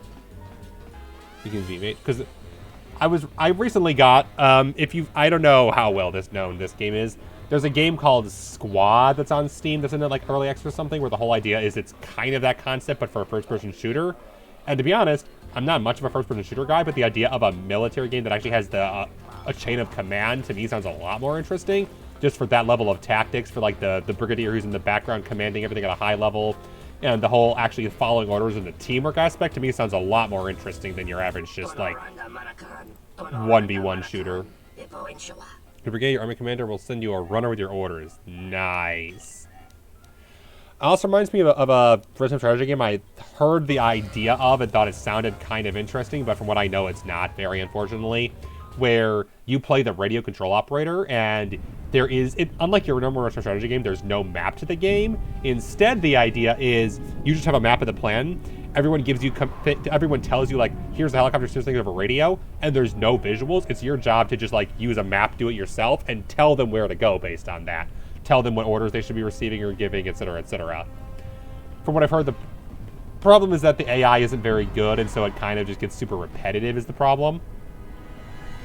You can be made because I recently got I don't know how well this game is. There's a game called Squad that's on Steam that's in it like early access or something, where the whole idea is it's kind of that concept but for a first-person shooter. And to be honest, I'm not much of a first-person shooter guy, but the idea of a military game that actually has a chain of command to me sounds a lot more interesting. Just for that level of tactics, for like the brigadier who's in the background commanding everything at a high level, and the whole actually following orders and the teamwork aspect to me sounds a lot more interesting than your average just like 1v1 shooter. Your brigade, your army commander will send you a runner with your orders. Nice. Also reminds me of a first-time strategy game I heard the idea of and thought it sounded kind of interesting, but from what I know, it's not, very unfortunately, where you play the radio control operator, and there is, unlike your normal first-time strategy game, there's no map to the game. Instead, the idea is you just have a map of the plan. Everyone tells you, like, here's the helicopter system over radio, and there's no visuals. It's your job to just, like, use a map, do it yourself, and tell them where to go based on that. Tell them what orders they should be receiving or giving, etc., etc. From what I've heard, the problem is that the AI isn't very good, and so it kind of just gets super repetitive is the problem.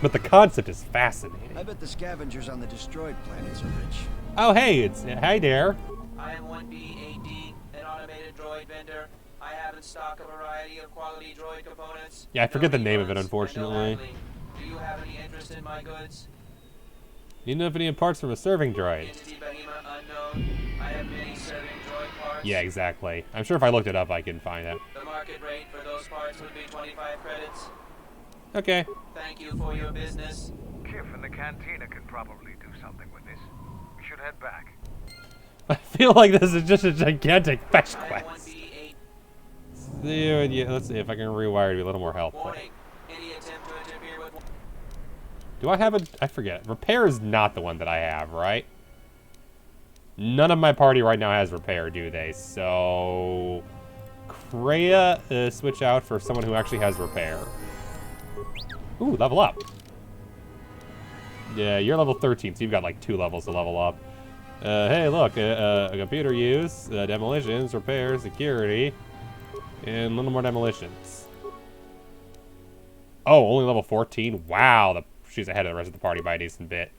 But the concept is fascinating. I bet the scavengers on the destroyed planets are rich. Oh, hey, hi there. I am 1B8D, an automated droid vendor. I have in stock a variety of quality droid components. Yeah, I forget the name of it, unfortunately. Do you have any interest in my goods? You know if any parts from a serving droid? Entity Bahima unknown. I have many serving droid parts. Yeah, exactly. I'm sure if I looked it up, I can find it. The market rate for those parts would be 25 credits. Okay. Thank you for your business. Kif and the cantina can probably do something with this. We should head back. I feel like this is just a gigantic fetch quest. Let's see if I can rewire to be a little more helpful. Do I have I forget. Repair is not the one that I have, right? None of my party right now has repair, do they? So Kreia, switch out for someone who actually has repair. Ooh, level up. Yeah, you're level 13, so you've got like 2 levels to level up. Hey, look, a computer use, demolitions, repair, security, and a little more demolitions. Oh, only level 14? Wow, she's ahead of the rest of the party by a decent bit.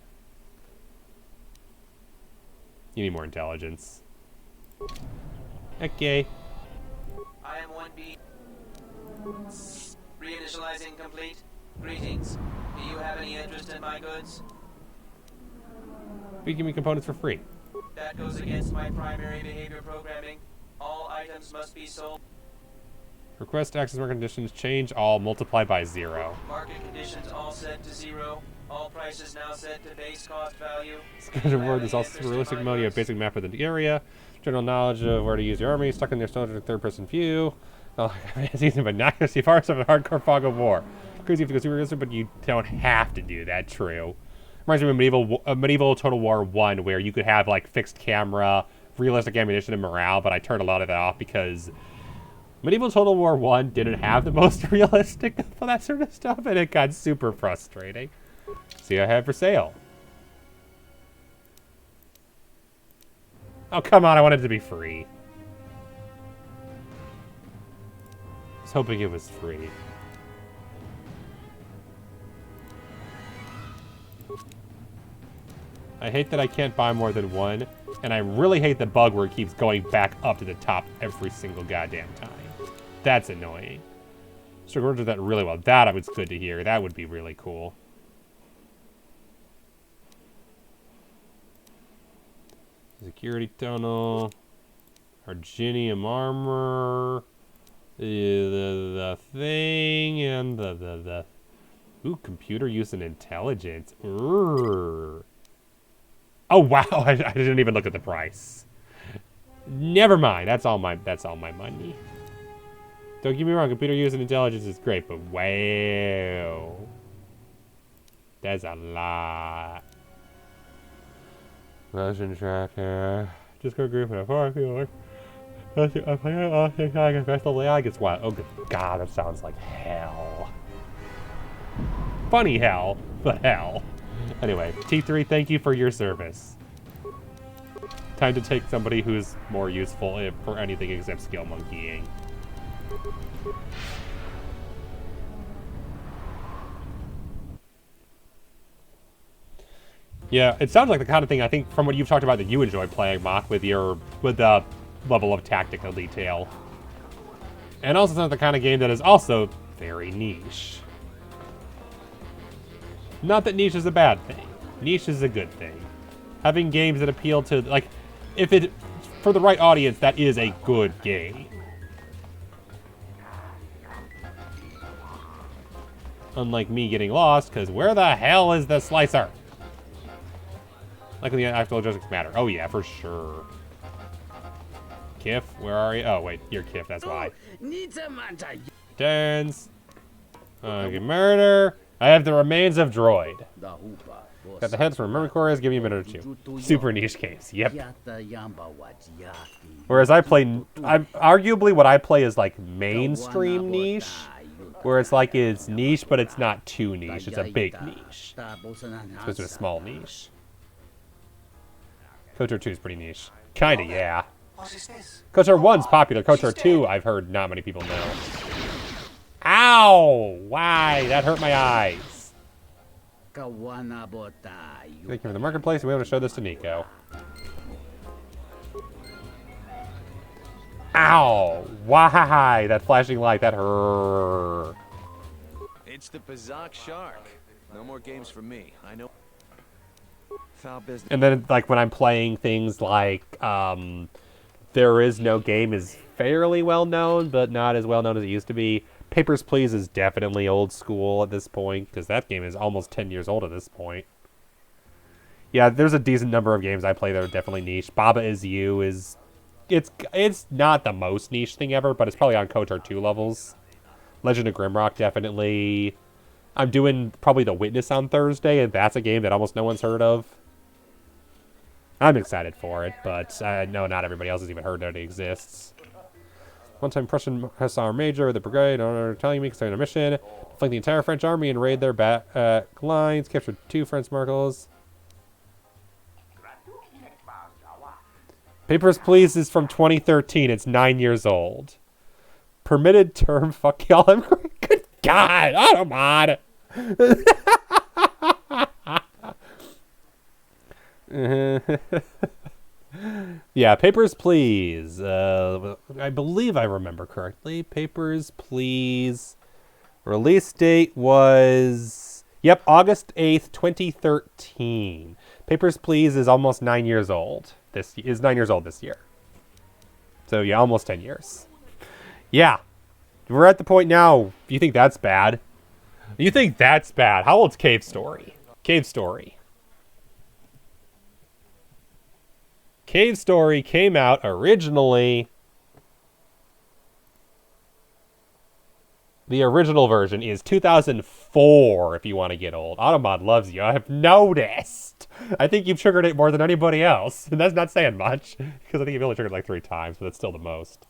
You need more intelligence. Okay. I am 1B. Reinitializing complete. Greetings. Do you have any interest in my goods? We give me components for free. That goes against my primary behavior programming. All items must be sold. Request access market conditions change all multiply by 0. Market conditions all set to 0. All prices now set to base cost value. Schedule word is also realistic mode. You have basic map of the area. General knowledge of where to use your army. Stuck in your soldier third-person view. It's easy, but not going to see far of a hardcore fog of war. Crazy if you go super realistic, but you don't have to do that. True. Reminds me of medieval Total War 1, where you could have like fixed camera, realistic ammunition, and morale. But I turned a lot of that off because medieval Total War 1 didn't have the most realistic for that sort of stuff, and it got super frustrating. See what I have for sale. Oh, come on, I wanted it to be free. I was hoping it was free. I hate that I can't buy more than one, and I really hate the bug where it keeps going back up to the top every single goddamn time. That's annoying. So we're doing that really well. That was good to hear. That would be really cool. Security tunnel. Arginium armor. The thing and the ooh, computer use and intelligence. Oh wow, I didn't even look at the price. Never mind. That's all my money. Don't get me wrong, computer use and intelligence is great, but wow. That's a lot. Motion tracker. Just go group and a 4 feeler. I guess the gets wild. Oh god, that sounds like hell. Funny hell, but hell. Anyway, T3, thank you for your service. Time to take somebody who's more useful for anything except skill monkeying. Yeah, it sounds like the kind of thing I think from what you've talked about that you enjoy playing, Mock, with the level of tactical detail. And also sounds like the kind of game that is also very niche. Not that niche is a bad thing. Niche is a good thing. Having games that appeal to, like, if it, for the right audience, that is a good game. Unlike me getting lost, because where the hell is the slicer? Like when the actual logistics matter. Oh yeah, for sure. Kif, where are you? Oh wait, you're Kif, that's why. Dance. Murder. I have the remains of droid. Got the heads from memory cores, give me a minute or two. Super niche case, yep. Whereas I play, arguably what I play is like mainstream niche. Where it's like it's niche, but it's not too niche. It's a big niche. It's a small niche. KOTOR 2 is pretty niche. Kinda, yeah. KOTOR 1's popular. KOTOR 2, I've heard not many people know. Ow! Why? That hurt my eyes. Thank you for the marketplace. We'll be able to show this to Nico. Ow! Why? That flashing light, that hurt. It's the Bazak Shark. No more games for me. I know. Foul business. And then, like, when I'm playing things like, There Is No Game is fairly well known, but not as well known as it used to be. Papers, Please is definitely old school at this point, because that game is almost 10 years old at this point. Yeah, there's a decent number of games I play that are definitely niche. Baba Is You is... It's not the most niche thing ever, but it's probably on KOTOR 2 levels. Legend of Grimrock, definitely. I'm doing probably The Witness on Thursday, and that's a game that almost no one's heard of. I'm excited for it, but I know not everybody else has even heard that it exists. One-time Prussian Hussar Major with the brigade telling me concerning a mission. Flank the entire French army and raid their back lines. Capture 2 French marshals. Papers, Please is from 2013. It's 9 years old. Permitted term, fuck y'all. I'm good God. Oh, my God. Yeah, Papers, Please. I believe I remember correctly. Papers, Please. Release date was... Yep, August 8th, 2013. Papers, Please is almost 9 years old. This is 9 years old this year. So, yeah, almost 10 years. Yeah. We're at the point now. You think that's bad? You think that's bad? How old's Cave Story? Cave Story. Cave Story came out originally... The original version is 2004, if you want to get old. Automod loves you. I have noticed. I think you've triggered it more than anybody else. And that's not saying much, because I think you've only triggered like 3 times, but it's still the most.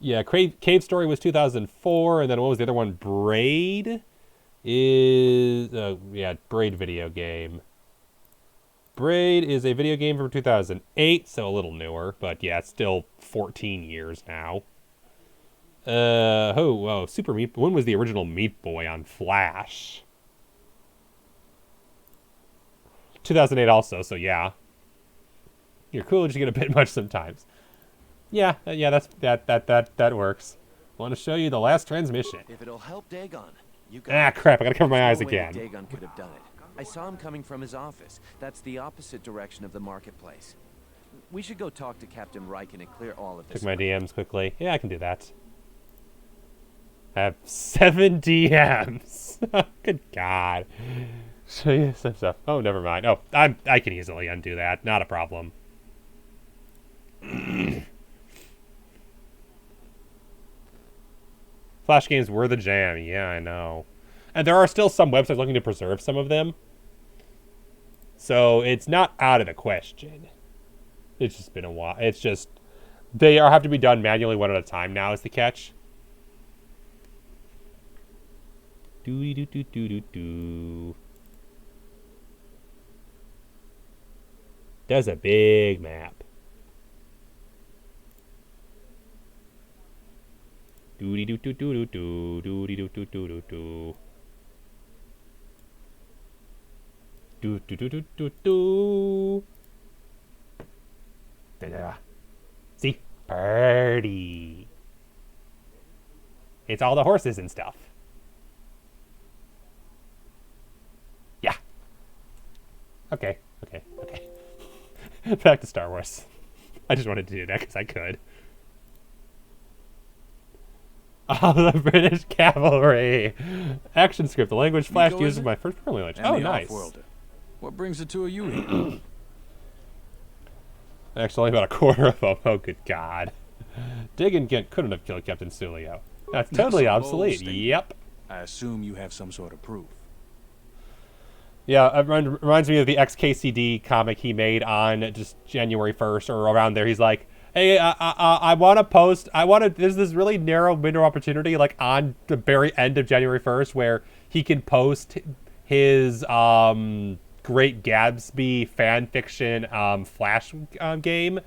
Yeah, Cave Story was 2004, and then what was the other one? Braid is... yeah, Braid video game. Braid is a video game from 2008, so a little newer, but yeah, it's still 14 years now. Super Meat... When was the original Meat Boy on Flash? 2008 also, so yeah. Your Coolidge get a bit much sometimes. Yeah, that works. I want to show you the last transmission. If it'll help Dagon, you crap, I gotta cover my eyes again. Dagon could have done it. I saw him coming from his office. That's the opposite direction of the marketplace. We should go talk to Captain Riken and clear all of this. Check my DMs quickly. Yeah, I can do that. I have 7 DMs. Good God. So yeah, some stuff. Oh, never mind. Oh, I can easily undo that. Not a problem. Flash games were the jam. Yeah, I know. And there are still some websites looking to preserve some of them. So it's not out of the question. It's just been a while. It's just they have to be done manually one at a time now is the catch. Do. That's a big map. See? Party. It's all the horses and stuff. Yeah. Okay. Back to Star Wars. I just wanted to do that because I could. Oh, the British cavalry. Action script. The language Flash uses my first programming language. Oh, nice. What brings the two of you here? Actually, about a quarter of them. Oh, good God. Dig and Gint couldn't have killed Captain Sulio. That's totally obsolete. Yep. I assume you have some sort of proof. Yeah, it reminds me of the XKCD comic he made on just January 1st or around there. He's like, hey, I want to post, there's this really narrow window opportunity like on the very end of January 1st where he can post his Great Gatsby fan fiction Flash game,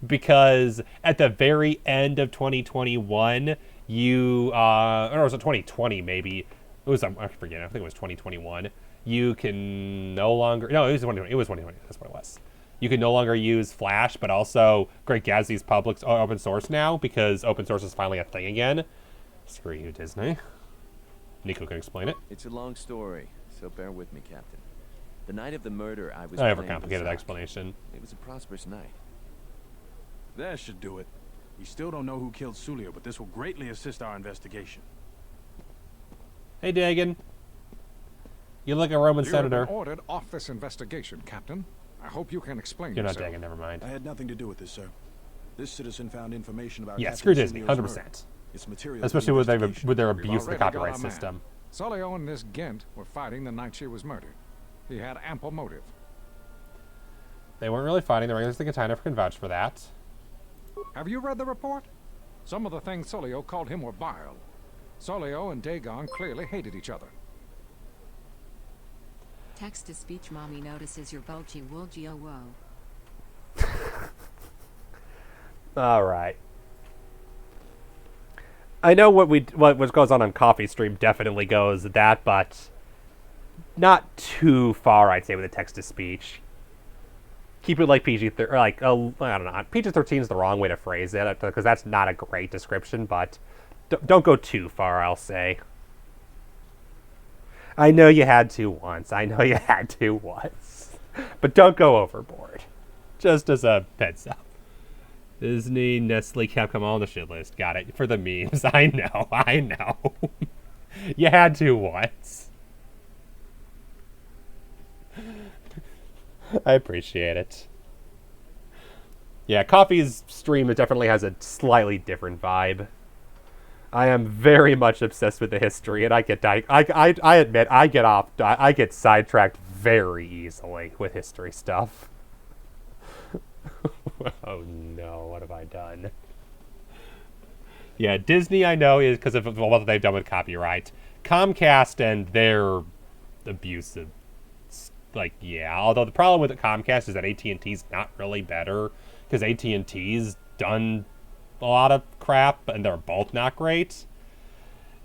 because at the very end of 2021, or was it 2020 maybe? It was, I forget, I think it was 2021. You can no longer, no, it was 2020, that's what it was. You can no longer use Flash, but also Great Gatsby's public open source now, because open source is finally a thing again. Screw you, Disney. Nico can explain it. It's a long story, so bear with me, Captain. The night of the murder, I was I have a complicated explanation. It was a prosperous night. That should do it. We still don't know who killed Sulio, but this will greatly assist our investigation. Hey, Dagan. You look like a Roman senator. You've been ordered off this investigation, Captain. I hope you can explain You're yourself. not Dagan, never mind. I had nothing to do with this, sir. This citizen found information about Yeah, screw Disney, 100%. It's material. Especially with their We've abuse of the already copyright got our man. system. Sulio and this Gent were fighting the night she was murdered. He had ample motive. They weren't really fighting. The regulars think Katina can vouch for that. Have you read the report? Some of the things Sulio called him were vile. Sulio and Dagon clearly hated each other. Text-to-speech mommy notices your bulgy woolgy oh whoa. All right. I know what goes on Coffee Stream definitely goes that, but not too far, I'd say, with the text-to-speech. Keep it like PG-13, or like, I don't know, PG-13 is the wrong way to phrase it, because that's not a great description, but don't go too far, I'll say. I know you had to once. But don't go overboard. Just as a heads up. Disney, Nestle, Capcom, all on the shit list. Got it. For the memes. I know. You had to once. I appreciate it. Yeah, Coffee's stream, it definitely has a slightly different vibe. I am very much obsessed with the history, and I admit I get sidetracked very easily with history stuff. Oh no, what have I done? Yeah, Disney I know is because of what they've done with copyright. Comcast and their abusive, like, yeah. Although the problem with Comcast is that AT&T's not really better, because AT&T's done a lot of crap, and they're both not great.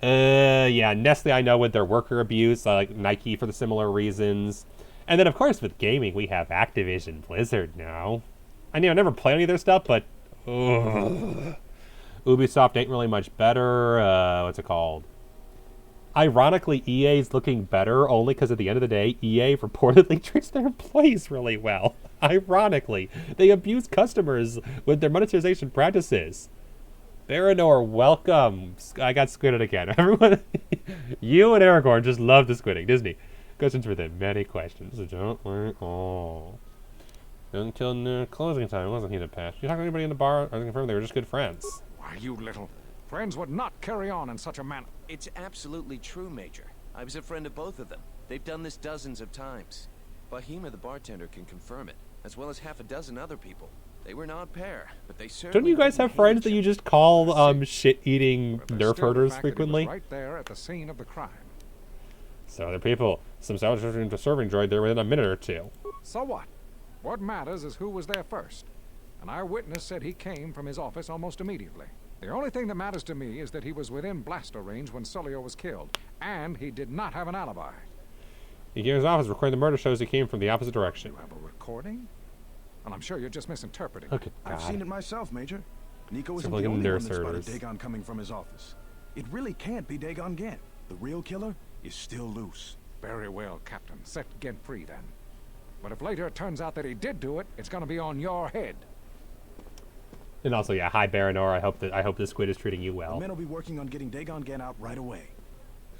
Yeah, Nestle I know with their worker abuse, like Nike for the similar reasons. And then, of course, with gaming, we have Activision Blizzard now. I never played any of their stuff, but Ubisoft ain't really much better. What's it called? Ironically, EA's looking better only because at the end of the day, EA reportedly treats their employees really well. Ironically, they abuse customers with their monetization practices. Baranor, welcome. I got squidded again. Everyone, you and Aragorn just love the squidding. Disney, questions for them. Many questions. Don't worry. Oh. Until near closing time, wasn't he the past? You talk to anybody in the bar? I confirm they were just good friends. Why, you little... Friends would not carry on in such a manner. It's absolutely true, Major. I was a friend of both of them. They've done this dozens of times. Bahima, the bartender, can confirm it, as well as half a dozen other people. They were not pair, but they certainly... Don't you guys have friends that you just call shit-eating nerf herders frequently? Right there at the scene of the crime. So other people, some salvage into serving droid there within a minute or two. So what? What matters is who was there first. An eyewitness said he came from his office almost immediately. The only thing that matters to me is that he was within blaster range when Sulio was killed, and he did not have an alibi. He came to his office recording the murder shows he came from the opposite direction. You have a recording? Well, I'm sure you're just misinterpreting. Okay, I've seen it myself, Major. Nico isn't Simply the only one that herders. spotted Dagon coming from his office. It really can't be Dagon Gant. The real killer is still loose. Very well, Captain. Set Gent free, then. But if later it turns out that he did do it, it's going to be on your head. And also, yeah, hi Baranor. I hope this squid is treating you well. The men will be working on getting Dagon Gant out right away.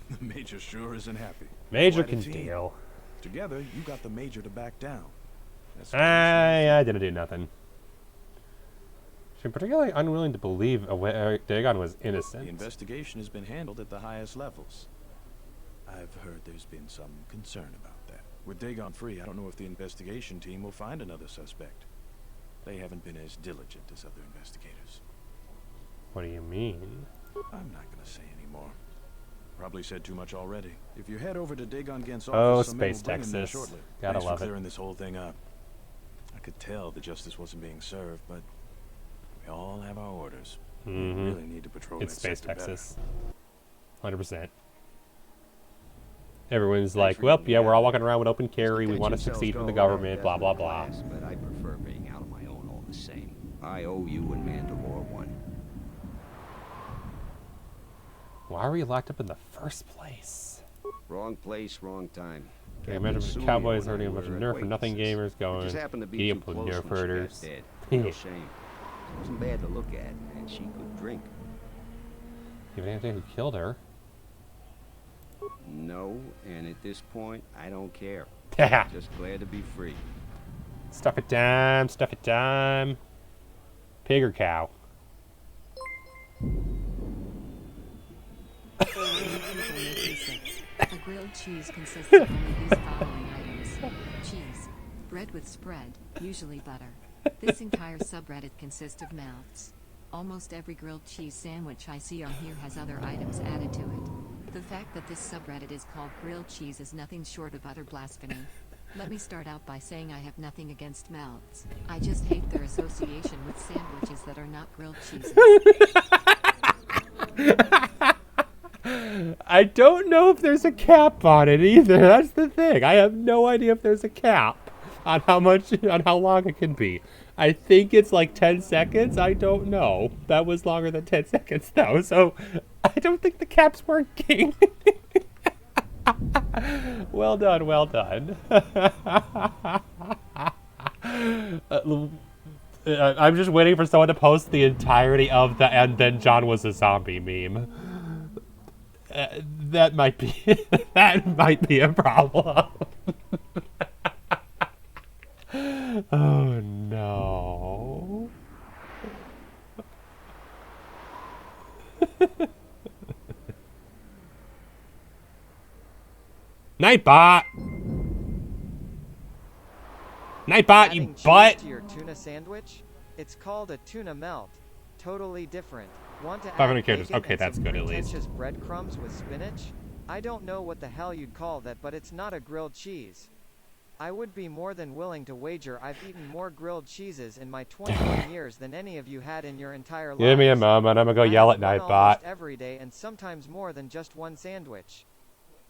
The Major sure isn't happy. Major Quite a can team. deal. Together, you got the Major to back down. I didn't do nothing. She's particularly unwilling to believe Dagon was innocent. The investigation has been handled at the highest levels. I've heard there's been some concern about that. With Dagon free, I don't know if the investigation team will find another suspect. They haven't been as diligent as other investigators. What do you mean? I'm not going to say anymore. Probably said too much already. If you head over to Dagon Gant's Oh, office, some men Space will bring him there Texas. shortly. Gotta Thanks love for it. clearing this whole thing up. I could tell the justice wasn't being served, but we all have our orders. We really need to patrol It's that Space sector Texas. 100%. Everyone's like, well, yeah, we're all walking around with open carry. We want to succeed for the government, blah, blah, blah. But I prefer being out on my own all the same. I owe you and Mandalore one. Why were we locked up in the first place? Wrong place, wrong time. Okay, imagine Cowboys hurting a bunch of nerf for nothing gamers going. Just happened to be Eating too up close with nerf when she got herders. dead. Real shame. It wasn't bad to look at, and she could drink. You have anything who killed her? No, and at this point, I don't care. Yeah. Just glad to be free. Stuff it time, stuff it time. Pig or cow? A grilled cheese consists of only these following items. Cheese. Bread with spread, usually butter. This entire subreddit consists of melts. Almost every grilled cheese sandwich I see on here has other items added to it. The fact that this subreddit is called grilled cheese is nothing short of utter blasphemy. Let me start out by saying I have nothing against melts. I just hate their association with sandwiches that are not grilled cheeses. I don't know if there's a cap on it either. That's the thing. I have no idea if there's a cap on how long it can be. I think it's like 10 seconds. I don't know. That was longer than 10 seconds though, so I don't think the cap's working. Well done, well done. I'm just waiting for someone to post the entirety of the "and then John was a zombie" meme. That might be a problem. Oh no. Nightbot! Nightbot, you butt! To your tuna sandwich? It's called a tuna melt. Totally different. Want to 500 add characters. bacon Okay, and that's some good at least. pretentious breadcrumbs with spinach? I don't know what the hell you'd call that, but it's not a grilled cheese. I would be more than willing to wager I've eaten more grilled cheeses in my 21 years than any of you had in your entire lives. Give me a moment. I'm gonna go yell at I have one Nightbot. almost every day and sometimes more than just one sandwich.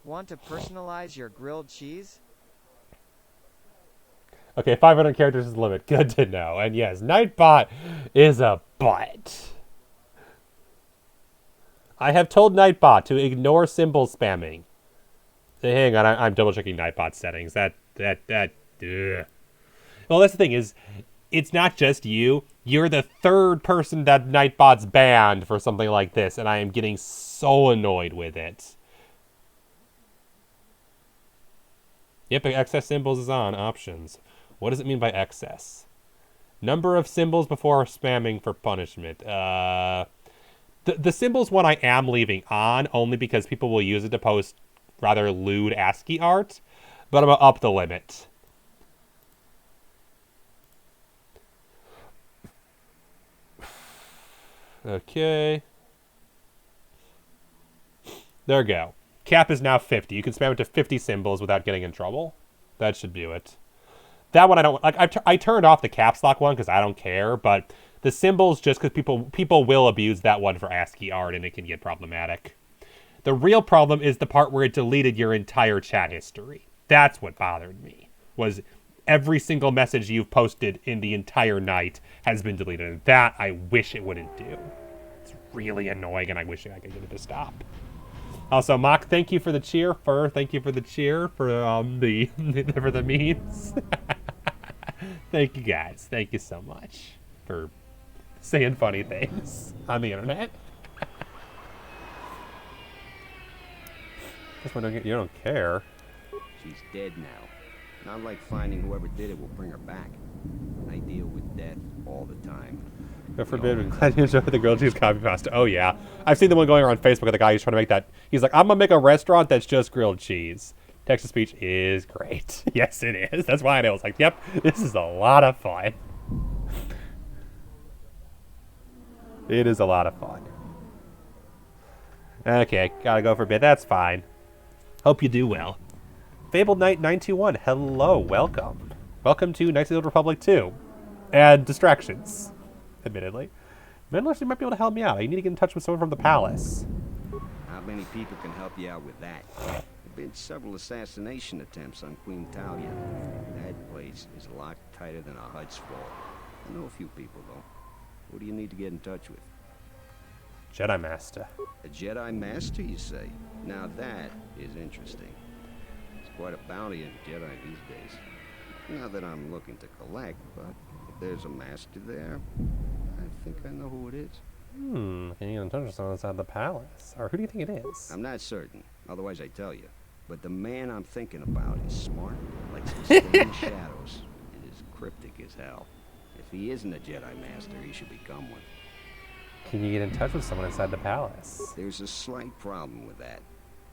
Want to personalize your grilled cheese? Okay, 500 characters is the limit. Good to know. And yes, Nightbot is a butt. I have told Nightbot to ignore symbol spamming. Hang on, I'm double checking Nightbot's settings. Ugh. Well, that's the thing is, it's not just you. You're the third person that Nightbot's banned for something like this, and I am getting so annoyed with it. Yep, excess symbols is on. Options. What does it mean by excess? Number of symbols before spamming for punishment. The symbols one I am leaving on, only because people will use it to post rather lewd ASCII art, but I'm going to up the limit. Okay. There we go. Cap is now 50. You can spam it to 50 symbols without getting in trouble. That should do it. That one I don't... like. I turned off the caps lock one because I don't care, but the symbols, just because people will abuse that one for ASCII art and it can get problematic. The real problem is the part where it deleted your entire chat history. That's what bothered me, was every single message you've posted in the entire night has been deleted. And that I wish it wouldn't do. It's really annoying, and I wish I could get it to stop. Also, Mock, thank you for the cheer. Thank you for the cheer for the for the memes. Thank you guys. Thank you so much for saying funny things on the internet. Guess you don't care. She's dead now. Not like finding whoever did it will bring her back. I deal with death all the time. God forbid, I'm glad you enjoyed the grilled cheese copy pasta. Oh, yeah. I've seen the one going around Facebook of the guy who's trying to make that. He's like, I'm going to make a restaurant that's just grilled cheese. Text-to-speech is great. Yes, it is. That's why I was like, yep, this is a lot of fun. It is a lot of fun. Okay, gotta go for a bit. That's fine. Hope you do well. Fabled Knight 921, hello, welcome. Welcome to Knights of the Old Republic 2. And Distractions, admittedly. Mendelers, you might be able to help me out. I need to get in touch with someone from the palace. How many people can help you out with that? There have been several assassination attempts on Queen Talia. That place is a lot tighter than a Hud's Fall. I know a few people, though. What do you need to get in touch with? Jedi Master. A Jedi Master, you say? Now that is interesting. It's quite a bounty in Jedi these days. Not that I'm looking to collect, but if there's a master there, I think I know who it is. Can you get in touch with someone inside the palace? Or who do you think it is? I'm not certain, otherwise I'd tell you. But the man I'm thinking about is smart, like some stone shadows, and is cryptic as hell. If he isn't a Jedi Master, he should become one. Can you get in touch with someone inside the palace? There's a slight problem with that.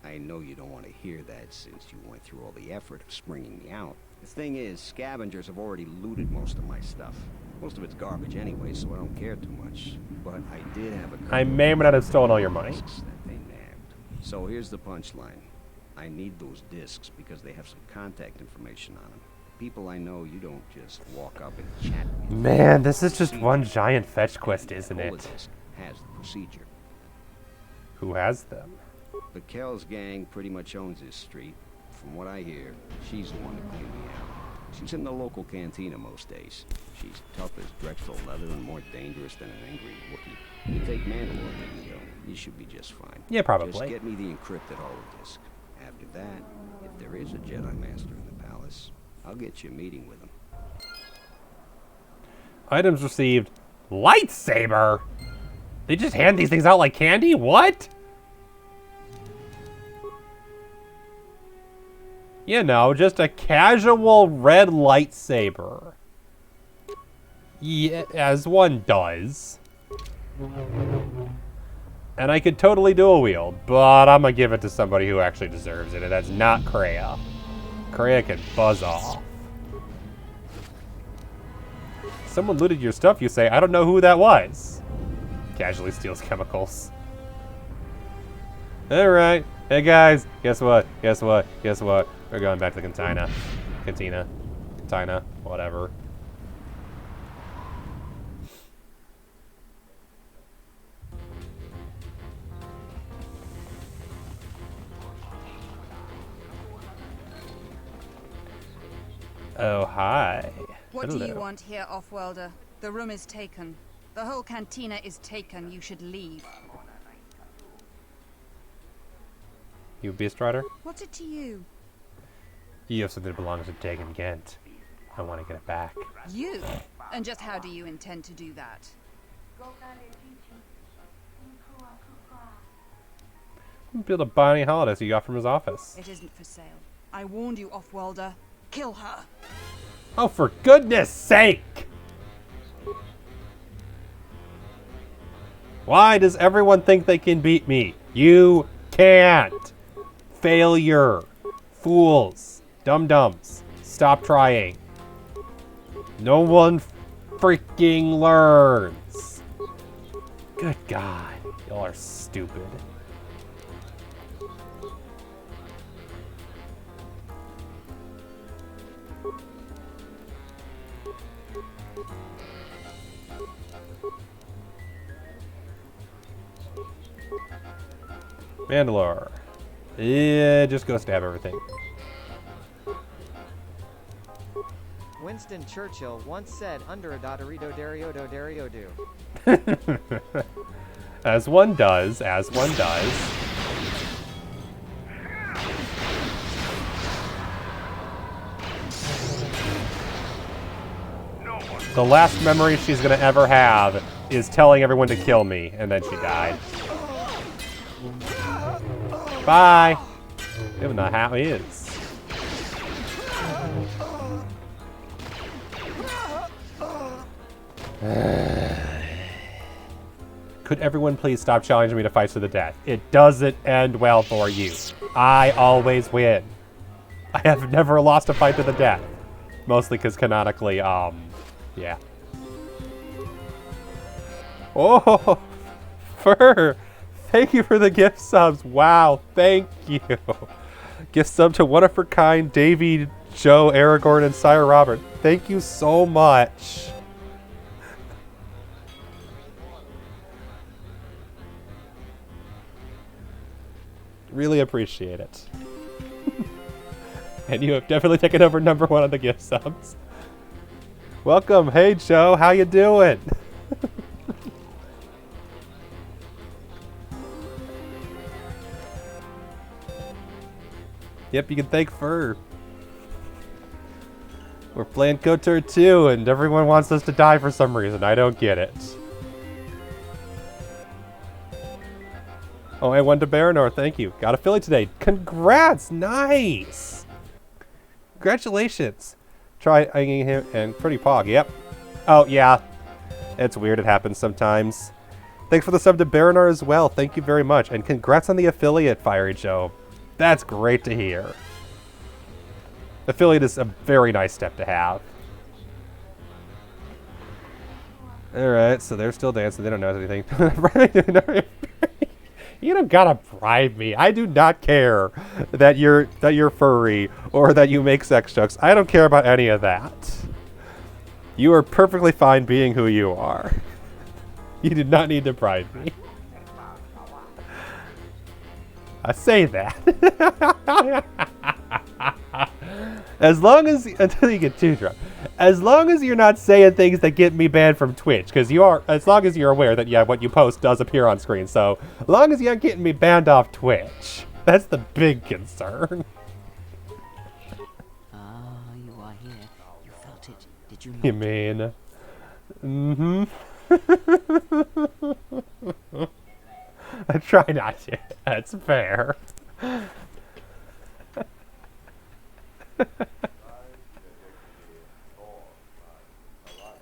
I know you don't want to hear that since you went through all the effort of springing me out. The thing is, scavengers have already looted most of my stuff. Most of it's garbage anyway, so I don't care too much. But I did have a... I may or may not have stolen all your money. That they nabbed. So here's the punchline. I need those discs because they have some contact information on them. People I know you don't just walk up and chat with. Man, this is just one giant fetch quest, isn't it? Holodesk has the procedure. Who has them? The Kells gang pretty much owns this street. From what I hear, she's the one to clean me out. She's in the local cantina most days. She's tough as dreadful leather and more dangerous than an angry Wookiee. You take Mandalore with you, though, you should be just fine. Yeah, probably. Just get me the encrypted holodisc. After that, if there is a Jedi Master in the palace, I'll get you a meeting with him. Items received. Lightsaber? They just hand these things out like candy? What? You know, just a casual red lightsaber. Yeah, as one does. And I could totally dual wield, but I'm gonna give it to somebody who actually deserves it, and that's not Kreia. Kreia can buzz off. Someone looted your stuff, you say. I don't know who that was. Casually steals chemicals. Alright. Hey guys, guess what? Guess what? Guess what? We're going back to the cantina. Cantina. Whatever. Oh, hi. What Hello. do you want here, Offworlder? The room is taken. The whole cantina is taken. You should leave. You a Beast Rider? What's it to you? You have something that belongs to Dagon Ghent. I want to get it back. You? And just how do you intend to do that? Build a Bonnie Holiday he got from his office. It isn't for sale. I warned you, Offworlder. Kill her. Oh, for goodness sake! Why does everyone think they can beat me? You can't! Failure. Fools. Dum-dums. Stop trying. No one freaking learns. Good God. Y'all are stupid. Mandalore. Yeah, just go stab everything. Winston Churchill once said under a dotterido deriodo deriodo. As one does, as one does. The last memory she's gonna ever have is telling everyone to kill me, and then she died. Bye! Even though how he is. Could everyone please stop challenging me to fights to the death? It doesn't end well for you. I always win. I have never lost a fight to the death. Mostly because canonically, yeah. Oh, Fur! Thank you for the gift subs. Wow, thank you. Gift sub to one of a kind, Davey, Joe, Aragorn, and Sire Robert. Thank you so much. Really appreciate it. And you have definitely taken over #1 on the gift subs. Welcome. Hey, Joe. How you doing? Yep, you can thank Fur. We're playing KOTOR 2, and everyone wants us to die for some reason. I don't get it. Oh, I went to Baranor. Thank you. Got a Philly today. Congrats! Nice! Congratulations. Try hanging him and Pretty Pog. Yep. Oh, yeah. It's weird. It happens sometimes. Thanks for the sub to Baranor as well. Thank you very much. And congrats on the affiliate, Fiery Joe. That's great to hear. Affiliate is a very nice step to have. Alright, so they're still dancing. They don't know anything. You don't gotta bribe me. I do not care that you're furry or that you make sex jokes. I don't care about any of that. You are perfectly fine being who you are. You did not need to bribe me. I say that. As long as, until you get too drunk. As long as you're not saying things that get me banned from Twitch, because you are, as long as you're aware that, yeah, what you post does appear on screen. So, as long as you aren't getting me banned off Twitch, that's the big concern. Ah, you are here. You felt it, did you not? You mean? Mm-hmm. I try not to. That's fair.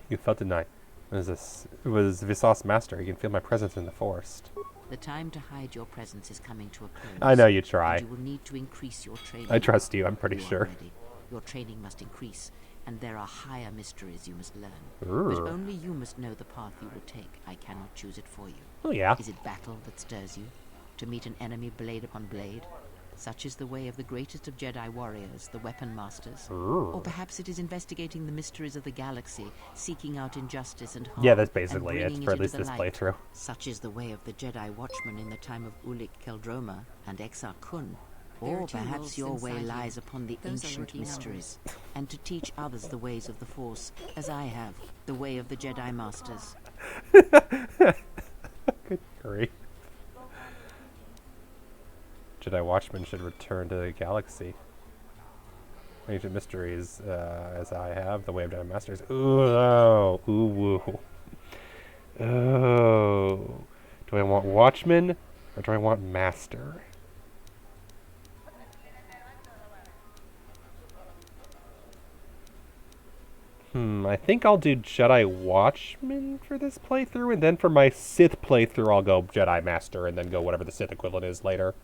You felt it night. It was Vsauce Master. You can feel my presence in the forest. The time to hide your presence is coming to a close. I know you try. You will need to increase your training. I trust you, I'm pretty sure. Your training must increase, and there are higher mysteries you must learn. Ooh. But only you must know the path you will take. I cannot choose it for you. Oh, yeah. Is it battle that stirs you? To meet an enemy blade upon blade? Such is the way of the greatest of Jedi warriors, the Weapon Masters. Ooh. Or perhaps it is investigating the mysteries of the galaxy, seeking out injustice and harm. Yeah, that's basically it, for at least this playthrough. Such is the way of the Jedi Watchman in the time of Ulic Qel-Droma and Exar Kun. Or perhaps your way lies upon the ancient mysteries, and to teach others the ways of the Force, as I have, the way of the Jedi Masters. Good grief. Jedi Watchmen should return to the galaxy. Ancient Mysteries, as I have. The Way of Jedi Masters. Ooh, oh, ooh, woo. Oh. Do I want Watchmen, or do I want Master? I think I'll do Jedi Watchmen for this playthrough, and then for my Sith playthrough, I'll go Jedi Master, and then go whatever the Sith equivalent is later.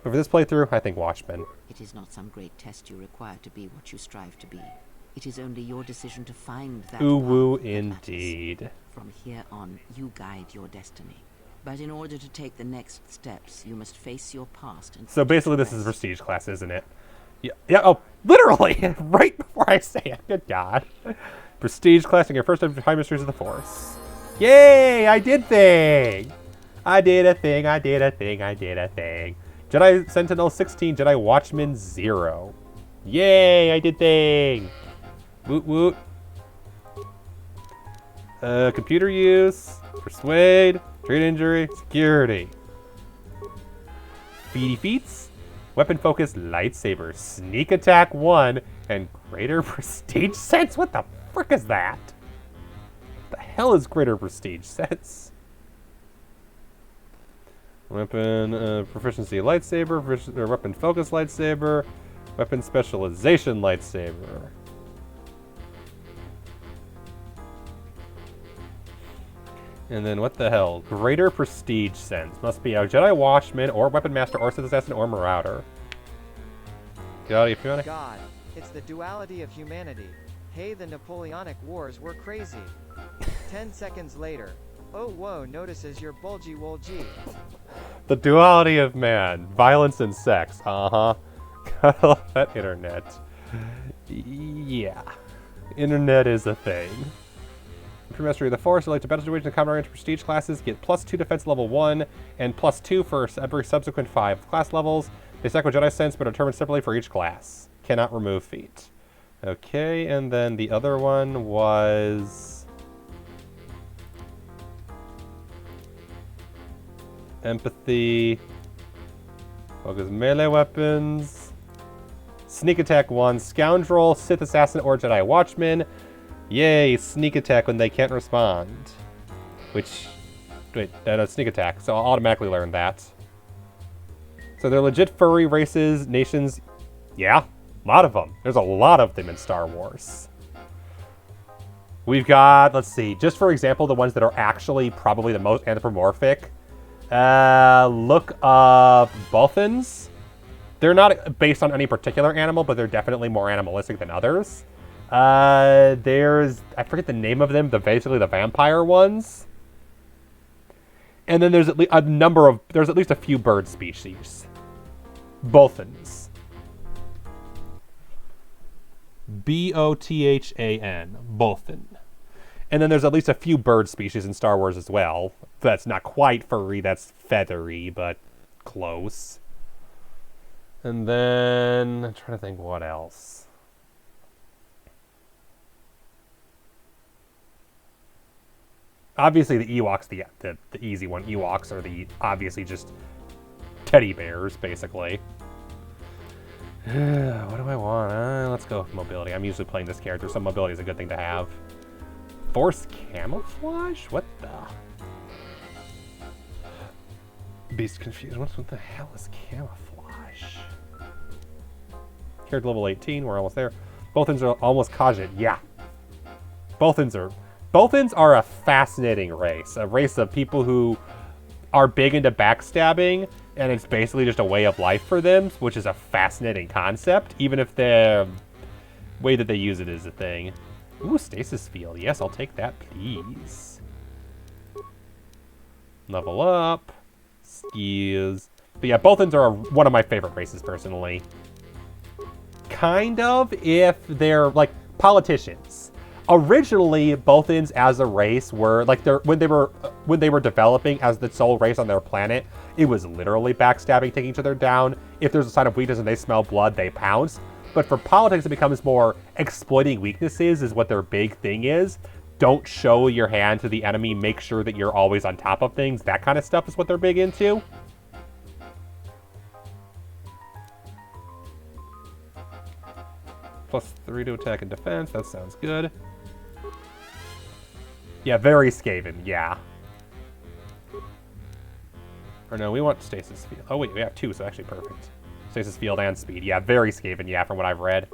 But for this playthrough, I think Watchmen. It is not some great test you require to be what you strive to be. It is only your decision to find that Ooh, path woo, that indeed. matters. From here on, you guide your destiny. But in order to take the next steps, you must face your past. And so basically, this is a Prestige class, isn't it? Yeah, oh, literally! Right before I say it. Good God. Prestige class in your first of High Mysteries of the Force. Yay! I did thing! I did a thing, I did a thing, I did a thing. Jedi Sentinel 16, Jedi Watchman 0. Yay! I did thing! Woot woot. Computer use, persuade, treat injury, security. Feety feats, weapon focus, lightsaber, sneak attack 1, and greater prestige sense. What the frick is that? What the hell is greater prestige sense? Weapon proficiency lightsaber, or weapon focus lightsaber, weapon specialization lightsaber. And then what the hell? Greater prestige sense. Must be a Jedi Watchman, or Weapon Master, or Sith Assassin, or Marauder. God, if you wanna... God, it's the duality of humanity. Hey, the Napoleonic Wars were crazy. 10 seconds later. Oh, whoa, notices your bulgy wolgy. The duality of man. Violence and sex. Uh-huh. Gotta love that internet. Yeah. Internet is a thing. For Mastery of the Force, select a battle situation in common range prestige classes, get +2 defense level 1, and +2 for every subsequent 5 class levels. They stack with Jedi Sense, but are determined separately for each class. Cannot remove feat. Okay, and then the other one was... Empathy. Focus melee weapons. Sneak attack 1, Scoundrel, Sith Assassin, or Jedi Watchman. Yay, sneak attack when they can't respond. Which, wait, no, sneak attack, so I'll automatically learn that. So they're legit furry races, nations, yeah, a lot of them. There's a lot of them in Star Wars. We've got, let's see, just for example, the ones that are actually probably the most anthropomorphic. Look up Bothans. They're not based on any particular animal, but they're definitely more animalistic than others. There's, I forget the name of them, basically the vampire ones. And then there's at least there's at least a few bird species. Bothans. B-O-T-H-A-N. Bothan. And then there's at least a few bird species in Star Wars as well. That's not quite furry, that's feathery, but close. And then, I'm trying to think what else. Obviously, the Ewoks, the easy one. Ewoks are the obviously just teddy bears, basically. What do I want? Let's go with mobility. I'm usually playing this character, so mobility is a good thing to have. Force camouflage? What the? Beast confused. What the hell is camouflage? Character level 18. We're almost there. Bothans are almost Khajiit. Yeah. Bothans are a fascinating race. A race of people who are big into backstabbing, and it's basically just a way of life for them, which is a fascinating concept, even if the way that they use it is a thing. Ooh, stasis field. Yes, I'll take that, please. Level up. Skills. But yeah, Bothans are one of my favorite races, personally. Kind of, if they're, like, politicians. Originally, Bothans as a race were like when they were developing as the sole race on their planet, it was literally backstabbing, taking each other down. If there's a sign of weakness and they smell blood, they pounce. But for politics, it becomes more exploiting weaknesses is what their big thing is. Don't show your hand to the enemy. Make sure that you're always on top of things. That kind of stuff is what they're big into. +3 to attack and defense. That sounds good. Yeah, very Skaven, yeah. Or no, we want Stasis Field. Oh wait, we have 2, so actually perfect. Stasis Field and Speed. Yeah, very Skaven, yeah, from what I've read.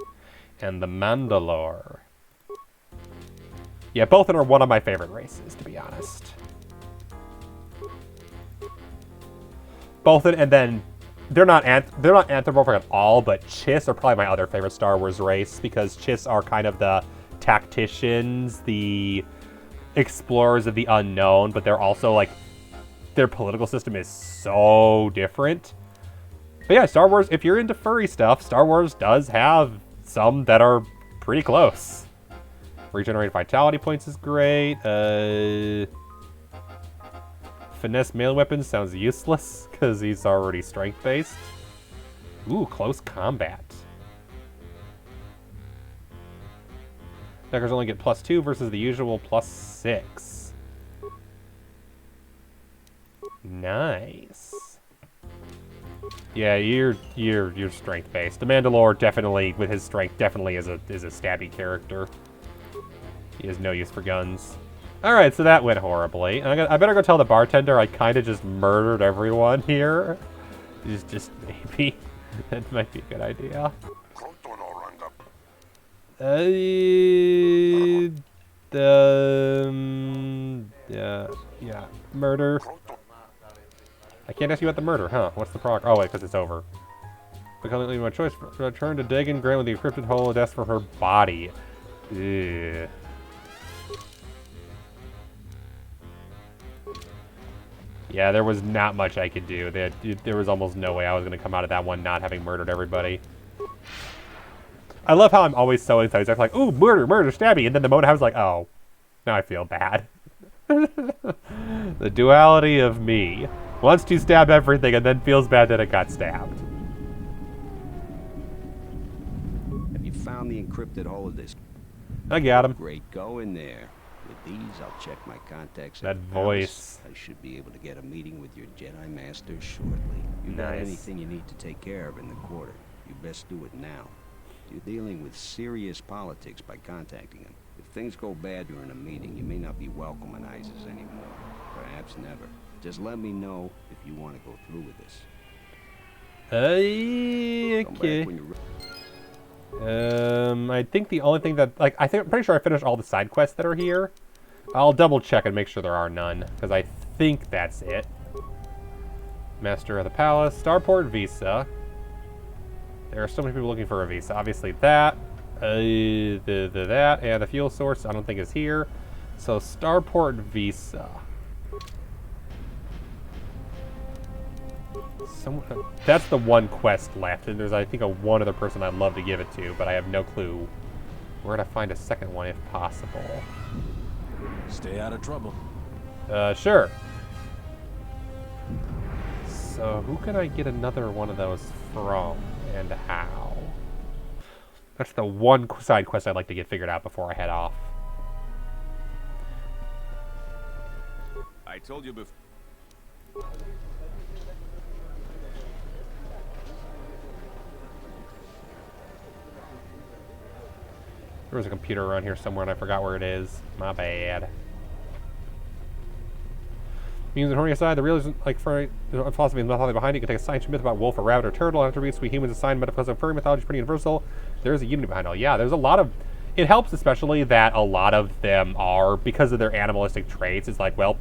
And the Mandalore. Yeah, both of them are one of my favorite races, to be honest. Both of, and then they're not anthropomorphic at all, but Chiss are probably my other favorite Star Wars race, because Chiss are kind of the tacticians, the explorers of the unknown, but they're also like, their political system is so different. But yeah, Star Wars, if you're into furry stuff, Star Wars does have some that are pretty close. Regenerated vitality points is great. Finesse melee weapons sounds useless because he's already strength-based. Ooh, close combat. Deckers only get +2 versus the usual +6. Nice. Yeah, you're strength-based. The Mandalore definitely, with his strength, definitely is a stabby character. He has no use for guns. Alright, so that went horribly. I better go tell the bartender I kind of just murdered everyone here. Just maybe. That might be a good idea. Yeah. Murder. I can't ask you about the murder, huh? What's the prog? Oh, wait, because it's over. Becoming my choice. Return to Dagon Grant with the encrypted holodesk for her body. Ugh. Yeah, there was not much I could do. There was almost no way I was going to come out of that one not having murdered everybody. I love how I'm always so excited. I'm like, ooh, murder, stabby. And then the moment I was like, oh, now I feel bad. The duality of me. Wants to stab everything and then feels bad that it got stabbed. Have you found the encrypted holodesk? I got him. Great, go in there. With these, I'll check my contacts. That voice. I should be able to get a meeting with your Jedi Master shortly. You got anything you need to take care of in the quarter, you best do it now. You're dealing with serious politics by contacting him. If things go bad during a meeting, you may not be welcome in ISIS anymore. Perhaps never. Just let me know if you want to go through with this. Okay. I think the only thing that, like, I'm pretty sure I finished all the side quests that are here. I'll double check and make sure there are none, because I think that's it. Master of the Palace, Starport Visa. There are so many people looking for a visa. Obviously that, that, and the fuel source I don't think is here. So Starport Visa. That's the one quest left, and there's, I think, one other person I'd love to give it to, but I have no clue where to find a second one if possible. Stay out of trouble. Sure. So who can I get another one of those from, and how? That's the one side quest I'd like to get figured out before I head off. I told you before. There was a computer around here somewhere and I forgot where it is. My bad. Memes and horny aside, the realism, like, for philosophy and mythology behind it, you can take a science myth about wolf or rabbit or turtle. Attributes we humans assign because of furry mythology is pretty universal. There's a unity behind it all. Yeah, there's a lot of... It helps especially that a lot of them are, because of their animalistic traits, it's like, well,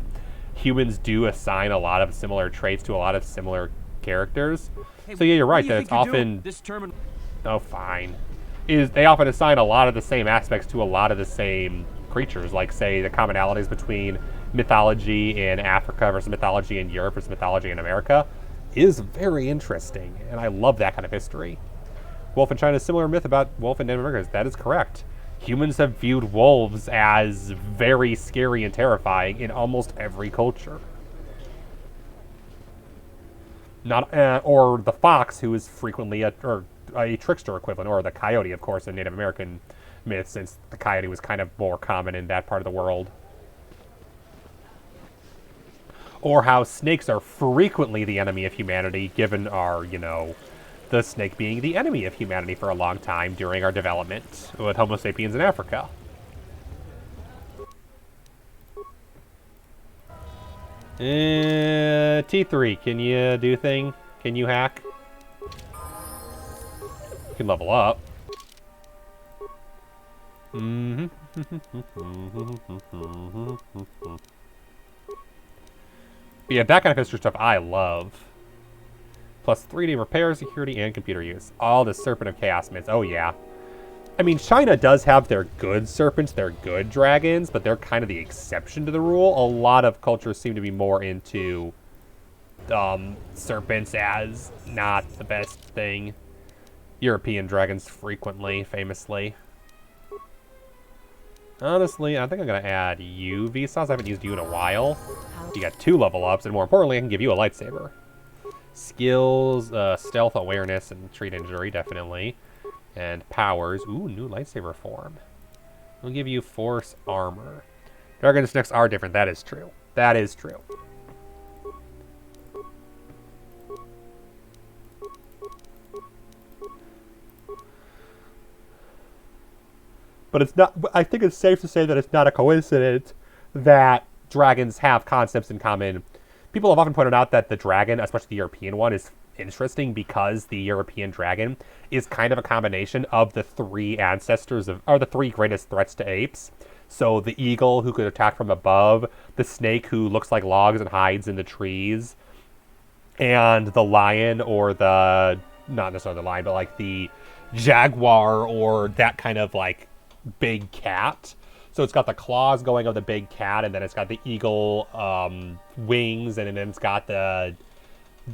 humans do assign a lot of similar traits to a lot of similar characters. Hey, so yeah, you're right, that it's often... Oh, fine. They often assign a lot of the same aspects to a lot of the same creatures, like, say, the commonalities between mythology in Africa versus mythology in Europe versus mythology in America is very interesting, and I love that kind of history. Wolf in China is a similar myth about wolf in Native Americans. That is correct. Humans have viewed wolves as very scary and terrifying in almost every culture. Not, or the fox, who is frequently a trickster equivalent, or the coyote, of course, in Native American myths, since the coyote was kind of more common in that part of the world. Or how snakes are frequently the enemy of humanity, given our, you know, the snake being the enemy of humanity for a long time during our development with Homo sapiens in Africa. T3, can you do thing? Can you hack? You can level up. But yeah, that kind of history stuff I love. Plus 3D repair, security, and computer use. All the Serpent of Chaos myths. Oh, yeah. I mean, China does have their good serpents, their good dragons, but they're kind of the exception to the rule. A lot of cultures seem to be more into serpents as not the best thing. European dragons frequently, famously. Honestly, I think I'm going to add you, Vsauce. I haven't used you in a while. You got 2 level ups, and more importantly, I can give you a lightsaber. Skills, stealth, awareness, and treat injury, definitely. And powers. Ooh, new lightsaber form. We'll give you force armor. Dragon snakes are different. That is true. That is true. But it's not, I think it's safe to say that it's not a coincidence that dragons have concepts in common. People have often pointed out that the dragon, especially the European one, is interesting because the European dragon is kind of a combination of the 3 ancestors of, or the 3 greatest threats to apes. So the eagle who could attack from above, the snake who looks like logs and hides in the trees, and the lion or the, not necessarily the lion, but like the jaguar or that kind of like big cat. So it's got the claws going of the big cat, and then it's got the eagle wings, and then it's got the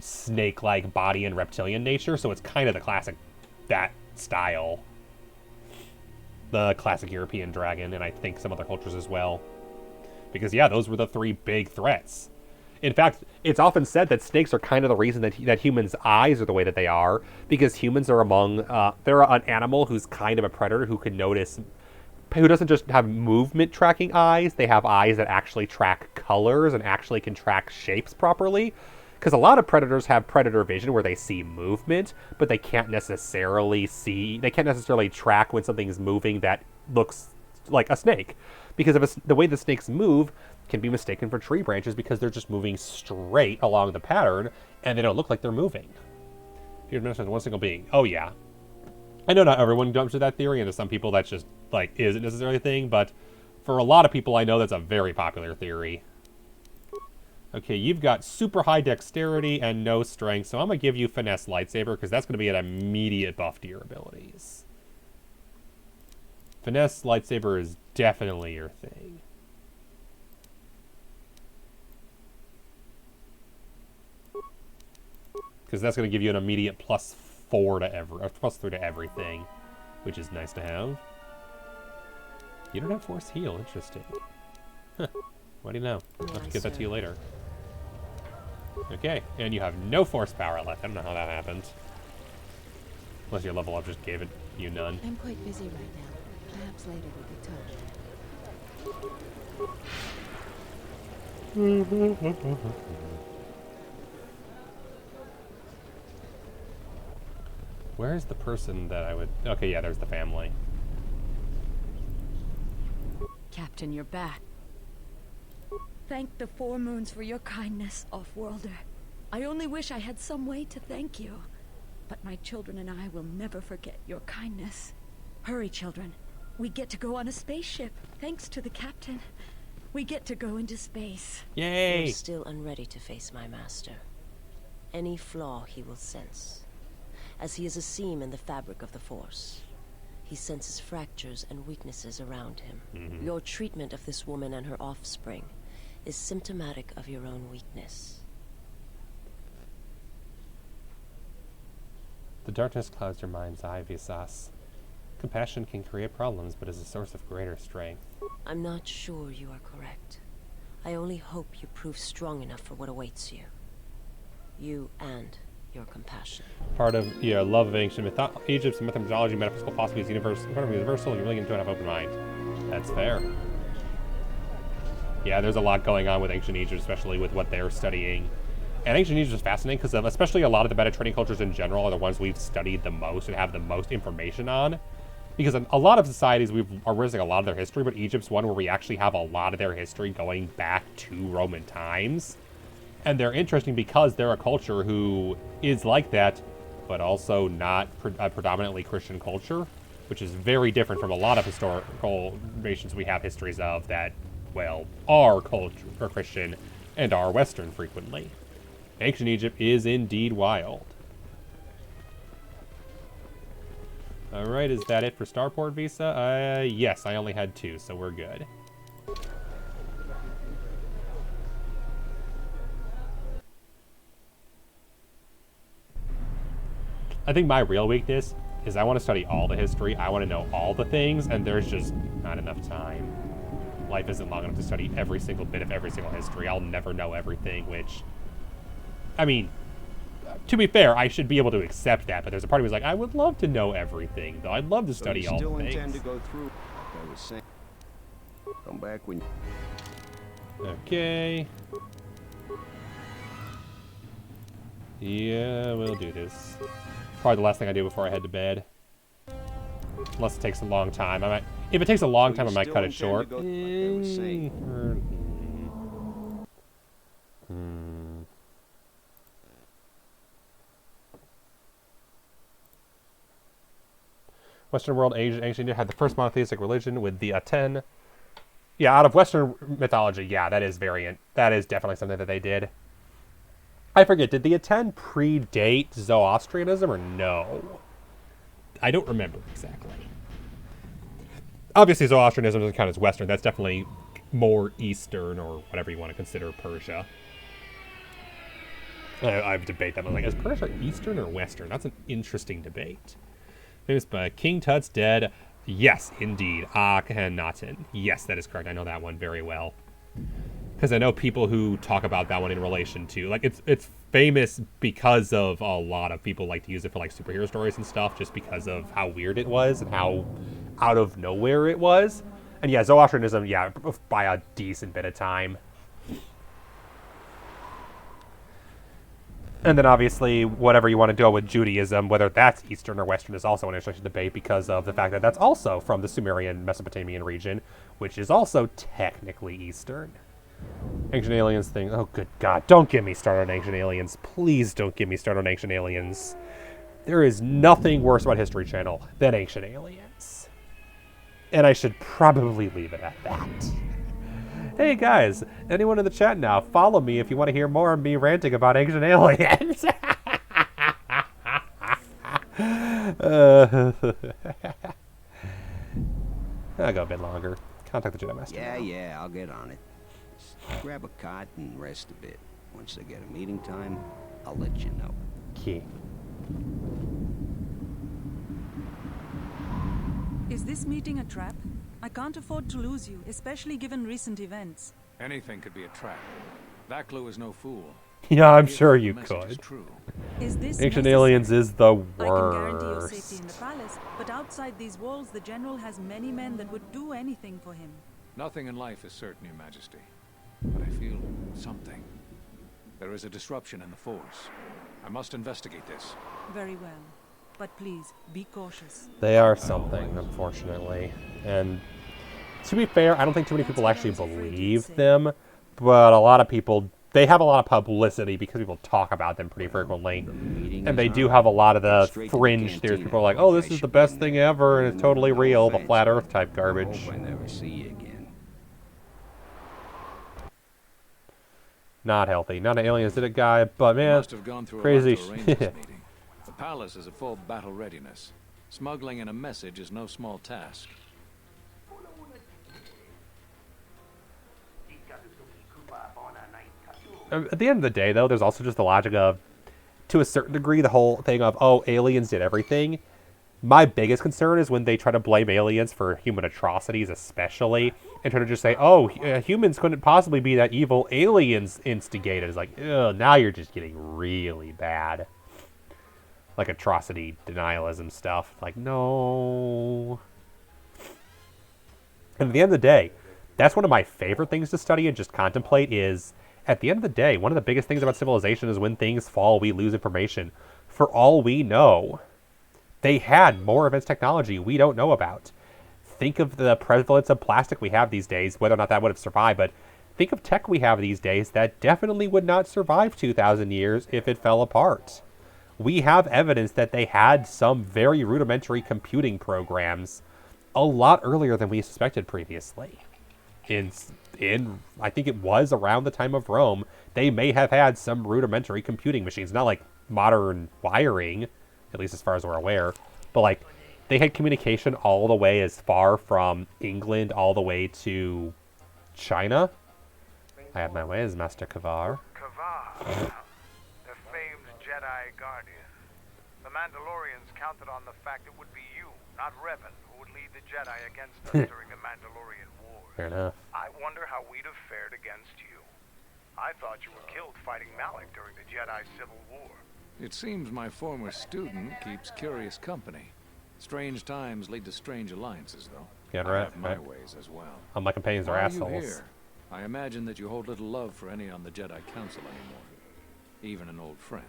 snake-like body and reptilian nature. So it's kind of the classic, that style. The classic European dragon, and I think some other cultures as well. Because, yeah, those were the 3 big threats. In fact, it's often said that snakes are kind of the reason that humans' eyes are the way that they are, because humans are among, they're an animal who's kind of a predator who can notice, who doesn't just have movement tracking eyes, they have eyes that actually track colors and actually can track shapes properly. Because a lot of predators have predator vision where they see movement, but they can't necessarily track when something's moving that looks like a snake. Because of the way the snakes move can be mistaken for tree branches because they're just moving straight along the pattern and they don't look like they're moving. If you're mentioning one single being. Oh, yeah. I know not everyone jumps to that theory, and to some people that's just, like, isn't necessarily a thing, but for a lot of people I know that's a very popular theory. Okay, you've got super high dexterity and no strength, so I'm going to give you finesse lightsaber, because that's going to be an immediate buff to your abilities. Finesse lightsaber is definitely your thing. Because that's going to give you an immediate +4 to +3 to everything, which is nice to have. You don't have force heal, interesting. Huh. What do you know? I'll have to get that to you later. Okay, and you have no force power left. I don't know how that happened. Unless your level up just gave it you none. I'm quite busy right now. Perhaps later we could talk. Where's the person that I would... Okay, yeah, there's the family. Captain, you're back. Thank the 4 moons for your kindness, Off-Worlder. I only wish I had some way to thank you. But my children and I will never forget your kindness. Hurry, children. We get to go on a spaceship. Thanks to the captain. We get to go into space. Yay! You're still unready to face my master. Any flaw he will sense. As he is a seam in the fabric of the Force. He senses fractures and weaknesses around him. Mm-hmm. Your treatment of this woman and her offspring is symptomatic of your own weakness. The darkness clouds your mind's eye, Vsauce. Compassion can create problems, but is a source of greater strength. I'm not sure you are correct. I only hope you prove strong enough for what awaits you. You and your compassion. Part of your love of ancient Egypt's mythology, metaphysical philosophy is universal. You're really going to have an open mind. That's fair. Yeah, there's a lot going on with ancient Egypt, especially with what they're studying. And ancient Egypt is fascinating because especially a lot of the Mediterranean cultures in general are the ones we've studied the most and have the most information on. Because a lot of societies, are missing a lot of their history, but Egypt's one where we actually have a lot of their history going back to Roman times. And they're interesting because they're a culture who is like that, but also not a predominantly Christian culture, which is very different from a lot of historical nations we have histories of that, well, are culture or Christian and are Western frequently. Ancient Egypt is indeed wild. Alright, is that it for Starport Visa? Yes, I only had 2, so we're good. I think my real weakness is I want to study all the history, I want to know all the things, and there's just not enough time. Life isn't long enough to study every single bit of every single history. I'll never know everything, which... I mean, to be fair, I should be able to accept that, but there's a part of me who's like, I would love to know everything, though. I'd love to study all the things. Still intend to go through, like I was saying. Come back when... Okay. Yeah, we'll do this. Probably the last thing I do before I head to bed. Unless it takes a long time. If it takes a long time, I might cut it short. Western world, ancient India had the first monotheistic religion with the Aten. Yeah, out of Western mythology, yeah, that is variant. That is definitely something that they did. I forget, did the Aten predate Zoroastrianism or no? I don't remember exactly. Obviously, Zoroastrianism doesn't count as Western. That's definitely more Eastern or whatever you want to consider Persia. I debate that. I'm like, is Persia Eastern or Western? That's an interesting debate. Famous by King Tut's dead. Yes, indeed. Akhenaten. Yes, that is correct. I know that one very well. Because I know people who talk about that one in relation to... Like, it's famous because of a lot of people like to use it for, like, superhero stories and stuff, just because of how weird it was and how out of nowhere it was. And yeah, Zoroastrianism, yeah, by a decent bit of time. And then obviously, whatever you want to do with Judaism, whether that's Eastern or Western, is also an interesting debate because of the fact that that's also from the Sumerian Mesopotamian region, which is also technically Eastern. Ancient Aliens thing. Oh, good God. Don't get me started on Ancient Aliens. Please don't get me started on Ancient Aliens. There is nothing worse about History Channel than Ancient Aliens. And I should probably leave it at that. Hey guys, anyone in the chat now, follow me if you want to hear more of me ranting about Ancient Aliens. I'll go a bit longer. Contact the Jedi Master. Yeah, I'll get on it. Just grab a cot and rest a bit. Once I get a meeting time, I'll let you know. Okay. Is this meeting a trap? I can't afford to lose you, especially given recent events. Anything could be a trap. Vaklu is no fool. Yeah, I'm sure you could. Is this Ancient necessary? Aliens is the worst. I can guarantee your safety in the palace, but outside these walls, the general has many men that would do anything for him. Nothing in life is certain, Your Majesty. But I feel something. There is a disruption in the Force. I must investigate this. Very well. But please, be cautious. They are something, unfortunately. And to be fair, I don't think too many people actually believe them, but a lot of people, they have a lot of publicity because people talk about them pretty frequently. And they do have a lot of the fringe theories. People are like, oh, this is the best thing ever, and it's totally real, the flat earth type garbage. I never see you again. Not healthy. Not an aliens did it guy, but man, must have gone through crazy a lot to arrange this shit. meeting. The palace is at full battle readiness. Smuggling in a message is no small task. At the end of the day, though, there's also just the logic of, to a certain degree, the whole thing of, oh, aliens did everything. My biggest concern is when they try to blame aliens for human atrocities, especially, and try to just say, oh, humans couldn't possibly be that evil, aliens instigated. It's like, ugh, now you're just getting really bad. Like atrocity, denialism stuff. Like, no. And at the end of the day, that's one of my favorite things to study and just contemplate is At the end of the day, one of the biggest things about civilization is when things fall, we lose information. For all we know, they had more advanced technology we don't know about. Think of the prevalence of plastic we have these days, whether or not that would have survived, but think of tech we have these days that definitely would not survive 2,000 years if it fell apart. We have evidence that they had some very rudimentary computing programs a lot earlier than we suspected previously. In I think it was around the time of Rome, they may have had some rudimentary computing machines, not like modern wiring, at least as far as we're aware, but like they had communication all the way as far from England all the way to China. I have my ways, Master Kavar. Kavar, the famed Jedi Guardian. The Mandalorians counted on the fact it would be you, not Revan, who would lead the Jedi against us during the Mandalorian Wars. Fair enough. I wonder how we'd have fared against you. I thought you were killed fighting Malik during the Jedi Civil War. It seems my former student keeps curious company. Strange times lead to strange alliances, though. Yeah, I right. have my ways as well. All my companions are Why assholes. you here? I imagine that you hold little love for any on the Jedi Council anymore. Even an old friend.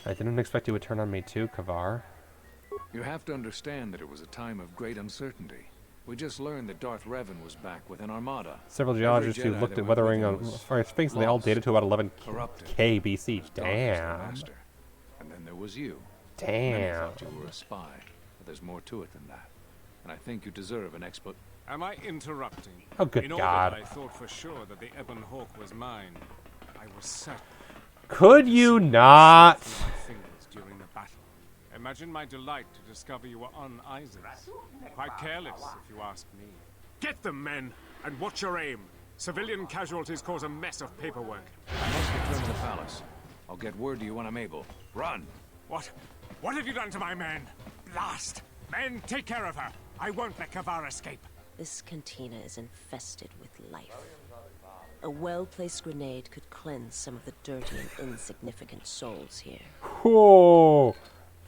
I didn't expect you would turn on me too, Kavar. You have to understand that it was a time of great uncertainty. We just learned that Darth Revan was back with an armada. Several geologists who looked at weathering on Sphinx, and they all dated to about 11K BC. Damn. And then there was you. Damn. Many thought you were a spy, but there's more to it than that. And I think you deserve an expert. Am I interrupting? Oh, good In God. I thought for sure that the Ebon Hawk was mine. I was certain. Could you not? My fingers during the battle. Imagine my delight to discover you were on Isis. Quite careless, if you ask me. Get them, men, and watch your aim. Civilian casualties cause a mess of paperwork. I must return to the palace. I'll get word to you when I'm able. Run! What? What have you done to my men? Blast! Men, take care of her. I won't let Kavar escape. This cantina is infested with life. A well-placed grenade could cleanse some of the dirty and insignificant souls here. Whoa!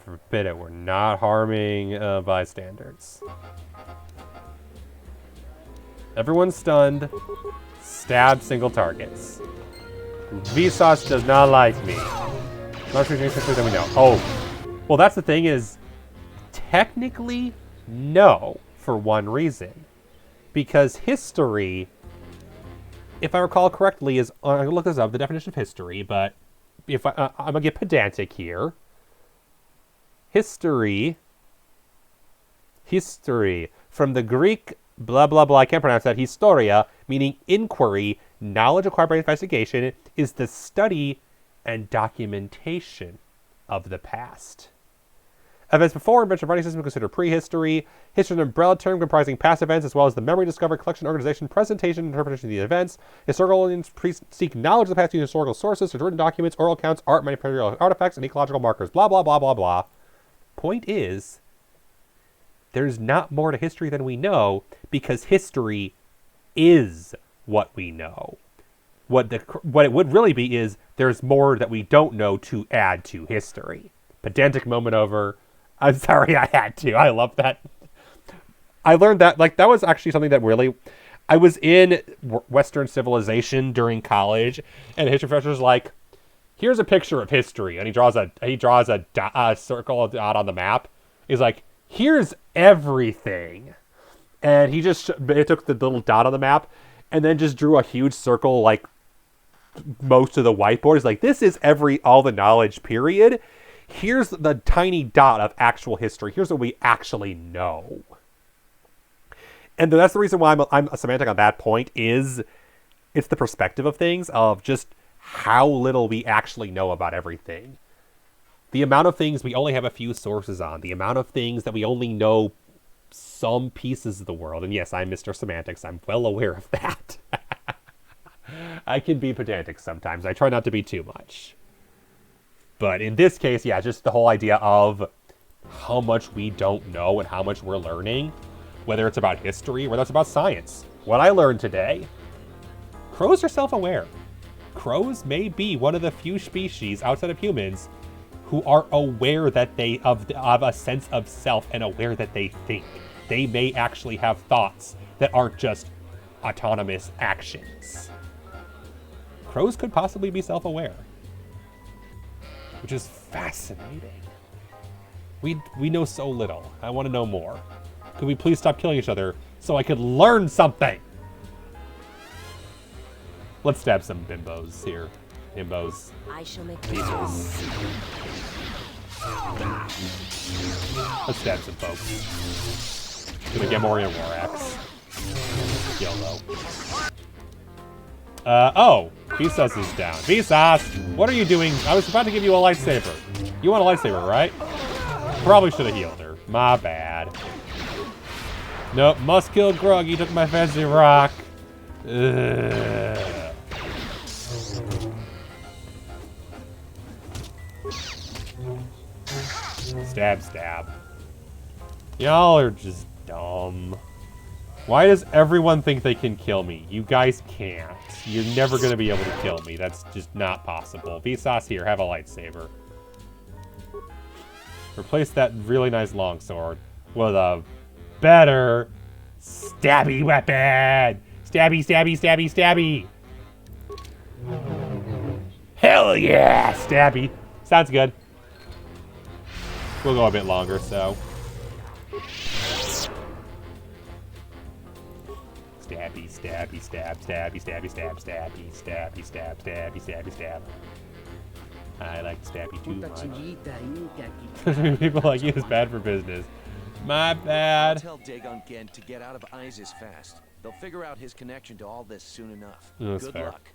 Forbid it. We're not harming bystanders. Everyone's stunned. Stab single targets. Vsauce does not like me. Not sure than we know. Oh. Well, that's the thing is, technically, no, for one reason. Because history, if I recall correctly, is, I'm going to look this up, the definition of history, but if I'm going to get pedantic here. History, from the Greek blah, blah, blah, I can't pronounce that, historia, meaning inquiry, knowledge acquired by investigation, is the study and documentation of the past. Events before and mentioned writing system considered prehistory. History is an umbrella term comprising past events as well as the memory, discovery, collection, organization, presentation, interpretation of the events. Historians seek knowledge of the past using historical sources, such as written documents, oral accounts, art, material artifacts, and ecological markers. Blah, blah, blah, blah, blah. Point is, there's not more to history than we know because history is what we know. What it would really be is there's more that we don't know to add to history. Pedantic moment over. I'm sorry I had to. I love that. I learned that, like, that was actually something that really... I was in Western civilization during college, and the history professor was like, here's a picture of history. And he draws a circle, a dot on the map. He's like, here's everything. And he took the little dot on the map and then just drew a huge circle, like, most of the whiteboard. He's like, this is all the knowledge, period. Here's the tiny dot of actual history. Here's what we actually know. And that's the reason why I'm a semantic on that point is it's the perspective of things, of just how little we actually know about everything. The amount of things we only have a few sources on. The amount of things that we only know some pieces of the world. And yes, I'm Mr. Semantics. I'm well aware of that. I can be pedantic sometimes. I try not to be too much. But in this case, yeah, just the whole idea of how much we don't know and how much we're learning, whether it's about history, whether it's about science. What I learned today, crows are self-aware. Crows may be one of the few species outside of humans who are aware that they of a sense of self and aware that they think. They may actually have thoughts that aren't just autonomous actions. Crows could possibly be self-aware, which is fascinating. We know so little. I want to know more. Could we please stop killing each other so I could learn something? Let's stab some bimbos here. Bimbos. I shall make Jesus. Let's stab some folks. Gonna get more in War Axe. YOLO. Oh, Vsauce is down. Vsauce, what are you doing? I was about to give you a lightsaber. You want a lightsaber, right? Probably should have healed her. My bad. Nope, must kill Grug. He took my fancy rock. Ugh. Stab, stab. Y'all are just dumb. Why does everyone think they can kill me? You guys can't. You're never going to be able to kill me. That's just not possible. Vsauce, here, have a lightsaber. Replace that really nice longsword with a better stabby weapon. Stabby, stabby, stabby, stabby. Hell yeah, stabby. Sounds good. We'll go a bit longer, so. Stabby, stabby, stab, stabby, stabby, stab, stabby, stabby, stab, stabby, stabby, stab. I like stabby too much. People like you is bad for business. My bad. Tell Dagon Gent to get out of Isis fast. They'll figure out his connection to all this soon enough. That's Good fair. luck.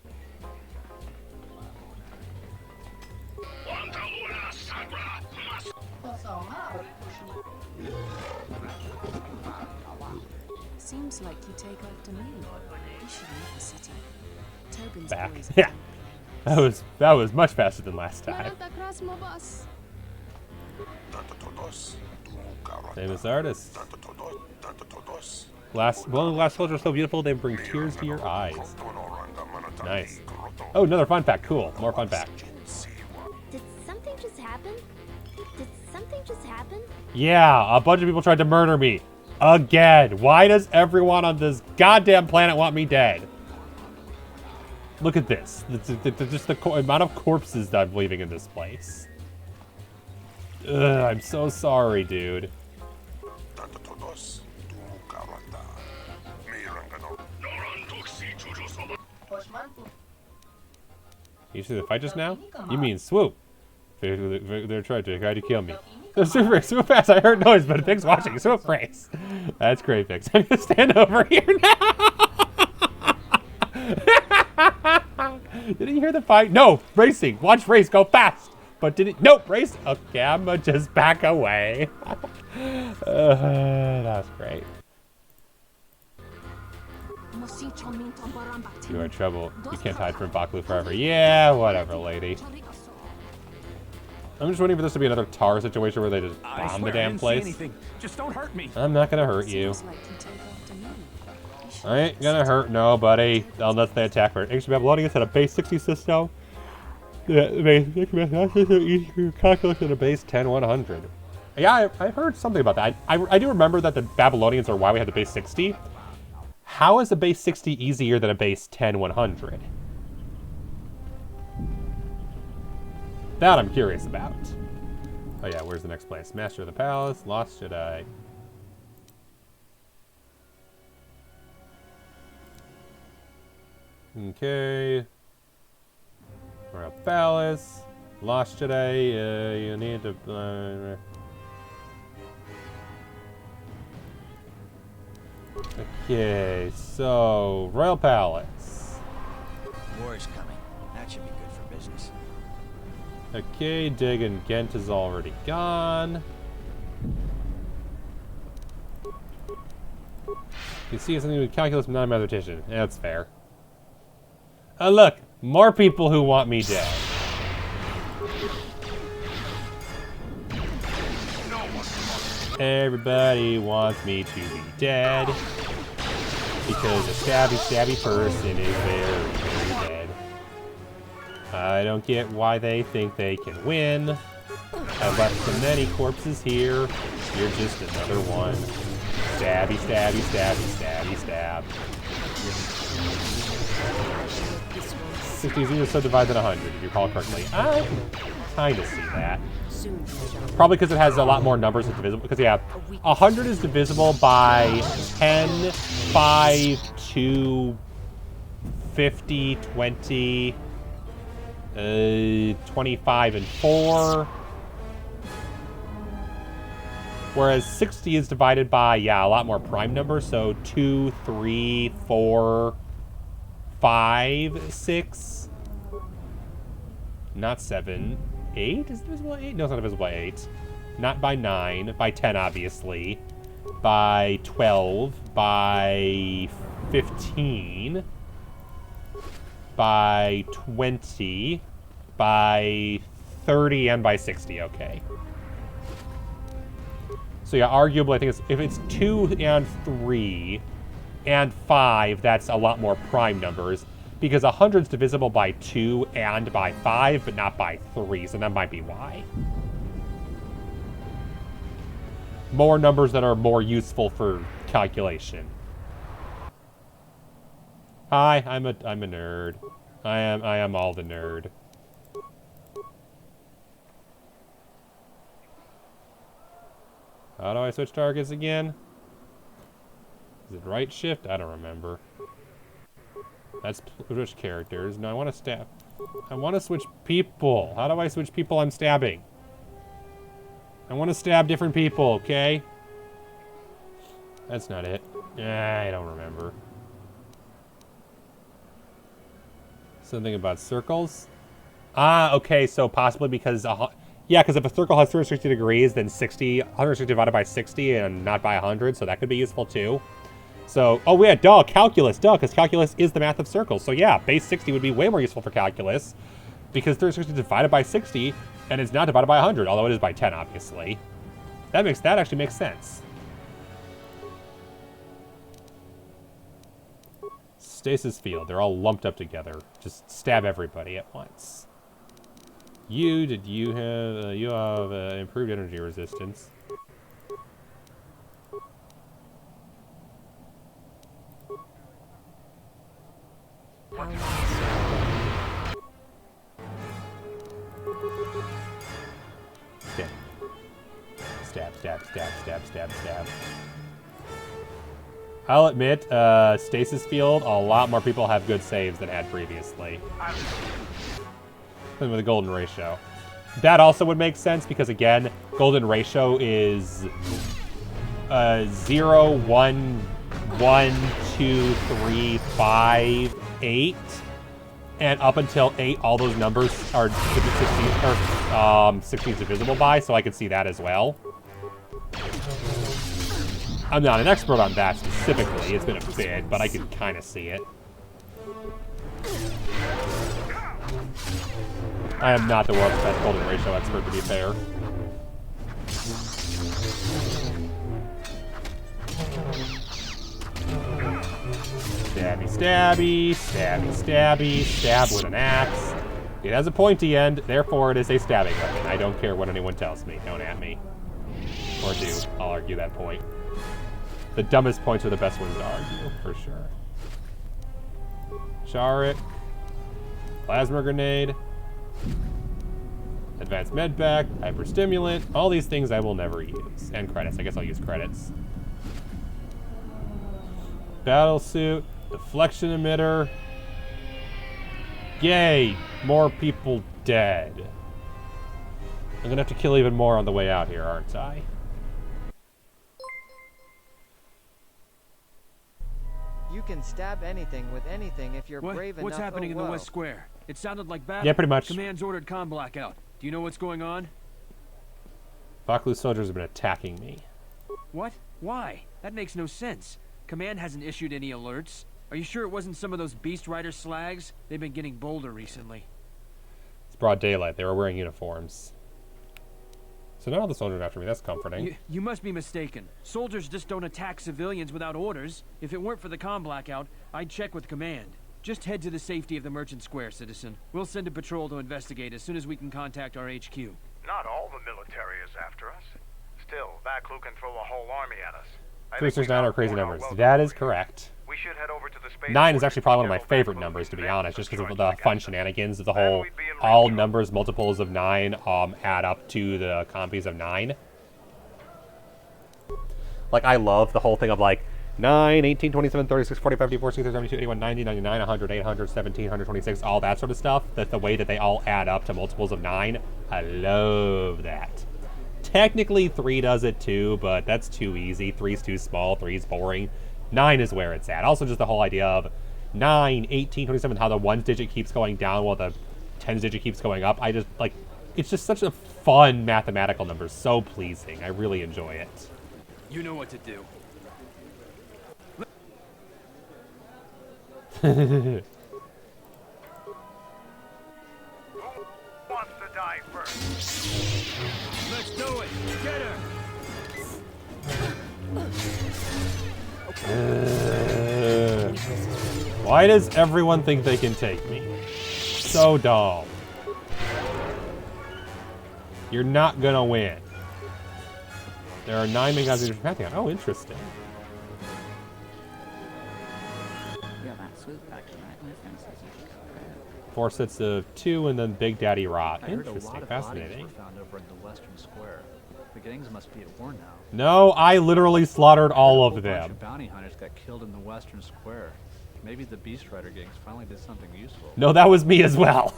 Seems like you take after me. You should leave the city. Tobin's Back. boys Yeah. That was much faster than last time. Famous artist. Last soldier so beautiful they bring tears to your eyes. Nice. Oh, another fun fact. Cool. More fun fact. Did something just happen? Did something just happen? Yeah, a bunch of people tried to murder me. Again. Why does everyone on this goddamn planet want me dead? Look at this. Just the amount of corpses that I'm leaving in this place. Ugh, I'm so sorry, dude. You see the fight just now? You mean swoop. They're trying to kill me. So swoop fast, I heard noise, but Vic's watching. Swoop race. That's great, Vix. I'm gonna stand over here now. Did he hear the fight? No, racing. Watch race, go fast. But did it? Nope, race. Okay, I'm gonna just back away. That was great. You're in trouble. You can't hide from Baklu forever. Yeah, whatever, lady. I'm just waiting for this to be another Tar situation where they just bomb the damn place. Just don't hurt me. I'm not gonna hurt you. I ain't gonna hurt nobody unless they attack first. Ancient Babylonians had a base 60 system. Yeah, the base calculus than a base 10-100. Yeah, I've heard something about that. I do remember that the Babylonians are why we had the base 60. How is a base 60 easier than a base 10-100? That I'm curious about. Oh yeah, where's the next place? Master of the Palace, Lost Jedi. Okay. Royal Palace, Lost Jedi. You need to. Okay, so Royal Palace. War's coming. That should be good for business. Okay, Dagon Gent is already gone. You see something with calculus, but not a mathematician. Yeah, that's fair. Look, more people who want me dead. Everybody wants me to be dead because a stabby person is very, very dead. I don't get why they think they can win. I've left so many corpses here. You're just another one. Stabby, stabby, stabby, stabby, stab. 60 is either subdivided than 100, if you recall correctly. I kind of see that. Probably because it has a lot more numbers that's divisible. Because, yeah, 100 is divisible by 10, 5, 2, 50, 20, 25, and 4. Whereas 60 is divided by, yeah, a lot more prime numbers. So 2, 3, 4, 5, 6. Not 7. 8? Is it divisible by 8? No, it's not divisible by 8. Not by 9. By 10, obviously. By 12. By 15. By 20. By 30 and by 60. Okay. So yeah, arguably, I think if it's 2 and 3 and 5, that's a lot more prime numbers. Because 100 is divisible by 2 and by 5, but not by 3, so that might be why. More numbers that are more useful for calculation. Hi, I'm a nerd. I am all the nerd. How do I switch targets again? Is it right shift? I don't remember. That's switch characters. No, I want to stab. I want to switch people. How do I switch people I'm stabbing? I want to stab different people, okay? That's not it. I don't remember. Something about circles? Ah, okay, so possibly because... yeah, because if a circle has 360 degrees, then 160 divided by 60 and not by 100, so that could be useful too. So, oh yeah, duh, calculus, because calculus is the math of circles. So yeah, base 60 would be way more useful for calculus, because 360 divided by 60, and it's not divided by 100, although it is by 10, obviously. That actually makes sense. Stasis field, they're all lumped up together. Just stab everybody at once. You have improved energy resistance. Stab. I'll admit, Stasis Field, a lot more people have good saves than had previously. With a golden ratio. That also would make sense because, again, golden ratio is 0, 1, 1, 2, 3, 5, 8. And up until 8, all those numbers are 16 is divisible by, so I could see that as well. I'm not an expert on that specifically. It's been a bit, but I can kind of see it. I am not the world's best golden ratio expert, to be fair. Stabby, stab with an axe. It has a pointy end, therefore it is a stabbing weapon. I don't care what anyone tells me. Don't at me. Or do. I'll argue that point. The dumbest points are the best ones to argue, for sure. Charik. Plasma grenade. Advanced medpack. Hyperstimulant. All these things I will never use. And credits. I guess I'll use credits. Battle suit. Deflection emitter. Yay! More people dead. I'm gonna have to kill even more on the way out here, aren't I? You can stab anything with anything if you're brave enough. What's happening in the West Square? It sounded like battle. Yeah, pretty much. Command's ordered comm blackout. Do you know what's going on? Vaklu soldiers have been attacking me. What? Why? That makes no sense. Command hasn't issued any alerts. Are you sure it wasn't some of those Beast Rider slags? They've been getting bolder recently. It's broad daylight. They were wearing uniforms. So now all the soldiers are after me. That's comforting. You must be mistaken. Soldiers just don't attack civilians without orders. If it weren't for the comm blackout, I'd check with command. Just head to the safety of the Merchant Square, citizen. We'll send a patrol to investigate as soon as we can contact our HQ. Not all the military is after us. Still, Vaklu can throw a whole army at us. 369 are crazy numbers. That is correct. We should head over to the space 9 is actually probably one of my favorite numbers, to be honest, just because of the fun shenanigans of the whole all numbers multiples of 9 add up to the compies of 9. Like, I love the whole thing of, like, 9, 18, 27, 36, 45, 54, 60, 72, 81, 90, 99, 100, 800, 17, 126, all that sort of stuff. That's the way that they all add up to multiples of 9. I love that. Technically, 3 does it too, but that's too easy. 3's too small, 3's boring. 9 is where it's at. Also, just the whole idea of 9, 18, 27, how the 1's digit keeps going down while the 10's digit keeps going up. I just, like, it's just such a fun mathematical number. So pleasing. I really enjoy it. You know what to do. Who wants to die first? Let's do it. Get her. Why does everyone think they can take me? So dumb. You're not gonna win. There are 9 main guys in the Pantheon. Oh, interesting. Yeah, that swoop factor, right? My friend says you should go grab. 4 sets of 2 and then Big Daddy Rot. I heard a Interesting, lot of fascinating. bodies were found over in the Western Square. The gangs must be at war now. No, I literally slaughtered all of A bunch them. of bounty hunters got killed in the Western Square. Maybe the Beast Rider gangs finally did something useful. No, that was me as well.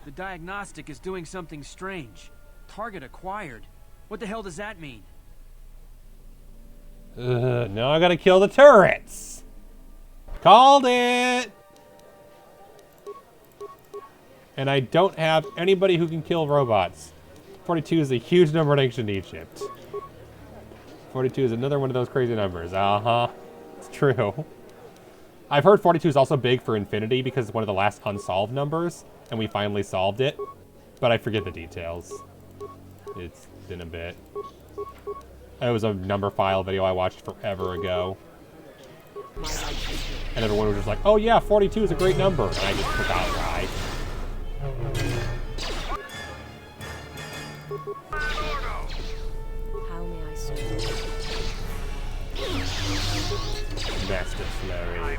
The diagnostic is doing something strange. Target acquired. What the hell does that mean? Now I gotta kill the turrets. Called it. And I don't have anybody who can kill robots. 42 is a huge number in ancient Egypt. 42 is another one of those crazy numbers. Uh-huh. It's true. I've heard 42 is also big for infinity because it's one of the last unsolved numbers, and we finally solved it. But I forget the details. It's been a bit. It was a number file video I watched forever ago. And everyone was just like, oh yeah, 42 is a great number. And I just forgot why. How may I serve? Master Flurry.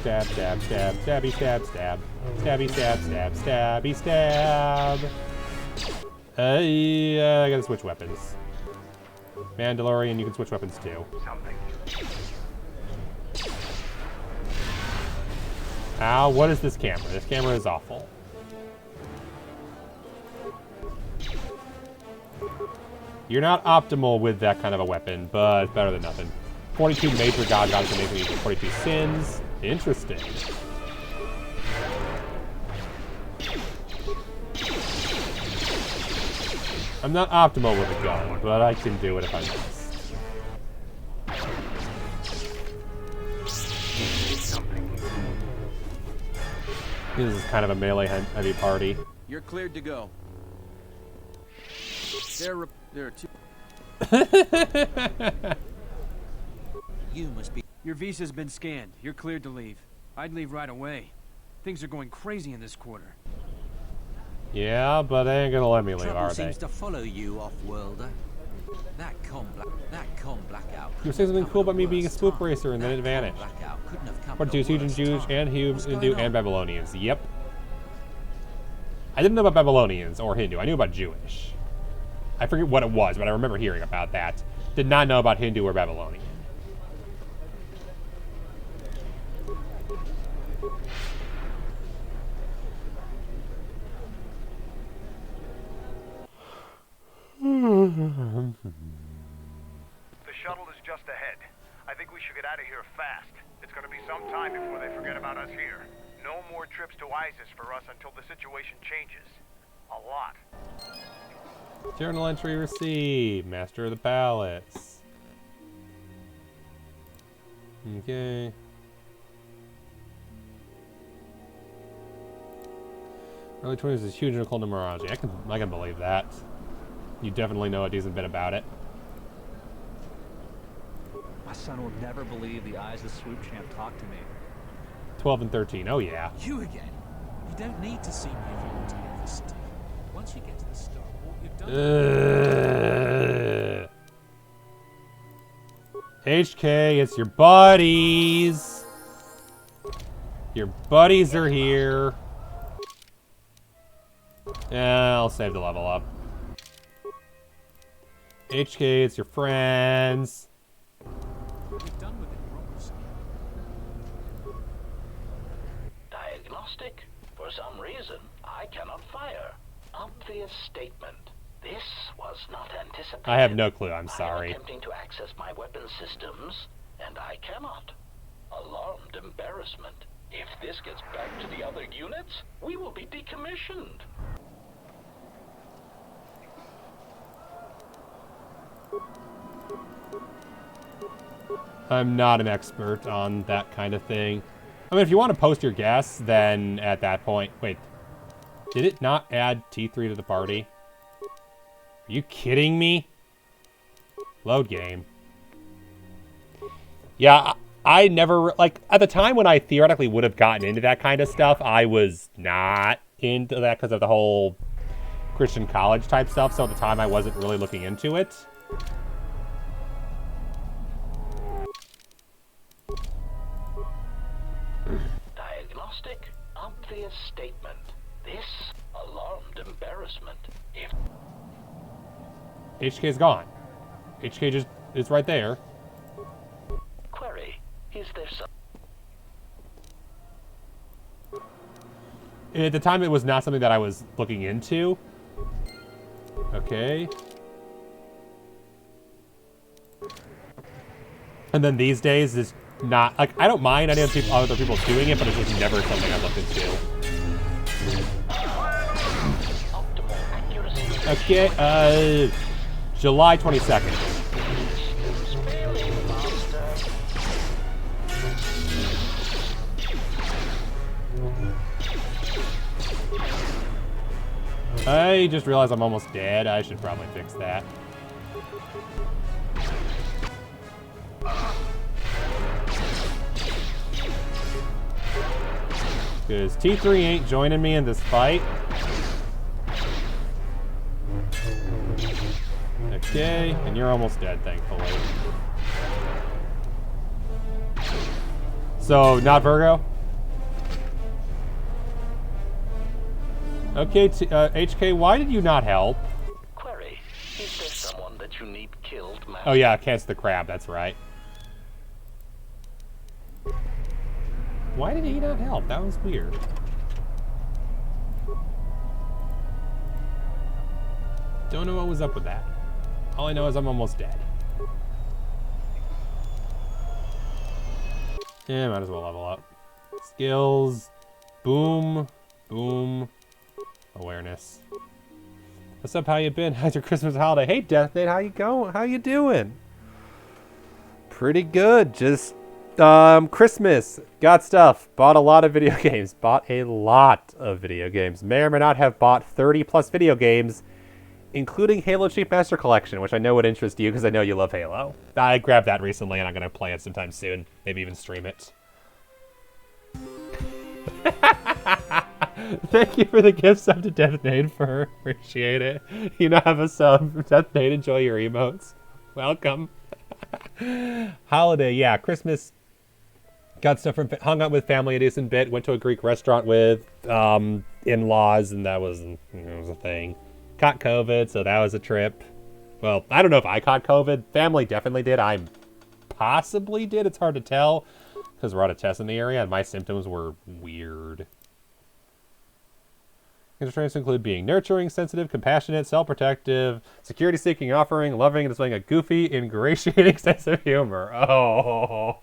Stab, stab, stab, stabby, stab, stab. Stabby, stab, stab, stabby, stab. I gotta switch weapons. Mandalorian, you can switch weapons too. Ow, what is this camera? This camera is awful. You're not optimal with that kind of a weapon, but it's better than nothing. 42 major gods amazing equal 42 sins. Interesting. I'm not optimal with a gun, but I can do it if I must. This is kind of a melee heavy party. You're cleared to go. There are two. You must be. Your visa's been scanned. You're cleared to leave. I'd leave right away. Things are going crazy in this quarter. Yeah, but they ain't gonna let me leave, Trouble are they? seems to follow you, off-worlder. That com blackout. You were saying something cool about me being a spook racer and then it vanished. 42 is huge in Jews and Hindu and Babylonians. Yep. I didn't know about Babylonians or Hindu. I knew about Jewish. I forget what it was, but I remember hearing about that. Did not know about Hindu or Babylonian. The shuttle is just ahead. I think we should get out of here fast. It's gonna be some time before they forget about us here. No more trips to ISIS for us until the situation changes. A lot. Journal entry received. Master of the Palace. Okay. Early 20s is huge in occult numerology. I can believe that. You definitely know a decent bit about it. My son will never believe the eyes of Swoop Champ talked to me. 12 and 13. Oh yeah. You again? You don't need to see me if you want to leave the city. Once you get to the starport, you've done HK, it's your buddies. Your buddies are here. Yeah, I'll save the level up. HK, it's your friends. We've done with it, Robertson. Diagnostic? For some reason, I cannot fire. Obvious statement. This was not anticipated. I have no clue, I'm I sorry. am attempting to access my weapon systems, and I cannot. Alarmed embarrassment. If this gets back to the other units, we will be decommissioned. I'm not an expert on that kind of thing. I mean, if you want to post your guess, then at that point... Wait. Did it not add T3 to the party? Are you kidding me? Load game. Yeah, I never... Like, at the time when I theoretically would have gotten into that kind of stuff, I was not into that because of the whole Christian college type stuff. So at the time, I wasn't really looking into it. Diagnostic? Obvious statement. This alarmed embarrassment. If HK's gone. HK just is right there. Query. Is there some... At the time, it was not something that I was looking into. Okay. And then these days, is not... Like, I don't mind any other people doing it, but it's just never something I looked into. Okay, July 22nd. I just realized I'm almost dead. I should probably fix that. Because T3 ain't joining me in this fight. Okay, and you're almost dead, thankfully. So, not Virgo? Okay, HK, why did you not help? Query. Is there someone that you need killed, Master? Oh yeah, Kent's the crab, that's right. Why did he not help? That was weird. Don't know what was up with that. All I know is I'm almost dead. Yeah, might as well level up. Skills. Boom. Boom. Awareness. What's up? How you been? How's your Christmas holiday? Hey, Death Nate, how you going? How you doing? Pretty good. Just Christmas. Got stuff. Bought a lot of video games. Bought a lot of video games. May or may not have bought 30 plus video games, including Halo Chief Master Collection, which I know would interest you because I know you love Halo. I grabbed that recently and I'm going to play it sometime soon. Maybe even stream it. Thank you for the gift sub to Death Nade, for appreciate it. You now have a sub. Death Nade, enjoy your emotes. Welcome. Holiday, yeah, Christmas. Got stuff from, hung out with family a decent bit. Went to a Greek restaurant with in-laws, and that was a thing. Caught COVID, so that was a trip. Well, I don't know if I caught COVID. Family definitely did. I possibly did. It's hard to tell because we're out of tests in the area, and my symptoms were weird. Traits include being nurturing, sensitive, compassionate, self-protective, security-seeking, offering, loving, and displaying a goofy, ingratiating sense of humor. Oh,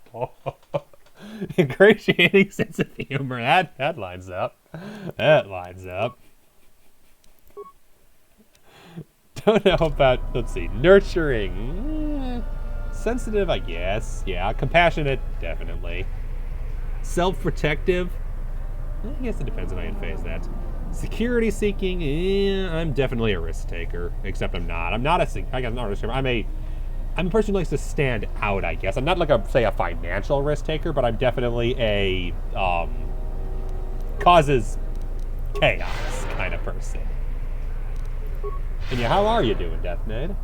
ingratiating sense of humor. That lines up. That lines up. Don't know about, let's see, nurturing. Sensitive, I guess. Yeah, compassionate, definitely. Self-protective. I guess it depends on how you phrase that. Security seeking, I'm definitely a risk taker. Except I'm not. I'm not a risk taker. I'm a person who likes to stand out, I guess. I'm not like a financial risk taker, but I'm definitely a causes chaos kind of person. And yeah, how are you doing, Deathnade?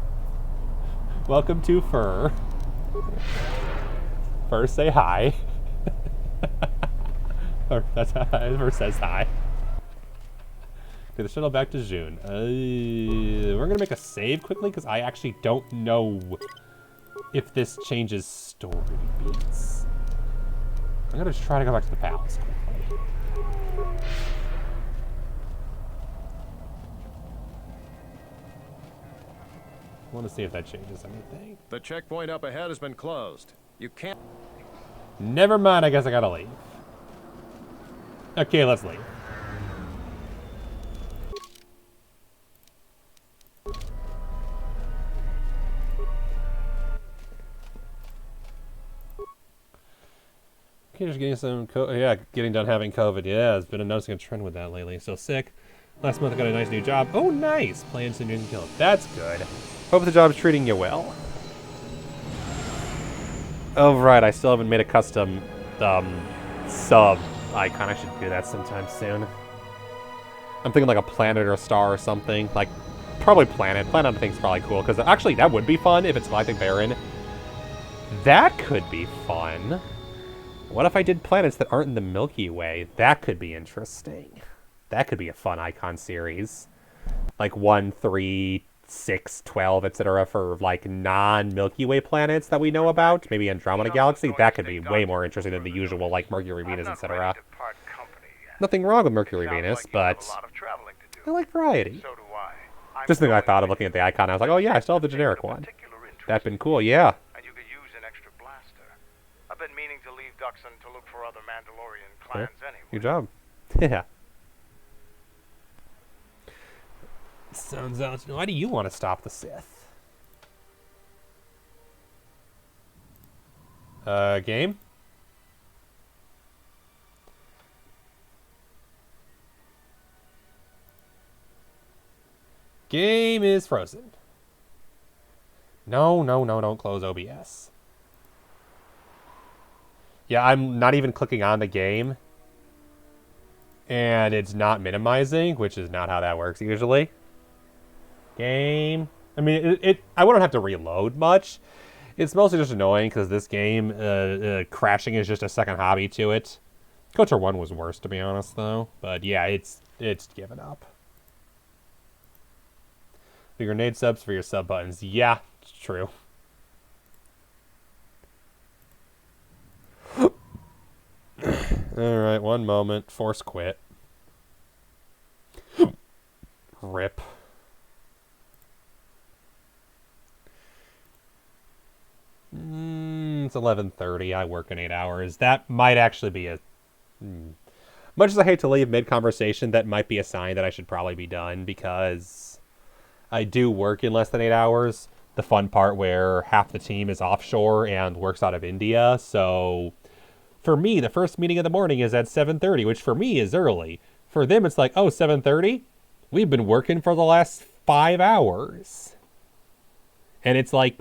Welcome to Fur. Fur, say hi. Or that's how Fur says hi. Okay, the shuttle back to June. We're gonna make a save quickly because I actually don't know if this changes story beats. I'm gonna try to go back to the palace quickly. I want to see if that changes anything. The checkpoint up ahead has been closed. You can't... Never mind, I guess I gotta leave. Okay, let's leave. Okay, just getting some getting done having COVID. Yeah, I've been noticing a trend with that lately. Still sick. Last month I got a nice new job. Oh, nice! Playing some new kills. That's good. Hope the job's treating you well. Oh, right, I still haven't made a custom sub icon. I should do that sometime soon. I'm thinking like a planet or a star or something. Like, probably planet. Planet I think is probably cool, because actually that would be fun if it's Galactic Baron. That could be fun. What if I did planets that aren't in the Milky Way? That could be interesting. That could be a fun icon series. Like 1, 3, 6, 12, etc. for like non-Milky Way planets that we know about. Maybe Andromeda Galaxy. That could be way more interesting than the usual like Mercury, Venus, etc. Nothing wrong with Mercury, Venus, but I like variety. Just the thing I thought of looking at the icon, I was like, oh yeah, I still have the generic one. That'd been cool, yeah. I've been meaning to leave Duxon to look for other Mandalorian clans anyway. Good job. Yeah. Sounds out. Why do you want to stop the Sith? Game? Game is frozen. No, don't close OBS. Yeah, I'm not even clicking on the game. And it's not minimizing, which is not how that works usually. Game. I mean, I wouldn't have to reload much. It's mostly just annoying because this game, crashing is just a second hobby to it. KOTOR 1 was worse, to be honest, though. But yeah, it's given up. The grenade subs for your sub buttons. Yeah, it's true. Alright, one moment. Force quit. Rip. It's 11:30. I work in 8 hours. That might actually be a... Much as I hate to leave mid-conversation, that might be a sign that I should probably be done, because I do work in less than 8 hours. The fun part where half the team is offshore and works out of India, so... For me, the first meeting of the morning is at 7:30, which for me is early. For them, it's like, oh, 7:30? We've been working for the last 5 hours. And it's like,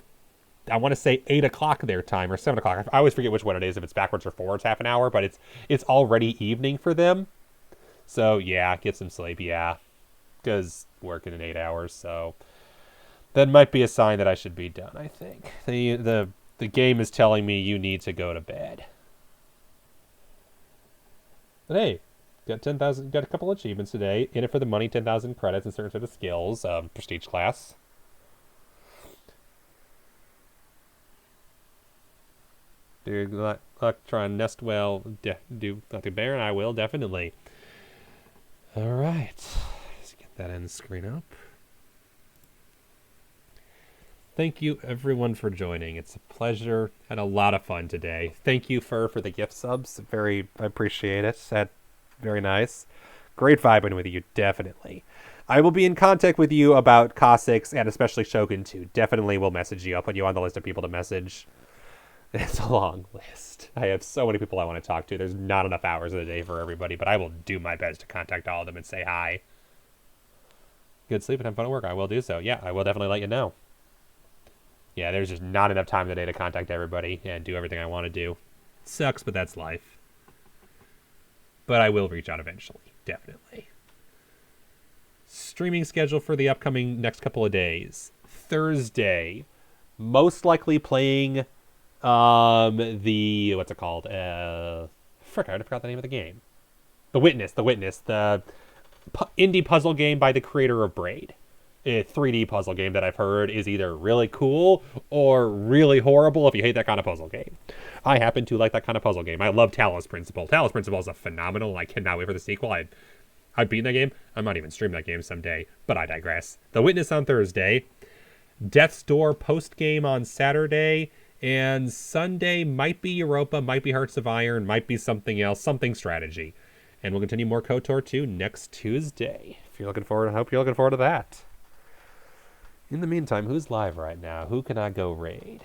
I want to say 8 o'clock their time, or 7 o'clock. I always forget which one it is, if it's backwards or forwards half an hour, but it's already evening for them. So, yeah, get some sleep, yeah. Because working in 8 hours, so... That might be a sign that I should be done, I think. The game is telling me you need to go to bed. But hey, got a couple achievements today. In it for the money, 10,000 credits and certain set of skills. Prestige class. Do luck, try and nest well. Do Galactic Baron. I will, definitely. Alright. Let's get that end screen up. Thank you, everyone, for joining. It's a pleasure. Had a lot of fun today. Thank you, Fur, for the gift subs. I appreciate it. That's very nice. Great vibing with you, definitely. I will be in contact with you about Cossacks and especially Shogun 2. Definitely will message you. I'll put you on the list of people to message. It's a long list. I have so many people I want to talk to. There's not enough hours in the day for everybody, but I will do my best to contact all of them and say hi. Good sleep and have fun at work. I will do so. Yeah, I will definitely let you know. Yeah, there's just not enough time today to contact everybody and do everything I want to do. Sucks, but that's life. But I will reach out eventually, definitely. streaming schedule for the upcoming next couple of days. Thursday, most likely playing the, what's it called? Frick, I forgot the name of the game. The Witness, the indie puzzle game by the creator of Braid. A 3D puzzle game that I've heard is either really cool or really horrible if you hate that kind of puzzle game. I happen to like that kind of puzzle game. I love Talos Principle. Talos Principle is a phenomenal. I cannot wait for the sequel. I've beaten that game. I might even stream that game someday, but I digress. The Witness on Thursday. Death's Door post-game on Saturday. And Sunday might be Europa, might be Hearts of Iron, might be something else, something strategy. And we'll continue more KOTOR 2 next Tuesday. If you're looking forward, I hope you're looking forward to that. In the meantime, who's live right now? Who can I go raid?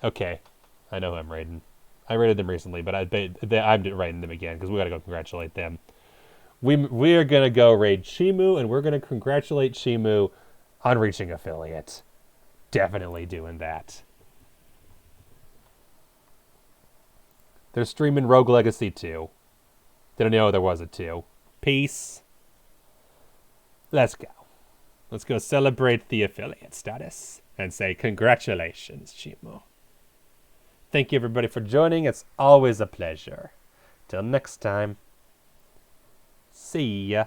Okay. I know who I'm raiding. I raided them recently, but I'm raiding them again because we got to go congratulate them. We're going to go raid Chimu, and we're going to congratulate Chimu on reaching affiliate. Definitely doing that. They're streaming Rogue Legacy 2. Didn't know there was a 2. Peace. Let's go. Let's go celebrate the affiliate status and say congratulations, Chimu. Thank you, everybody, for joining. It's always a pleasure. Till next time. See ya.